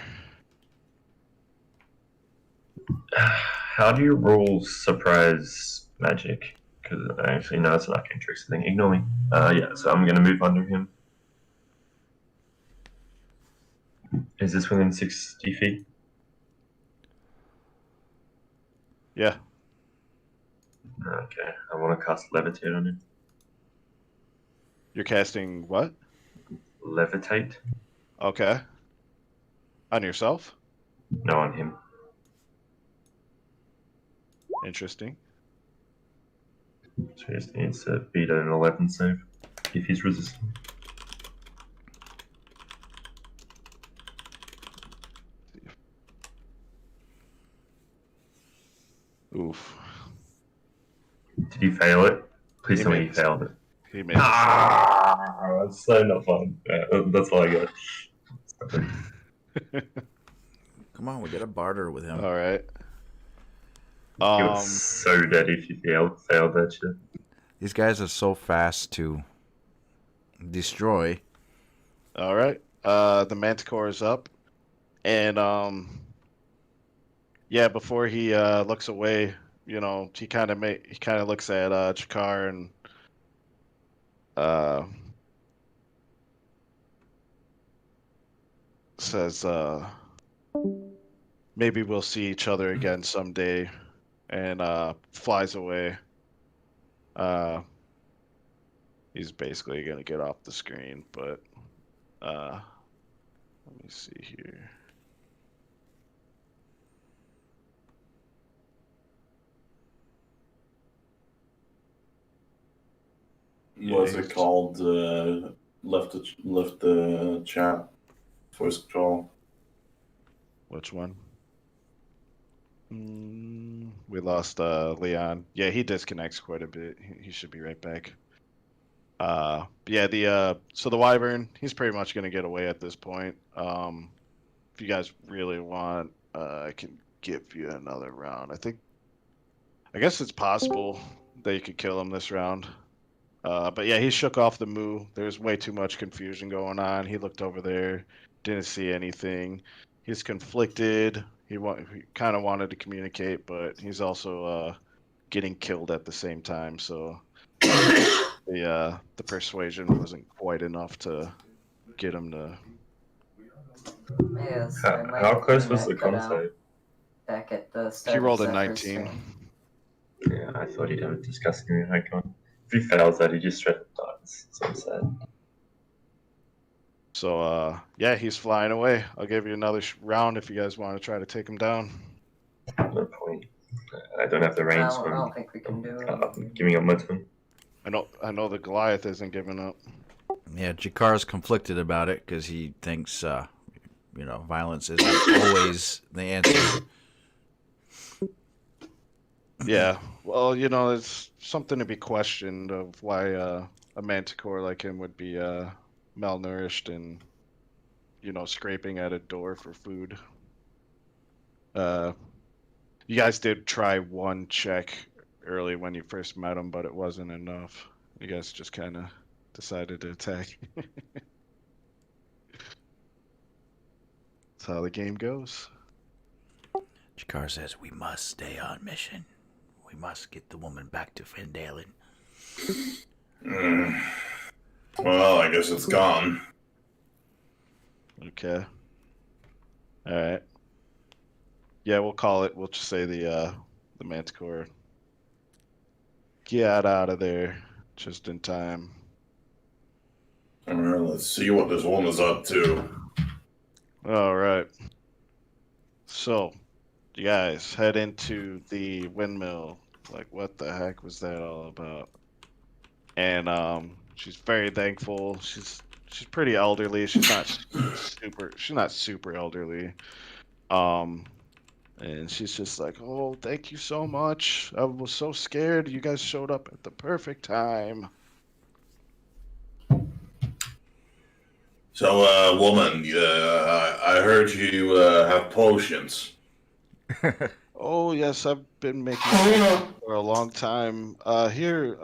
How do you rule surprise magic? Because actually, no, it's not an interesting thing. Ignore me. Yeah, so I'm going to move under him. Is this within 60 feet? Yeah. Okay, I want to cast Levitate on him. You're casting what? Levitate? Okay. On yourself? No, on him. Interesting. So he just needs to beat an 11 save if he's resistant. Oof. Did he fail it? Please He tell me made he it. failed it. He made That's so not fun. Yeah, that's all I got. Come on, we got to barter with him. All right. You're so dead if you failed that shit. These guys are so fast to destroy. All right. The Manticore is up, and yeah, before he looks away, he kind of looks at Chakar and says, maybe we'll see each other again someday, and flies away. He's basically gonna get off the screen, but let me see here. What's it called? Left the chat. Voice control. Which one? We lost Leon. Yeah, he disconnects quite a bit. He should be right back. Yeah, so the Wyvern, he's pretty much gonna get away at this point. If you guys really want, I can give you another round. I guess it's possible that you could kill him this round. But yeah, he shook off the moo. There's way too much confusion going on. He looked over there, didn't see anything. He's conflicted. He kind of wanted to communicate, but he's also getting killed at the same time. So the persuasion wasn't quite enough to get him to. Yes, How close was the contact? Back at the start. He rolled a of Zephyr's 19. turn. Yeah, I thought he'd have a disgusting icon. If he fails that, he just straight up dies. So I'm sad. So yeah, he's flying away. I'll give you another round if you guys want to try to take him down. No point. I don't have the range. I don't think we can do it. I'm giving up my turn. I know the Goliath isn't giving up. Yeah, Jakar's conflicted about it because he thinks, violence isn't always the answer. Yeah, well, it's something to be questioned of why a manticore like him would be malnourished and, scraping at a door for food. You guys did try one check early when you first met him, but it wasn't enough. You guys just kind of decided to attack. That's how the game goes. Jakar says we must stay on mission. We must get the woman back to Fendalen. Well, I guess it's gone. Okay. All right. Yeah, we'll call it. We'll just say the manticore. Get out of there just in time. All right, let's see what this woman's up to. All right. So, you guys head into the windmill. Like, what the heck was that all about? And she's very thankful. She's pretty elderly. She's not super elderly. And she's just like, "Oh, thank you so much. I was so scared. You guys showed up at the perfect time." So, woman, I heard you have potions. Oh yes, I've been making them for a long time. Here,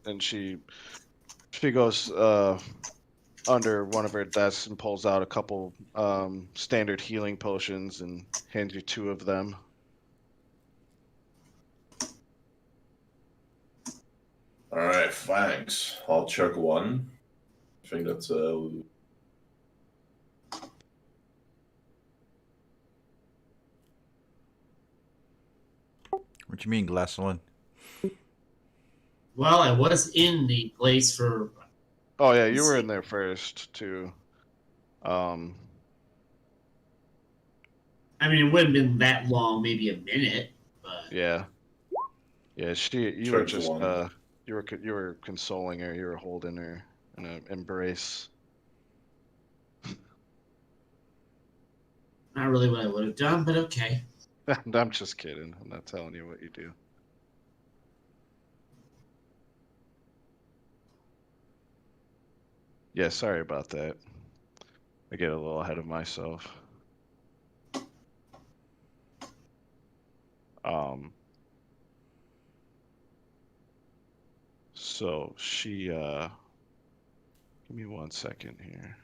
and she goes under one of her desks and pulls out a couple standard healing potions and hands you 2 of them. All right, thanks. I'll chug one. I think that's What you mean, Glasselin? Well, I was in the place for. Oh yeah, you were in there first too. I mean, it wouldn't have been that long, maybe a minute, but Yeah. You Chug were just one. you were consoling her. You were holding her in an embrace. not really what I would have done. But okay. I'm just kidding. I'm not telling you what you do. Yeah, sorry about that. I get a little ahead of myself. So she give me 1 second here.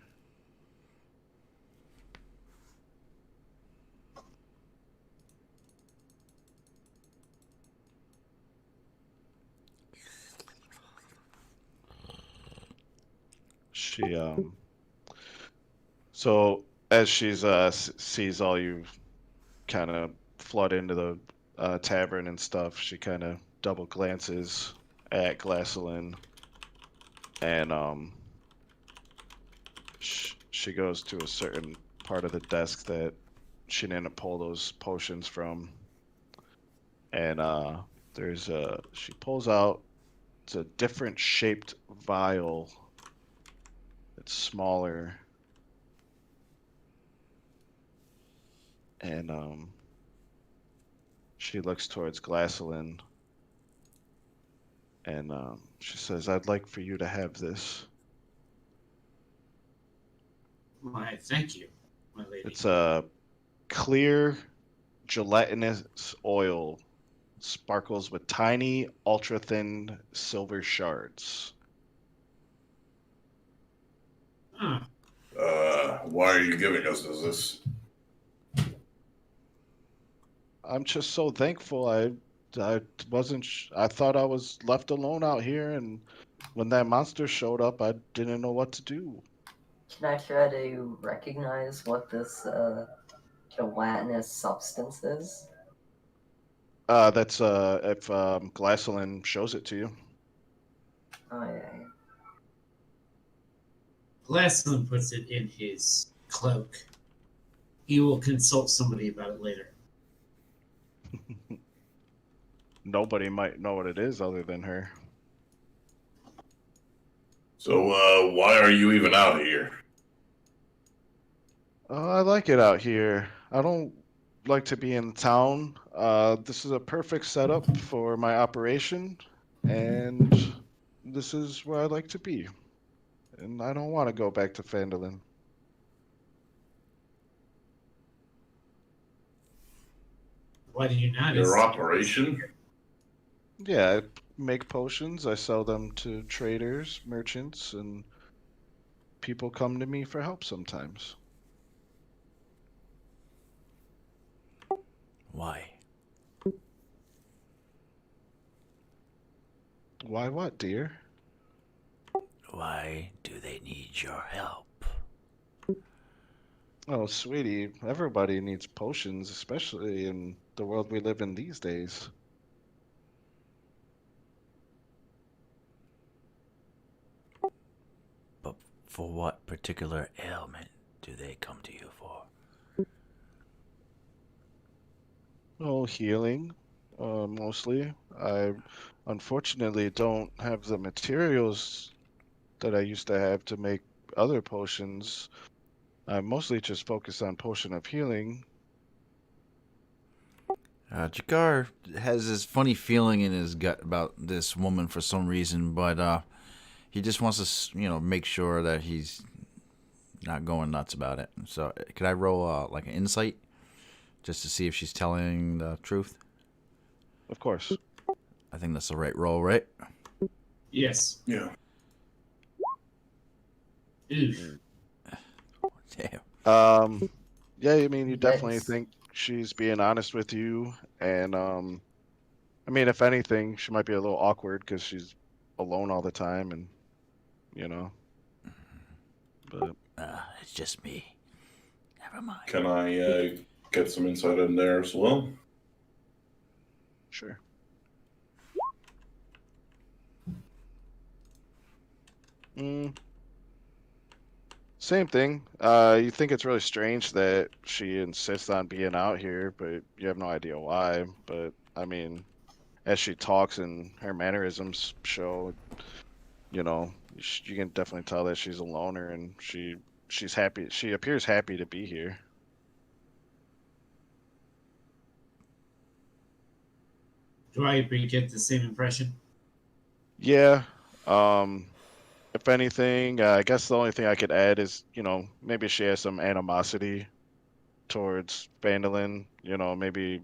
She so as she's sees all you kind of flood into the tavern and stuff, she kind of double glances at Glasselin, and she goes to a certain part of the desk that she didn't pull those potions from, and she pulls out, it's a different shaped vial. It's smaller. And she looks towards Glasselin, and she says, "I'd like for you to have this. Why, thank you, my lady. It's a clear, gelatinous oil, sparkles with tiny, ultra-thin silver shards." Ah, Why are you giving us this? I'm just so thankful. I wasn't. I thought I was left alone out here, and when that monster showed up, I didn't know what to do. Can I try to recognize what this gelatinous substance is? That's if Glasselin shows it to you. Oh yeah. Glasslin puts it in his cloak. He will consult somebody about it later. Nobody might know what it is other than her. So, why are you even out here? I like it out here. I don't like to be in town. This is a perfect setup for my operation, and this is where I like to be. And I don't want to go back to Phandalin. Why do you not? Your operation? Yeah, I make potions. I sell them to traders, merchants, and people come to me for help sometimes. Why? Why what, dear? Why do they need your help? Oh, sweetie, everybody needs potions, especially in the world we live in these days. But for what particular ailment do they come to you for? Oh, healing, mostly. I unfortunately don't have the materials that I used to have to make other potions. I mostly just focus on potion of healing. Jakar has this funny feeling in his gut about this woman for some reason, but he just wants to, make sure that he's not going nuts about it. So, could I roll like an insight just to see if she's telling the truth? Of course. I think that's the right roll, right? Yes. Yeah. Oof. Damn. Yeah, I mean, you definitely Thanks. think she's being honest with you, and I mean, if anything, she might be a little awkward because she's alone all the time, and you know. But It's just me. Never mind. Can I get some insight in there as well? sure. Mm, same thing. You think it's really strange that she insists on being out here, but you have no idea why. But I mean, as she talks and her mannerisms show, you can definitely tell that she's a loner and she's happy. She appears happy to be here. Do I get the same impression? Yeah. If anything, I guess the only thing I could add is, maybe she has some animosity towards Phandalin. Maybe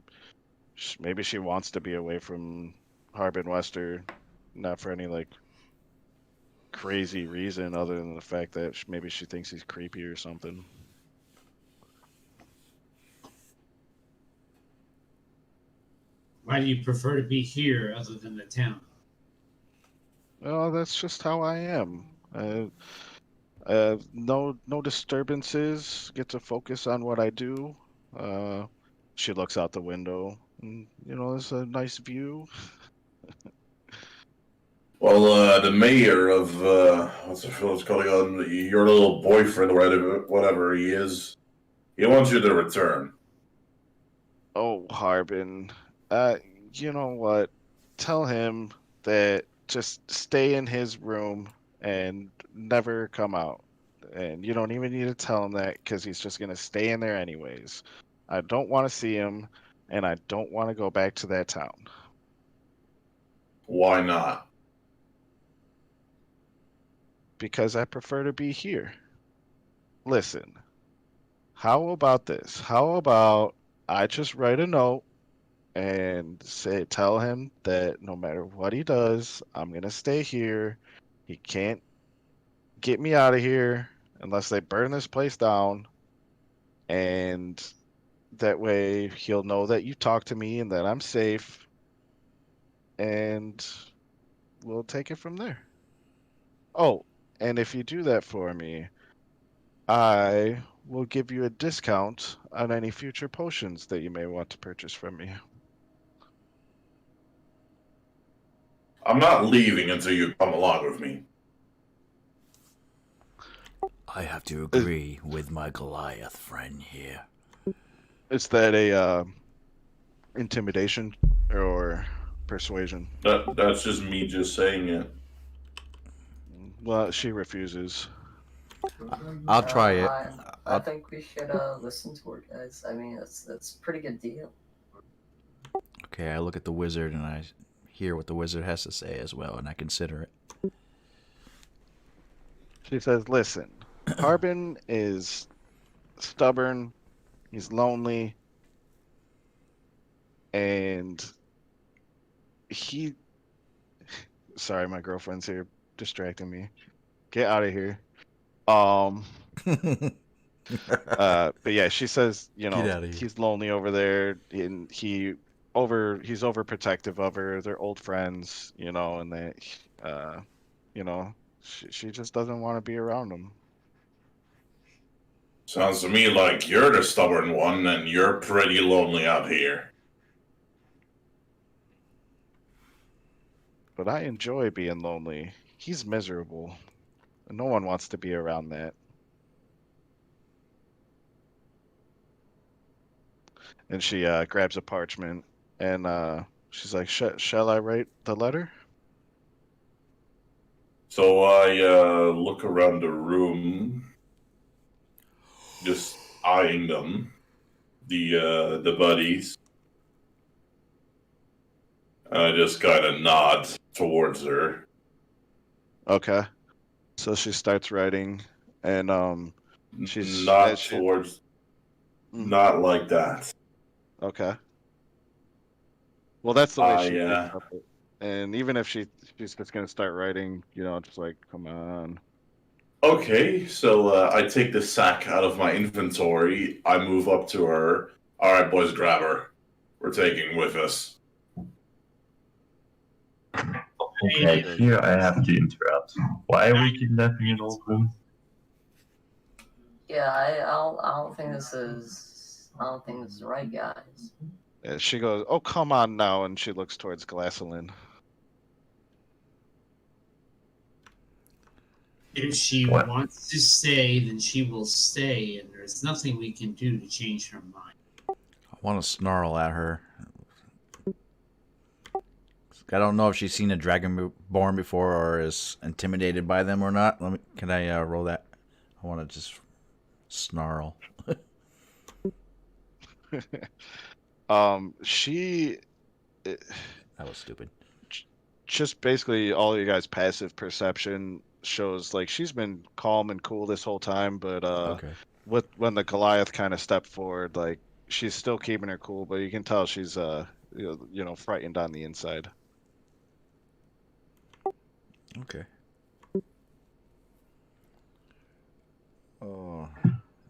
she wants to be away from Harbin Wester, not for any like crazy reason other than the fact that maybe she thinks he's creepy or something. Why do you prefer to be here other than the town? Well, that's just how I am. No disturbances. Get to focus on what I do. She looks out the window. And, it's a nice view. Well, the mayor of what's calling on your little boyfriend or whatever he is, he wants you to return. Oh, Harbin. Uh, you know what? Tell him that just stay in his room and never come out. And you don't even need to tell him that because he's just gonna stay in there anyways. I don't want to see him, and I don't want to go back to that town. Why not? Because I prefer to be here. Listen, how about this? How about I just write a note and tell him that no matter what he does, I'm gonna stay here. He can't get me out of here unless they burn this place down, and that way he'll know that you talked to me and that I'm safe, and we'll take it from there. Oh, and if you do that for me, I will give you a discount on any future potions that you may want to purchase from me. I'm not leaving until you come along with me. I have to agree with my Goliath friend here. Is that a intimidation or persuasion? That's just me just saying it. Well, she refuses. I'll try it. I think we should listen to her, guys. I mean, that's a pretty good deal. Okay, I look at the wizard and I hear what the wizard has to say as well, and I consider it. She says, listen, Harbin is stubborn, he's lonely, and he... Sorry, my girlfriend's here distracting me. Get out of here. But yeah, she says, you Get know, outta here. he's lonely over there, and he's overprotective of her. They're old friends, you know, and they, you know, she just doesn't want to be around him. Sounds to me like you're the stubborn one and you're pretty lonely out here. But I enjoy being lonely. He's miserable, and no one wants to be around that. And she grabs a parchment, and she's like, "Shall I write the letter?" So I look around the room, just eyeing them, the buddies. And I just kind of nod towards her. Okay. So she starts writing, and she's Not she- towards, Mm. not like that. okay. Well, that's the way she I, picks up it. And even if she's just gonna start writing, you know, just like, come on. Okay, so I take the sack out of my inventory. I move up to her. All right, boys, grab her. We're taking with us. Okay, here I have to interrupt. Why are we kidnapping an old woman? Yeah, I don't think this is right, guys. And she goes, "Oh, come on now," and she looks towards Glasselin. If she What? wants to stay, then she will stay, and there's nothing we can do to change her mind. I want to snarl at her. I don't know if she's seen a Dragonborn before or is intimidated by them or not. Can I roll that? I want to just snarl. She That was stupid. just basically all you guys' passive perception shows like she's been calm and cool this whole time, but Okay. when the Goliath kind of stepped forward, like she's still keeping her cool, but you can tell she's you know, frightened on the inside. Okay. Oh.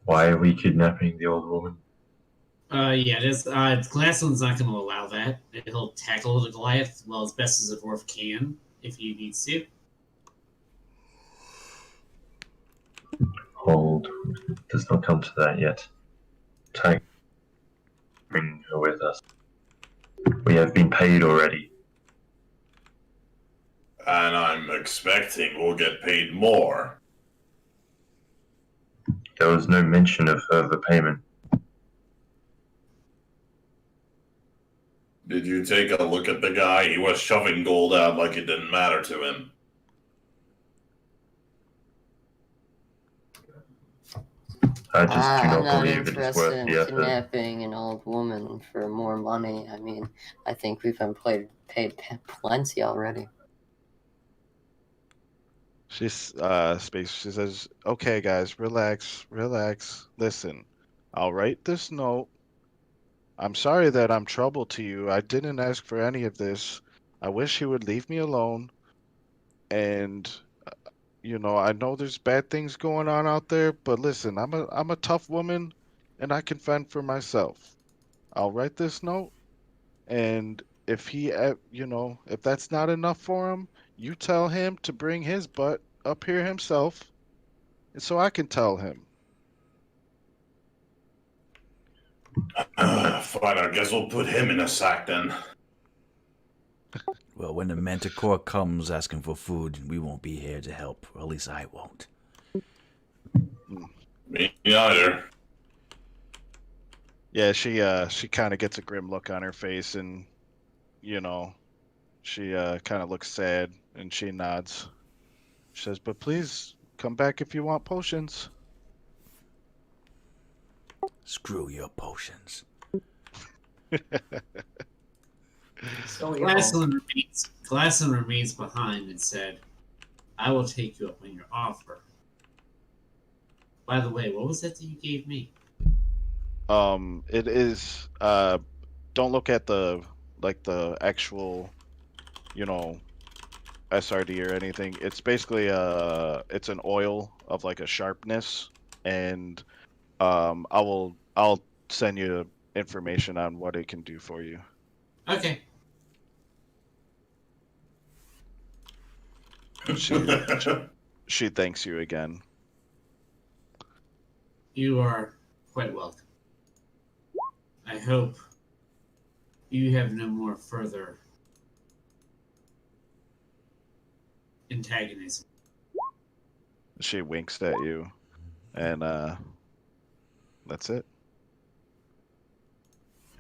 Why are we kidnapping the old woman? Yeah, Glassland's not going to allow that. He'll tackle the Goliath well as best as a dwarf can if he needs to. Hold. It does not come to that yet. Take. Bring her with us. We have been paid already. And I'm expecting we'll get paid more. There was no mention of further payment. Did you take a look at the guy? He was shoving gold out like it didn't matter to him. I just do I'm not not believe it is interested worth in the effort. kidnapping an old woman for more money. I mean, I think we've been paid plenty already. She speaks. She says, "Okay, guys, relax, relax. Listen, I'll write this note. I'm sorry that I'm trouble to you. I didn't ask for any of this. I wish he would leave me alone. And I know there's bad things going on out there, but listen, I'm a tough woman, and I can fend for myself. I'll write this note, and if if that's not enough for him, you tell him to bring his butt up here himself, and so I can tell him." Fine, I guess we'll put him in a sack then. Well, when the Manticore comes asking for food, we won't be here to help. Or at least I won't. Me neither. Yeah, she kind of gets a grim look on her face, and she kind of looks sad, and she nods. She says, "But please come back if you want potions." Screw your potions. So evil. Glassland remains behind and said, "I will take you up on your offer." By the way, what was that you gave me? It is don't look at the actual, SRD or anything. It's basically it's an oil of like a sharpness, and I'll send you information on what it can do for you. Okay. She thanks you again. You are quite welcome. I hope you have no more further antagonism. She winks at you, and that's it.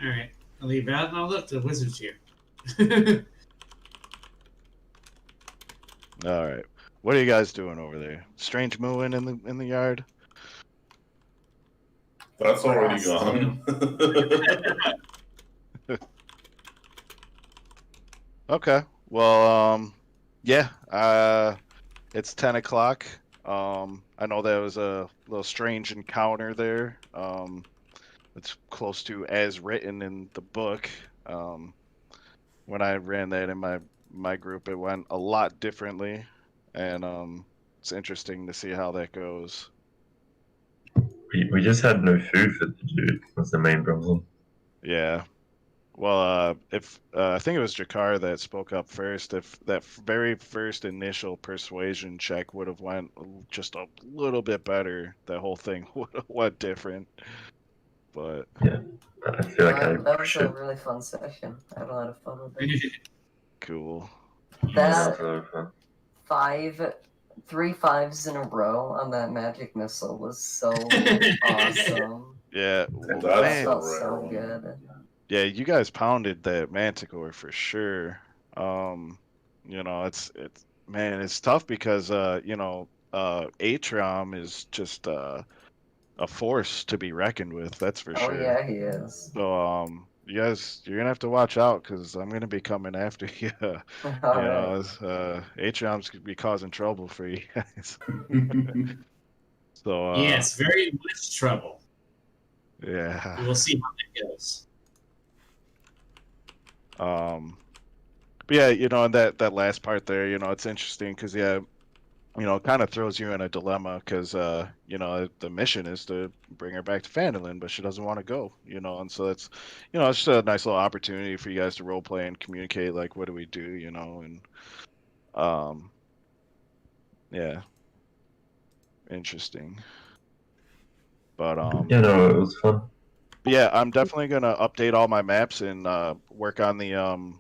All right, I'll leave out and I'll look. The wizard's here. All right. What are you guys doing over there? Strange mooing in the yard? That's already Grass, gone. Okay. Well, yeah. It's 10 o'clock. I know that was a little strange encounter there. It's close to as written in the book. When I ran that in my group, it went a lot differently, and it's interesting to see how that goes. We just had no food for the dude. Was the main problem. Yeah. Well, if I think it was Jakar that spoke up first. If that very first initial persuasion check would have went just a little bit better, the whole thing would have went different. But Yeah, I feel like That was a should. really fun session. I had a lot of fun with it. cool. That Fun. 3 5s in a row on that magic missile was so awesome. Yeah, That's That man. felt rare so one. good. Yeah, you guys pounded that Manticore for sure. It's man, it's tough because Atrom is just a force to be reckoned with. That's for Oh sure. yeah, he is. So you guys, you're gonna have to watch out because I'm gonna be coming after you. Alright. Atrom's gonna be causing trouble for you guys. So Yes, very much trouble. yeah. We'll see how that goes. But yeah, and that last part there, it's interesting because yeah, it kind of throws you in a dilemma because the mission is to bring her back to Phandalin, but she doesn't want to go, and so it's it's just a nice little opportunity for you guys to role play and communicate like what do we do, and yeah, interesting. But Yeah, no, it was fun. yeah, I'm definitely gonna update all my maps and work on the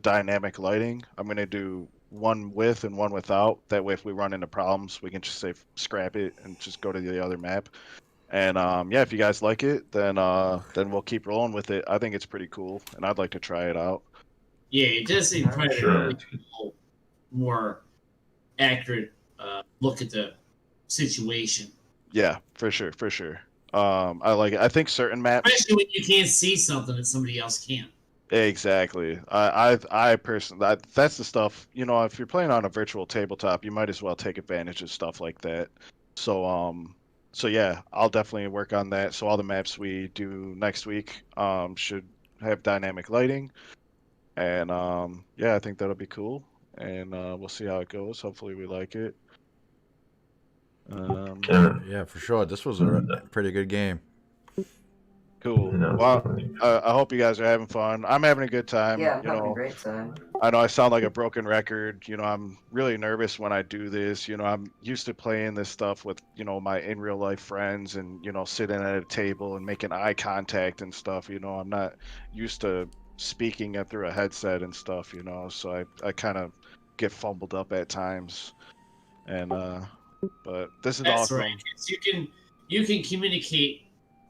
dynamic lighting. I'm gonna do one with and one without. That way, if we run into problems, we can just say scrap it and just go to the other map. And yeah, if you guys like it, then we'll keep rolling with it. I think it's pretty cool, and I'd like to try it out. Yeah, it does seem quite Sure. a more accurate look at the situation. Yeah, for sure, for sure. I like it. I think certain maps. Especially when you can't see something that somebody else can. Exactly. I personally, that's the stuff. If you're playing on a virtual tabletop, you might as well take advantage of stuff like that. So, so yeah, I'll definitely work on that. So all the maps we do next week, should have dynamic lighting, and yeah, I think that'll be cool. And we'll see how it goes. Hopefully, we like it. Yeah, for sure. This was a pretty good game. Cool. No, Well, I hope you guys are having fun. I'm having a good time. Yeah, I'm having a great time. I know I sound like a broken record. I'm really nervous when I do this. I'm used to playing this stuff with, my in real life friends and, sitting at a table and making eye contact and stuff. I'm not used to speaking it through a headset and stuff, so I kind of get fumbled up at times. And, but this is That's awesome. right. 'Cause you can communicate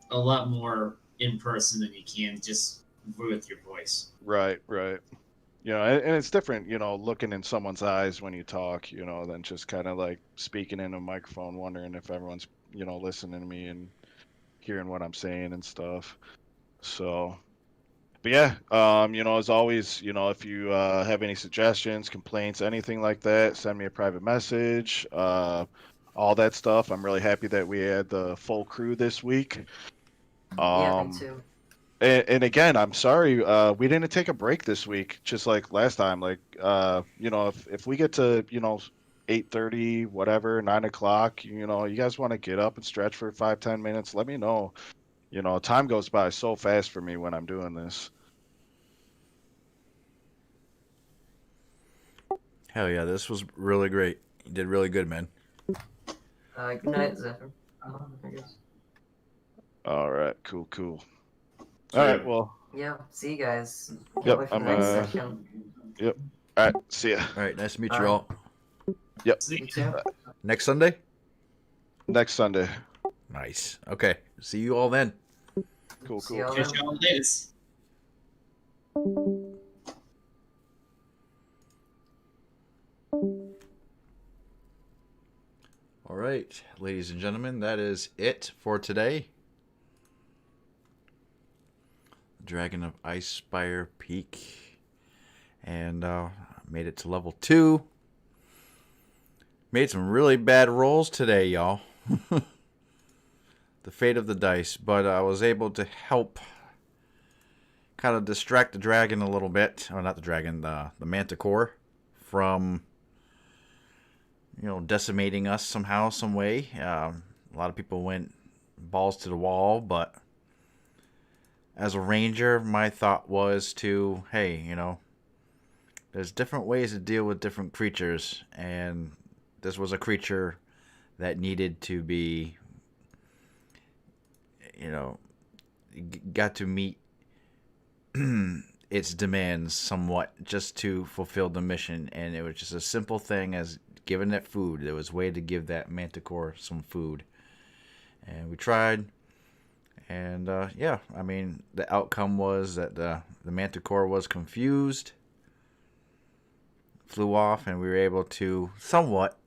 a lot more in person than you can just with your voice. Right, right. And it's different, looking in someone's eyes when you talk, than just kind of like speaking in a microphone, wondering if everyone's, listening to me and hearing what I'm saying and stuff. So, but yeah, as always, if you have any suggestions, complaints, anything like that, send me a private message, all that stuff. I'm really happy that we had the full crew this week. Yeah, me too. And again, I'm sorry, we didn't take a break this week, just like last time. Like, if we get to 8:30, whatever, 9 o'clock, you guys want to get up and stretch for 5-10 minutes, let me know. Time goes by so fast for me when I'm doing this. Hell yeah, this was really great. You did really good, man. Good night, Zephyr. I guess. All right, cool. All right, well, Yeah, see you guys. Can't Yep, wait for the I'm, next uh, session. all right, see ya. All right, nice to meet All you right. all. Yep, You too. Next Sunday? next Sunday. Nice. Okay, see you all then. Cool. See y'all Catch then. y'all later. All right, ladies and gentlemen, that is it for today. Dragon of Icespire Peak. And made it to level 2. Made some really bad rolls today, y'all. The fate of the dice. But I was able to help kind of distract the dragon a little bit. Or not the dragon, the manticore. From, decimating us somehow, some way. A lot of people went balls to the wall, but as a ranger, my thought was to, hey, there's different ways to deal with different creatures, and this was a creature that needed to be, got to meet its demands somewhat just to fulfill the mission, and it was just a simple thing as giving it food. There was a way to give that manticore some food, and we tried. And yeah, I mean, the outcome was that the manticore was confused, flew off, and we were able to somewhat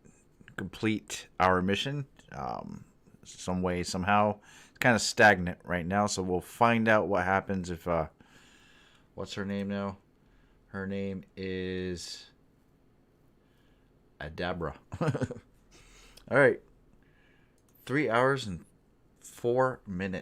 complete our mission. Some way, somehow. It's kind of stagnant right now, so we'll find out what happens if, what's her name now? Her name is Adabra. All right. 3 hours and 4 minutes.